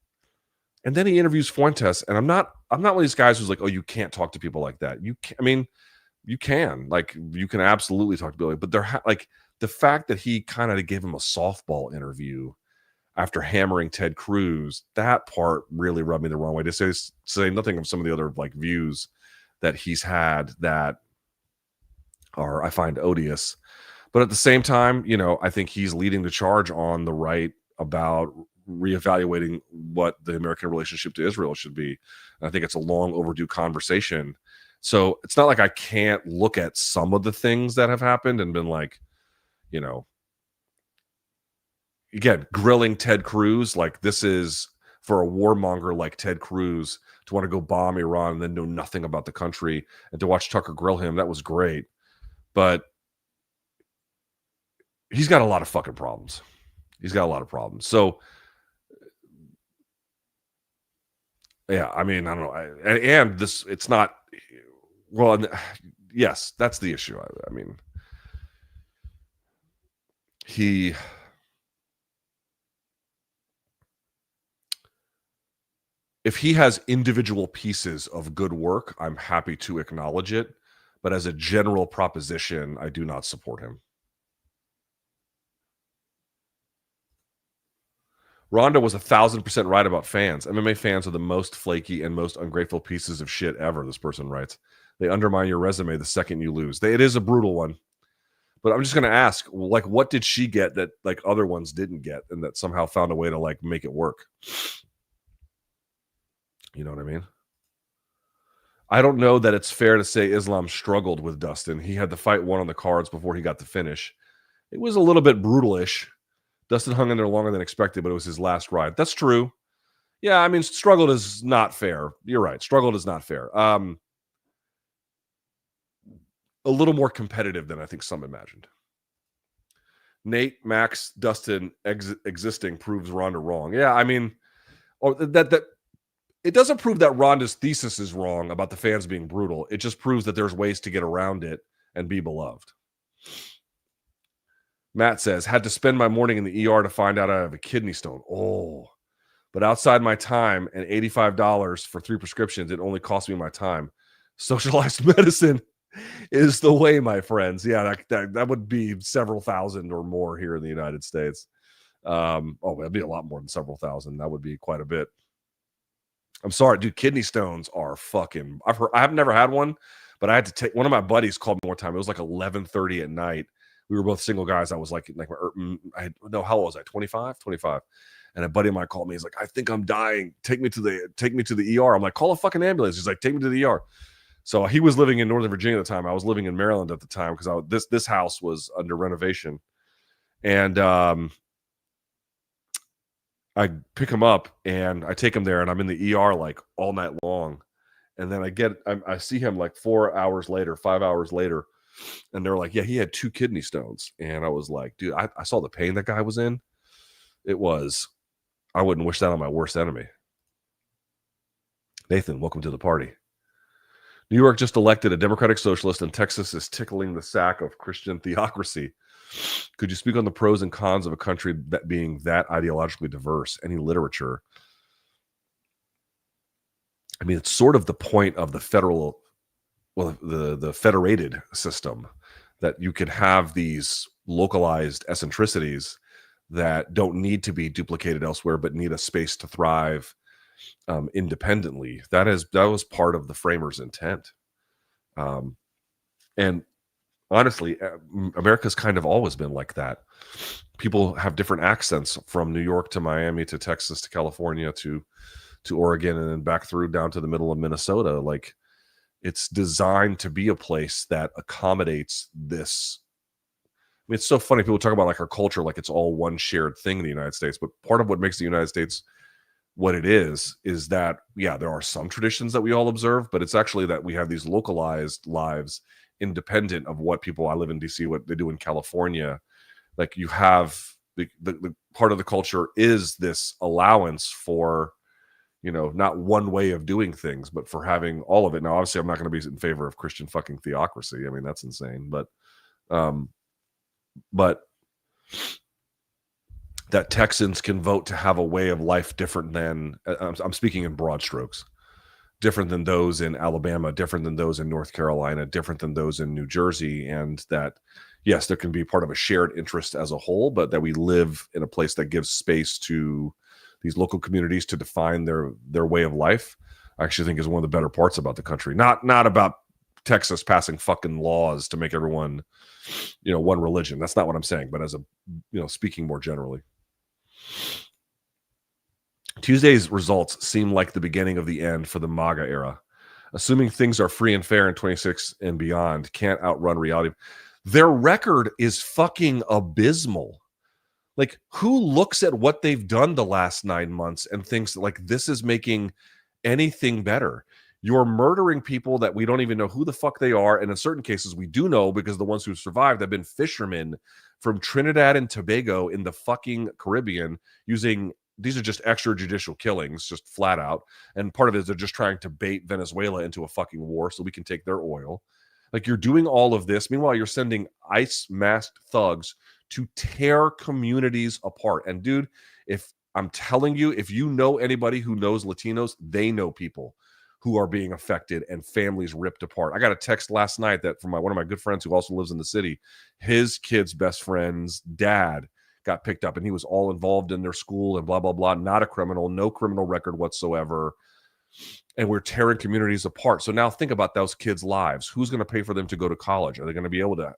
And then he interviews Fuentes, and I'm not one of these guys who's like, oh, you can't talk to people like that. You can, you can absolutely talk to people, but like the fact that he kind of gave him a softball interview after hammering Ted Cruz, that part really rubbed me the wrong way. To say nothing of some of the other like views that he's had that are, I find, odious. But at the same time, I think he's leading the charge on the right about reevaluating what the American relationship to Israel should be. And I think it's a long overdue conversation. So it's not like I can't look at some of the things that have happened and been like, again, grilling Ted Cruz, like this is for a warmonger like Ted Cruz to want to go bomb Iran and then know nothing about the country, and to watch Tucker grill him, that was great. But he's got a lot of fucking problems. So, yeah, I mean, I don't know. And this, it's not, well, yes, that's the issue. I mean, if he has individual pieces of good work, I'm happy to acknowledge it. But as a general proposition, I do not support him. Ronda was 1,000% right about fans. MMA fans are the most flaky and most ungrateful pieces of shit ever, this person writes. They undermine your resume the second you lose. It is a brutal one. But I'm just going to ask, like, what did she get that like other ones didn't get, and that somehow found a way to like make it work? You know what I mean? I don't know that it's fair to say Islam struggled with Dustin. He had the fight won on the cards before he got the finish. It was a little bit brutalish. Dustin hung in there longer than expected, but it was his last ride. That's true. Yeah, I mean, struggled is not fair. You're right. Struggled is not fair. A little more competitive than I think some imagined. Nate, Max, Dustin existing proves Ronda wrong. Yeah, I mean, or that it doesn't prove that Ronda's thesis is wrong about the fans being brutal. It just proves that there's ways to get around it and be beloved. Matt says, had to spend my morning in the ER to find out I have a kidney stone. Oh, but outside my time and $85 for 3 prescriptions, it only cost me my time. Socialized medicine is the way, my friends. Yeah, that would be several thousand or more here in the United States. That'd be a lot more than several thousand. That would be quite a bit. I'm sorry, dude. Kidney stones are fucking. I've never had one, but I had to take. One of my buddies called me one time. It was like 11:30 at night. We were both single guys. I was how old was I? 25. And a buddy of mine called me. He's like, I think I'm dying. Take me to the ER. I'm like, call a fucking ambulance. He's like, take me to the ER. So he was living in Northern Virginia at the time. I was living in Maryland at the time because this house was under renovation, and I pick him up and I take him there, and I'm in the ER like all night long. And then I see him like 4 hours later, 5 hours later, and they're like, yeah, he had 2 kidney stones. And I was like, dude, I saw the pain that guy was in. I wouldn't wish that on my worst enemy. Nathan, welcome to the party. New York just elected a Democratic Socialist, and Texas is tickling the sack of Christian theocracy. Could you speak on the pros and cons of a country that being that ideologically diverse? Any literature? I mean, it's sort of the point of the the federated system, that you could have these localized eccentricities that don't need to be duplicated elsewhere, but need a space to thrive independently. That was part of the framers' intent. And honestly, America's kind of always been like that. People have different accents from New York to Miami to Texas to California to Oregon, and then back through down to the middle of Minnesota. Like, it's designed to be a place that accommodates this. I mean, it's so funny. People talk about like our culture, like it's all one shared thing in the United States. But part of what makes the United States what it is that, yeah, there are some traditions that we all observe, but it's actually that we have these localized lives independent of what people, I live in DC, what they do in California. Like, you have the part of the culture is this allowance for, not one way of doing things, but for having all of it. Now, obviously, I'm not going to be in favor of Christian fucking theocracy. I mean, that's insane. But that Texans can vote to have a way of life different than, I'm speaking in broad strokes, different than those in Alabama, different than those in North Carolina, different than those in New Jersey. And that, yes, there can be part of a shared interest as a whole, but that we live in a place that gives space to these local communities to define their way of life, I actually think is one of the better parts about the country. Not about Texas passing fucking laws to make everyone, one religion. That's not what I'm saying, but as speaking more generally. Tuesday's results seem like the beginning of the end for the MAGA era. Assuming things are free and fair in 26 and beyond, can't outrun reality. Their record is fucking abysmal. Like, who looks at what they've done the last 9 months and thinks like this is making anything better? You're murdering people that we don't even know who the fuck they are. And in certain cases, we do know, because the ones who survived have been fishermen from Trinidad and Tobago in the fucking Caribbean these are just extrajudicial killings, just flat out. And part of it is they're just trying to bait Venezuela into a fucking war so we can take their oil. Like, you're doing all of this. Meanwhile, you're sending ice-masked thugs to tear communities apart. And dude, if I'm telling you, if you know anybody who knows Latinos, they know people who are being affected and families ripped apart. I got a text last night that from one of my good friends who also lives in the city, his kid's best friend's dad got picked up, and he was all involved in their school and blah, blah, blah. Not a criminal, no criminal record whatsoever. and we're tearing communities apart. So now think about those kids' lives. Who's going to pay for them to go to college? Are they going to be able to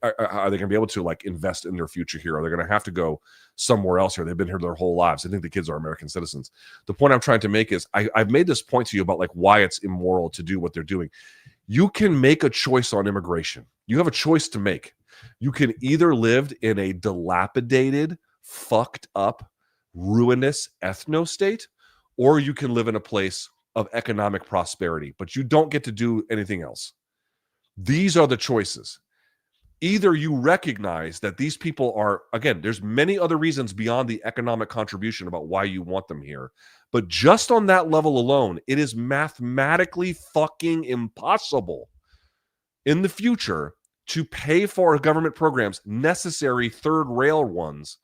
are they going to be able to like invest in their future here? Are they going to have to go somewhere else here? They've been here their whole lives. I think the kids are American citizens. The point I'm trying to make is I've made this point to you about like why it's immoral to do what they're doing. You can make a choice on immigration. You have a choice to make. You can either live in a dilapidated, fucked up, ruinous ethno state, or you can live in a place of economic prosperity, but you don't get to do anything else. These are the choices. Either you recognize that these people are, again, there's many other reasons beyond the economic contribution about why you want them here, but just on that level alone, it is mathematically fucking impossible in the future to pay for government programs, necessary third rail ones,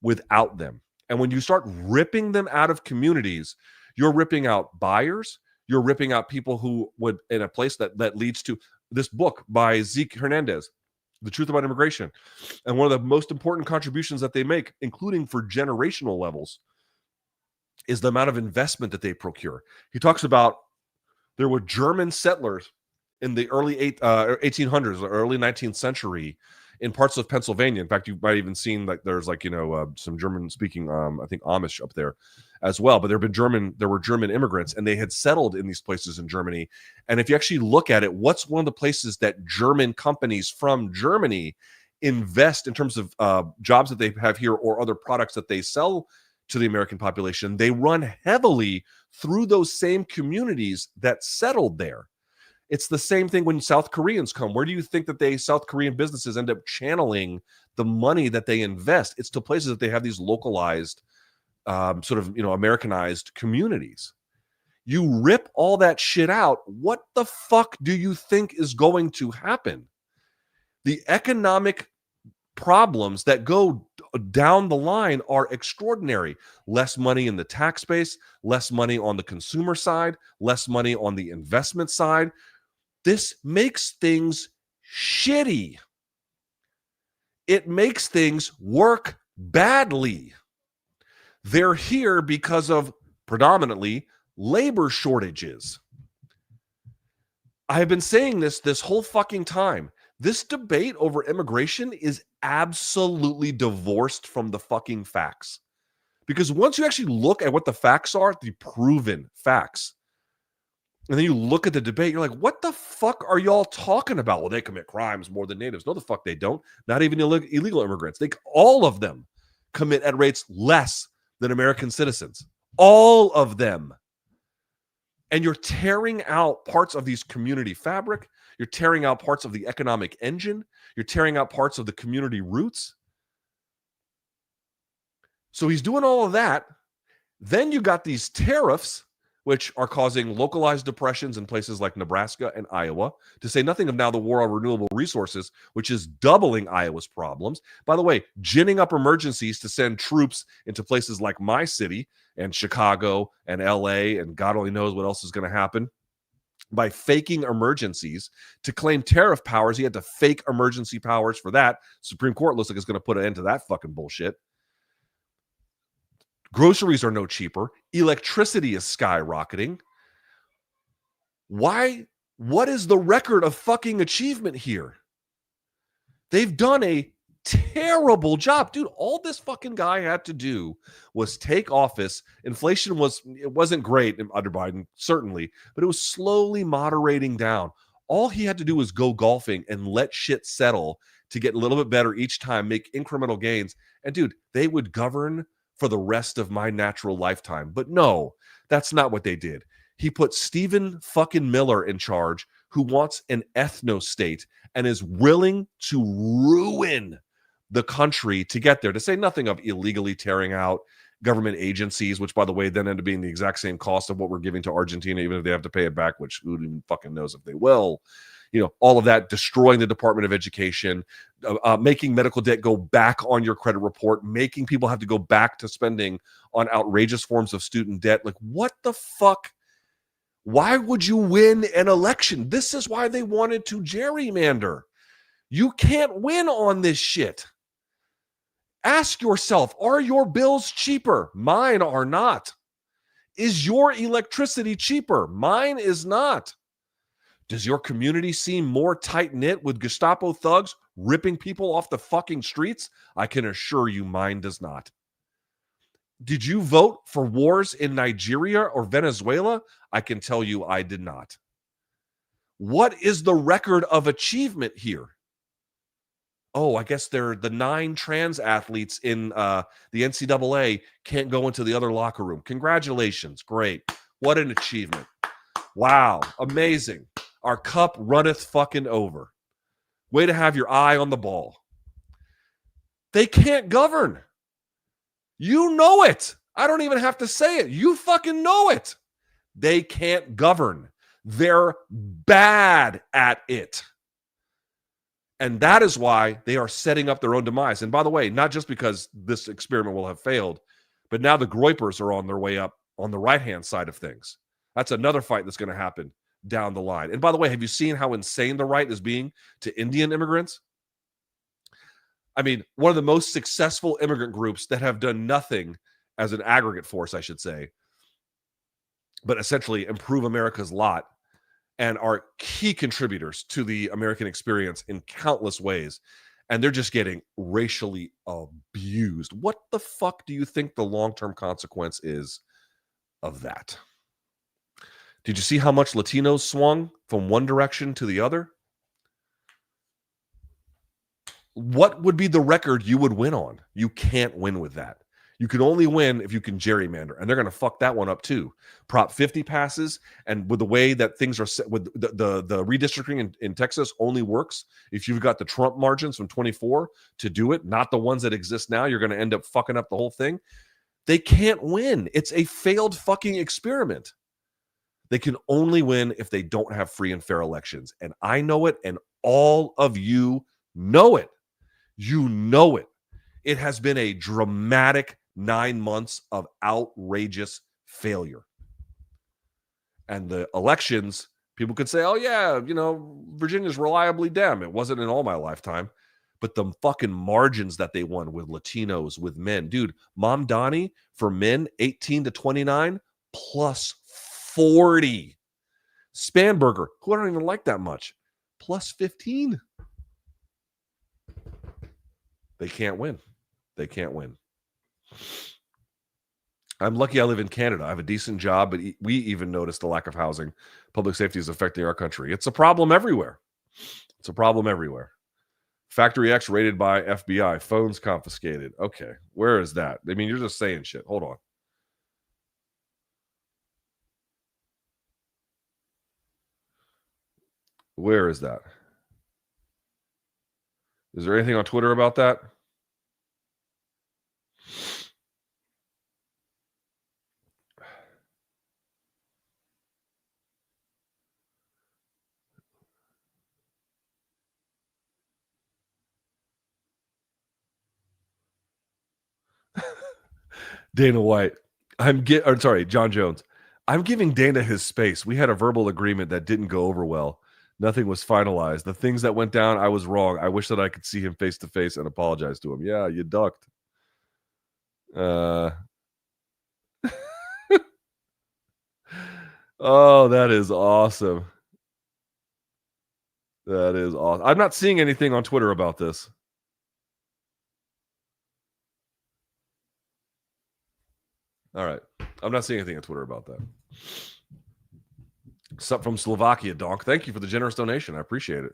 without them. And when you start ripping them out of communities, you're ripping out buyers, you're ripping out people who would, in a place that leads to this book by Zeke Hernandez, The Truth About Immigration. And one of the most important contributions that they make, including for generational levels, is the amount of investment that they procure. He talks about there were German settlers in the early 1800s, or early 19th century in parts of Pennsylvania. In fact, you might even seen like there's like, some German speaking, I think Amish up there as well. But there were German immigrants, and they had settled in these places in Germany. And if you actually look at it, what's one of the places that German companies from Germany invest in terms of jobs that they have here or other products that they sell to the American population? They run heavily through those same communities that settled there. It's the same thing when South Koreans come. Where do you think that South Korean businesses end up channeling the money that they invest? It's to places that they have these localized, Americanized communities. You rip all that shit out. What the fuck do you think is going to happen? The economic problems that go down the line are extraordinary. Less money in the tax base, less money on the consumer side, less money on the investment side. This makes things shitty. It makes things work badly. They're here because of predominantly labor shortages. I have been saying this whole fucking time. This debate over immigration is absolutely divorced from the fucking facts. Because once you actually look at what the facts are, the proven facts, and then you look at the debate, you're like, what the fuck are y'all talking about? Well, they commit crimes more than natives. No, the fuck they don't. Not even illegal immigrants. All of them commit at rates less than American citizens. All of them. And you're tearing out parts of these community fabric. You're tearing out parts of the economic engine. You're tearing out parts of the community roots. So he's doing all of that. Then you got these tariffs, which are causing localized depressions in places like Nebraska and Iowa, to say nothing of now the war on renewable resources, which is doubling Iowa's problems. By the way, ginning up emergencies to send troops into places like my city and Chicago and LA, and God only knows what else is going to happen, by faking emergencies to claim tariff powers. He had to fake emergency powers for that. Supreme Court looks like it's going to put an end to that fucking bullshit. Groceries are no cheaper. Electricity is skyrocketing. Why? What is the record of fucking achievement here? They've done a terrible job. Dude, all this fucking guy had to do was take office. Inflation wasn't great under Biden, certainly, but it was slowly moderating down. All he had to do was go golfing and let shit settle to get a little bit better each time, make incremental gains. And dude, they would govern for the rest of my natural lifetime. But no, that's not what they did. He put Stephen fucking Miller in charge, who wants an ethno state and is willing to ruin the country to get there, to say nothing of illegally tearing out government agencies, which, by the way, then end up being the exact same cost of what we're giving to Argentina, even if they have to pay it back, which who even fucking knows if they will. All of that, destroying the Department of Education, making medical debt go back on your credit report, making people have to go back to spending on outrageous forms of student debt. Like, what the fuck? Why would you win an election? This is why they wanted to gerrymander. You can't win on this shit. Ask yourself, are your bills cheaper? Mine are not. Is your electricity cheaper? Mine is not. Does your community seem more tight-knit with Gestapo thugs ripping people off the fucking streets? I can assure you mine does not. Did you vote for wars in Nigeria or Venezuela? I can tell you I did not. What is the record of achievement here? Oh, I guess they're the 9 trans athletes in the NCAA can't go into the other locker room. Congratulations. Great. What an achievement. Wow. Amazing. Our cup runneth fucking over. Way to have your eye on the ball. They can't govern. You know it. I don't even have to say it. You fucking know it. They can't govern. They're bad at it. And that is why they are setting up their own demise. And by the way, not just because this experiment will have failed, but now the Groypers are on their way up on the right-hand side of things. That's another fight that's going to happen down the line. And by the way, have you seen how insane the right is being to Indian immigrants? I mean, one of the most successful immigrant groups that have done nothing as an aggregate force, I should say, but essentially improve America's lot and are key contributors to the American experience in countless ways. And they're just getting racially abused. What the fuck do you think the long-term consequence is of that? Did you see how much Latinos swung from one direction to the other? What would be the record you would win on? You can't win with that. You can only win if you can gerrymander, and they're going to fuck that one up too. Prop 50 passes, and with the way that things are set, with the redistricting in Texas only works if you've got the Trump margins from 24 to do it, not the ones that exist now. You're going to end up fucking up the whole thing. They can't win. It's a failed fucking experiment. They can only win if they don't have free and fair elections, and I know it, and all of you know it. You know it. It has been a dramatic 9 months of outrageous failure. And the elections, people could say, oh, yeah, you know, Virginia's reliably Dem. It wasn't in all my lifetime. But the fucking margins that they won with Latinos, with men. Dude, Mamdani for men, 18 to 29, plus 40. Spanberger, who I don't even like that much, plus 15. They can't win. They can't win. I'm lucky I live in Canada. I have a decent job, but we even notice the lack of housing. Public safety is affecting our country. It's a problem everywhere. It's a problem everywhere. Factory X raided by FBI. Phones confiscated. Okay, where is that? I mean, you're just saying shit. Hold on. Where is that? Is there anything on Twitter about that? Dana White. John Jones. I'm giving Dana his space. We had a verbal agreement that didn't go over well. Nothing was finalized. The things that went down, I was wrong. I wish that I could see him face to face and apologize to him. Yeah, you ducked. Oh, that is awesome. That is awesome. I'm not seeing anything on Twitter about this. All right. I'm not seeing anything on Twitter about that. Sup from Slovakia, Donk. Thank you for the generous donation. I appreciate it.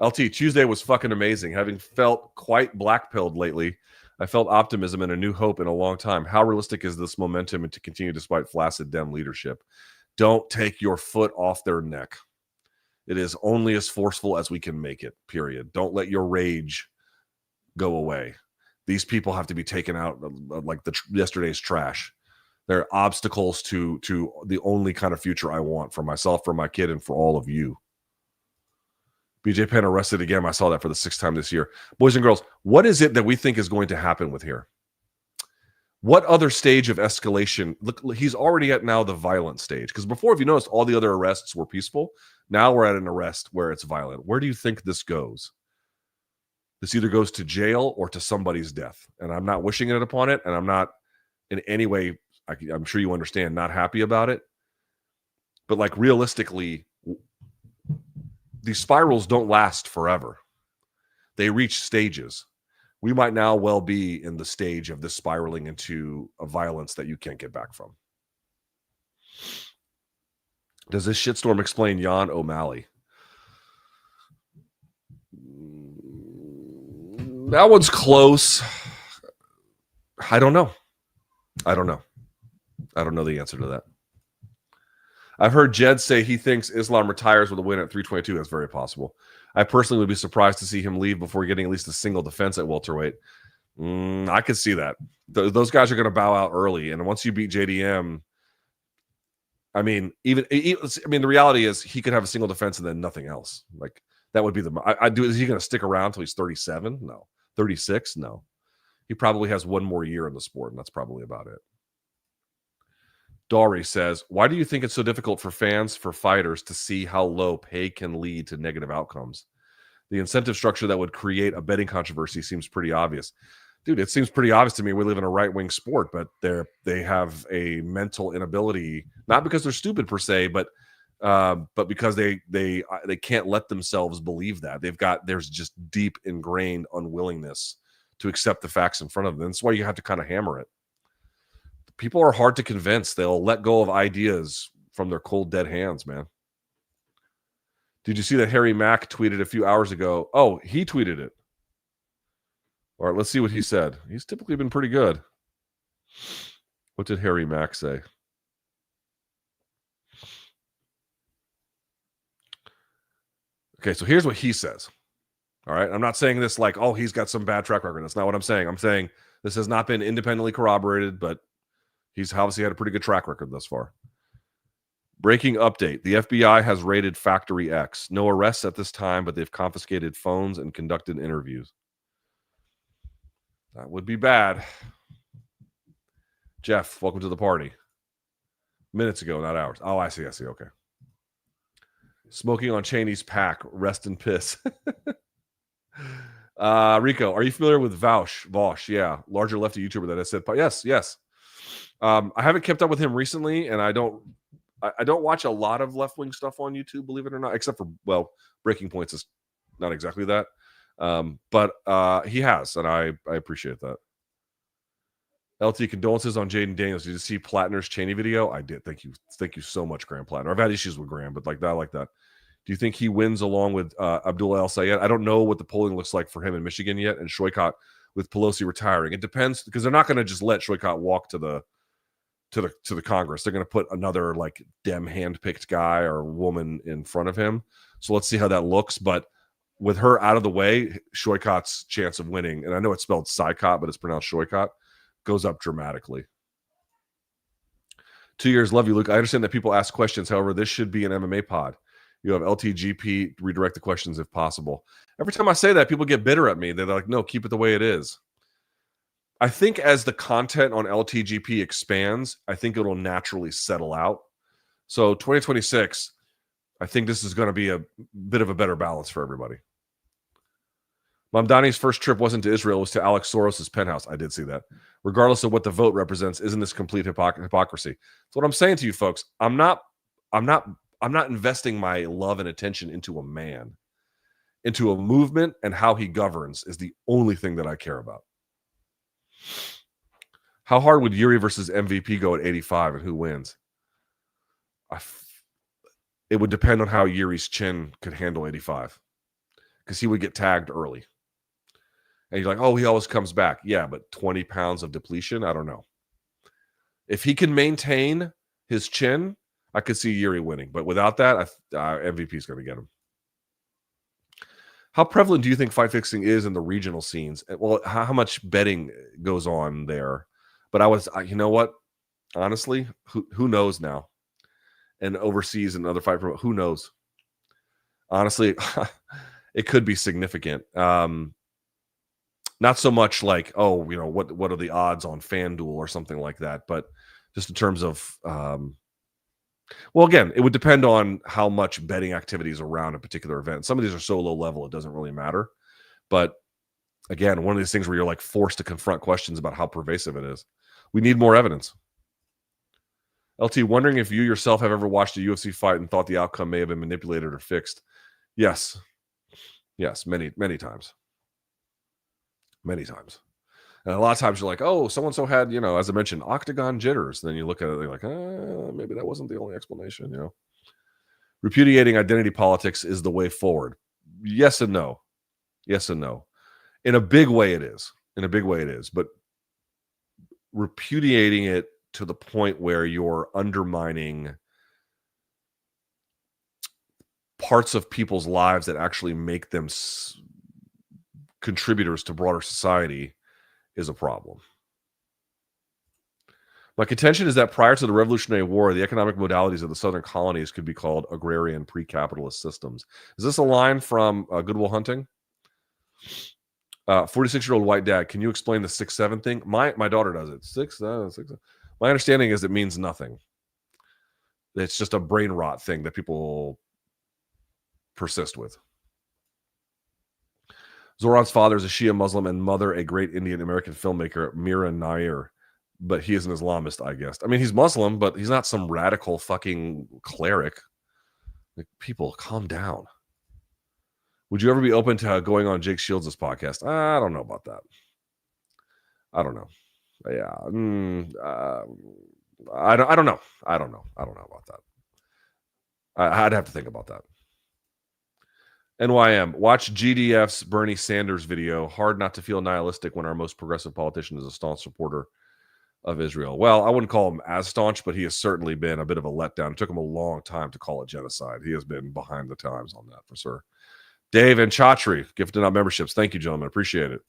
LT, Tuesday was fucking amazing. Having felt quite black-pilled lately, I felt optimism and a new hope in a long time. How realistic is this momentum and to continue despite flaccid Dem leadership? Don't take your foot off their neck. It is only as forceful as we can make it, period. Don't let your rage go away. These people have to be taken out like yesterday's trash. They're obstacles to the only kind of future I want for myself, for my kid, and for all of you. BJ Penn arrested again. I saw that for the 6th time this year. Boys and girls, what is it that we think is going to happen with here? What other stage of escalation? Look, he's already at now the violent stage. Because before, if you noticed, all the other arrests were peaceful. Now we're at an arrest where it's violent. Where do you think this goes? This either goes to jail or to somebody's death. And I'm not wishing it upon it. And I'm not in any way I'm sure you understand, not happy about it. But like realistically, these spirals don't last forever. They reach stages. We might now well be in the stage of this spiraling into a violence that you can't get back from. Does this shitstorm explain Jan O'Malley? That one's close. I don't know. I don't know the answer to that. I've heard Jed say he thinks Islam retires with a win at 322. That's very possible. I personally would be surprised to see him leave before getting at least a single defense at welterweight. I could see that. Those guys are going to bow out early, and once you beat JDM, I mean, the reality is he could have a single defense and then nothing else. Like that would be is he going to stick around until he's 37? No. 36? No. He probably has one more year in the sport, and that's probably about it. Dory says, why do you think it's so difficult for fighters to see how low pay can lead to negative outcomes? The incentive structure that would create a betting controversy seems pretty obvious. Dude, it seems pretty obvious to me we live in a right-wing sport, but they have a mental inability, not because they're stupid per se, but because they can't let themselves believe that. There's just deep ingrained unwillingness to accept the facts in front of them. That's why you have to kind of hammer it. People are hard to convince. They'll let go of ideas from their cold, dead hands, man. Did you see that Harry Mack tweeted a few hours ago? Oh, he tweeted it. All right, let's see what he said. He's typically been pretty good. What did Harry Mack say? Okay, so here's what he says. All right, I'm not saying this like, oh, he's got some bad track record. That's not what I'm saying. I'm saying this has not been independently corroborated, but he's obviously had a pretty good track record thus far. Breaking update. The FBI has raided Factory X. No arrests at this time, but they've confiscated phones and conducted interviews. That would be bad. Jeff, welcome to the party. Minutes ago, not hours. Oh, I see. Okay. Smoking on Cheney's pack. Rest in piss. Rico, are you familiar with Vosh? Yeah. Larger lefty YouTuber that has said, yes. I haven't kept up with him recently, and I don't watch a lot of left-wing stuff on YouTube, believe it or not, except for, Breaking Points is not exactly that. But he has, and I appreciate that. LT, condolences on Jaden Daniels. Did you see Plattner's Cheney video? I did. Thank you so much, Graham Plattner. I've had issues with Graham, but I like that. Do you think he wins along with Abdul El-Sayed? I don't know what the polling looks like for him in Michigan yet, and Shoykot with Pelosi retiring. It depends, because they're not going to just let Shoykot walk to the Congress. They're going to put another like Dem handpicked guy or woman in front of him. So let's see how that looks. But with her out of the way, Shoykot's chance of winning, and I know it's spelled Sykot, but it's pronounced Shoykot, goes up dramatically. 2 years, love you, Luke. I understand that people ask questions. However, this should be an MMA pod. You have LTGP redirect the questions if possible. Every time I say that, people get bitter at me. They're like, no, keep it the way it is. I think as the content on LTGP expands, I think it'll naturally settle out. So 2026, I think this is going to be a bit of a better balance for everybody. Mamdani's first trip wasn't to Israel, it was to Alex Soros' penthouse. I did see that. Regardless of what the vote represents, isn't this complete hypocrisy? So what I'm saying to you folks, I'm not investing my love and attention into a man. Into a movement, and how he governs is the only thing that I care about. How hard would Yuri versus MVP go at 85, and who wins? It would depend on how Yuri's chin could handle 85, because he would get tagged early. And you're like, oh, he always comes back. Yeah, but 20 pounds of depletion? I don't know. If he can maintain his chin, I could see Yuri winning. But without that, MVP is going to get him. How prevalent do you think fight fixing is in the regional scenes? Well, how much betting goes on there? But you know what? Honestly, who knows now? And overseas and other fight, who knows? Honestly, it could be significant. Not so much like, oh, what are the odds on FanDuel or something like that, but just in terms of, well, again, it would depend on how much betting activity is around a particular event. Some of these are so low level, it doesn't really matter. But again, one of these things where you're like forced to confront questions about how pervasive it is. We need more evidence. LT, wondering if you yourself have ever watched a UFC fight and thought the outcome may have been manipulated or fixed. Yes. Yes, many, many times. Many times. And a lot of times you're like, oh, so-and-so had, as I mentioned, octagon jitters. Then you look at it, you're like, maybe that wasn't the only explanation, Repudiating identity politics is the way forward. Yes and no. Yes and no. In a big way it is. But repudiating it to the point where you're undermining parts of people's lives that actually make them contributors to broader society is a problem. My contention is that prior to the Revolutionary War, the economic modalities of the southern colonies could be called agrarian pre-capitalist systems. Is this a line from Good Will Hunting? 46-year-old white dad, can you explain the 6-7 thing? My daughter does it. 6-7. My understanding is it means nothing. It's just a brain rot thing that people persist with. Zoran's father is a Shia Muslim and mother a great Indian American filmmaker, Mira Nair. But he is an Islamist, I guess. I mean, he's Muslim, but he's not some radical fucking cleric. Like, people, calm down. Would you ever be open to going on Jake Shields' podcast? I don't know about that. I don't know. Yeah. I don't know. I don't know about that. I'd have to think about that. NYM, watch GDF's Bernie Sanders video. Hard not to feel nihilistic when our most progressive politician is a staunch supporter of Israel. Well, I wouldn't call him as staunch, but he has certainly been a bit of a letdown. It took him a long time to call it genocide. He has been behind the times on that for sure. Dave and Chatri, gifting out memberships. Thank you, gentlemen. Appreciate it.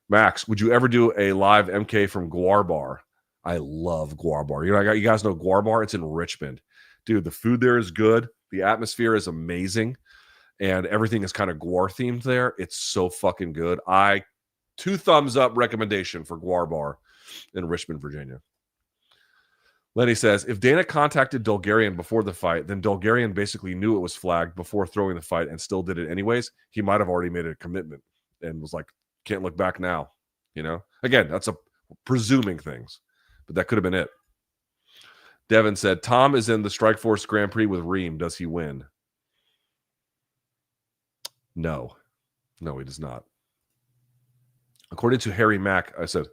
Max, would you ever do a live MK from Gore Bar? I love Gore Bar. You guys know Gore Bar? It's in Richmond. Dude, the food there is good. The atmosphere is amazing. And everything is kind of Gore themed there. It's so fucking good. 2 thumbs up recommendation for Gore Bar in Richmond, Virginia. Lenny says, if Dana contacted Dolgarian before the fight, then Dolgarian basically knew it was flagged before throwing the fight and still did it anyways. He might have already made a commitment and was like, can't look back now. Again, that's a presuming things, but that could have been it. Devin said, Tom is in the Strikeforce Grand Prix with Reem. Does he win? No, he does not. According to Harry Mack, I said,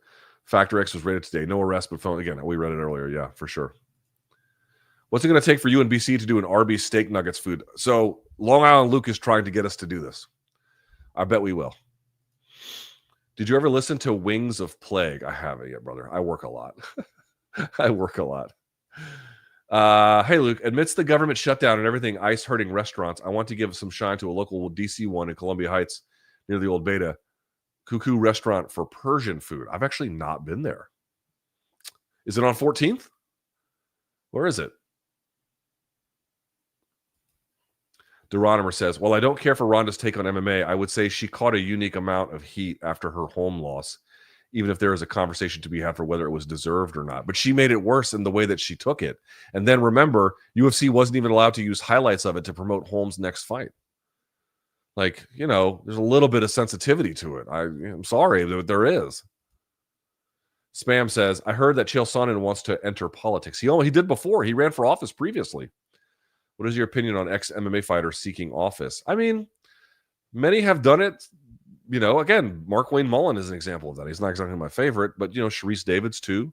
Factor X was rated today. No arrest, but phone. Again, we read it earlier. Yeah, for sure. What's it going to take for you and BC to do an Arby's steak nuggets food? So Long Island Luke is trying to get us to do this. I bet we will. Did you ever listen to Wings of Plague? I haven't yet, brother. I work a lot. Hey, Luke, amidst the government shutdown and everything ice hurting restaurants, I want to give some shine to a local DC one in Columbia Heights near the old Beta. Cuckoo restaurant for Persian food. I've actually not been there. Is it on 14th? Where is it? Deronimer says, well, I don't care for Ronda's take on MMA. I would say she caught a unique amount of heat after her home loss, even if there is a conversation to be had for whether it was deserved or not. But she made it worse in the way that she took it. And then remember, UFC wasn't even allowed to use highlights of it to promote Holmes' next fight. Like, there's a little bit of sensitivity to it. I'm sorry, but there is. Spam says, I heard that Chael Sonnen wants to enter politics. He did before. He ran for office previously. What is your opinion on ex-MMA fighters seeking office? I mean, many have done it. Again, Mark Wayne Mullen is an example of that. He's not exactly my favorite, but, Sharice Davids too.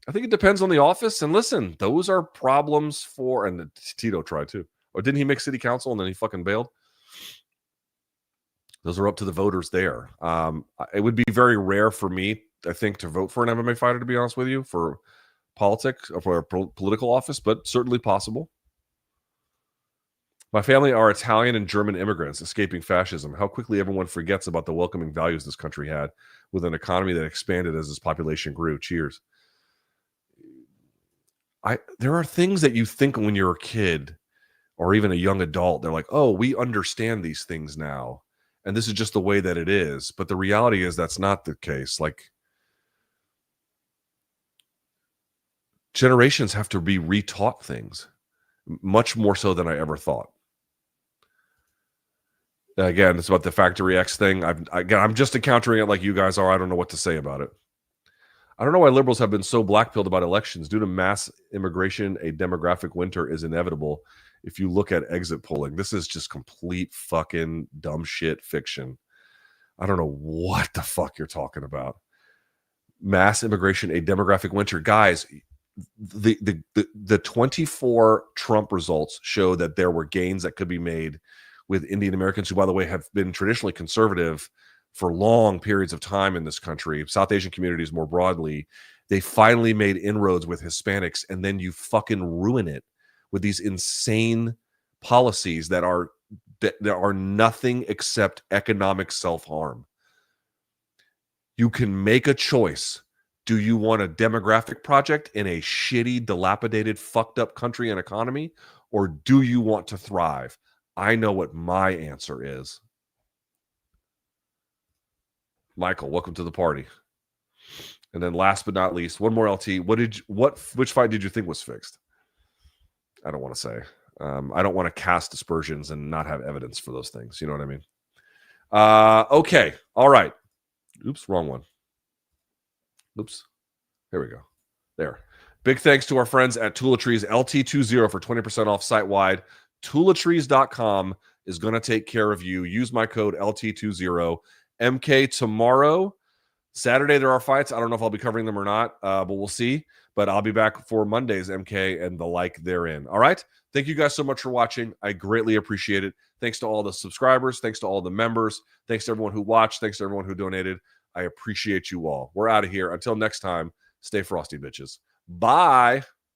I think it depends on the office. And listen, those are problems and Tito tried too. Or didn't he make city council and then he fucking bailed? Those are up to the voters there. It would be very rare for me, I think, to vote for an MMA fighter, to be honest with you, for politics or for a political office, but certainly possible. My family are Italian and German immigrants escaping fascism. How quickly everyone forgets about the welcoming values this country had with an economy that expanded as its population grew. Cheers. There are things that you think when you're a kid or even a young adult, they're like, oh, we understand these things now. And this is just the way that it is. But the reality is that's not the case. Like, generations have to be retaught things much more so than I ever thought. Again, it's about the Factory X thing. I'm just encountering it like you guys are. I don't know what to say about it. I don't know why liberals have been so blackpilled about elections. Due to mass immigration, a demographic winter is inevitable. If you look at exit polling, this is just complete fucking dumb shit fiction. I don't know what the fuck you're talking about. Mass immigration, a demographic winter. Guys, the 24 Trump results show that there were gains that could be made with Indian Americans, who, by the way, have been traditionally conservative for long periods of time in this country, South Asian communities more broadly. They finally made inroads with Hispanics, and then you fucking ruin it with these insane policies that are nothing except economic self-harm. You can make a choice. Do you want a demographic project in a shitty, dilapidated, fucked up country and economy? Or do you want to thrive? I know what my answer is. Michael, welcome to the party. And then last but not least, one more LT. Which fight did you think was fixed? I don't want to say. I don't want to cast aspersions and not have evidence for those things. You know what I mean? Okay. All right. Oops, wrong one. Oops. Here we go. There. Big thanks to our friends at Tooletries, LT20 for 20% off site-wide. Tooletries.com is going to take care of you. Use my code LT20. MK tomorrow. Saturday, there are fights. I don't know if I'll be covering them or not, but we'll see. But I'll be back for Monday's MK and the like therein. All right? Thank you guys so much for watching. I greatly appreciate it. Thanks to all the subscribers. Thanks to all the members. Thanks to everyone who watched. Thanks to everyone who donated. I appreciate you all. We're out of here. Until next time, stay frosty, bitches. Bye.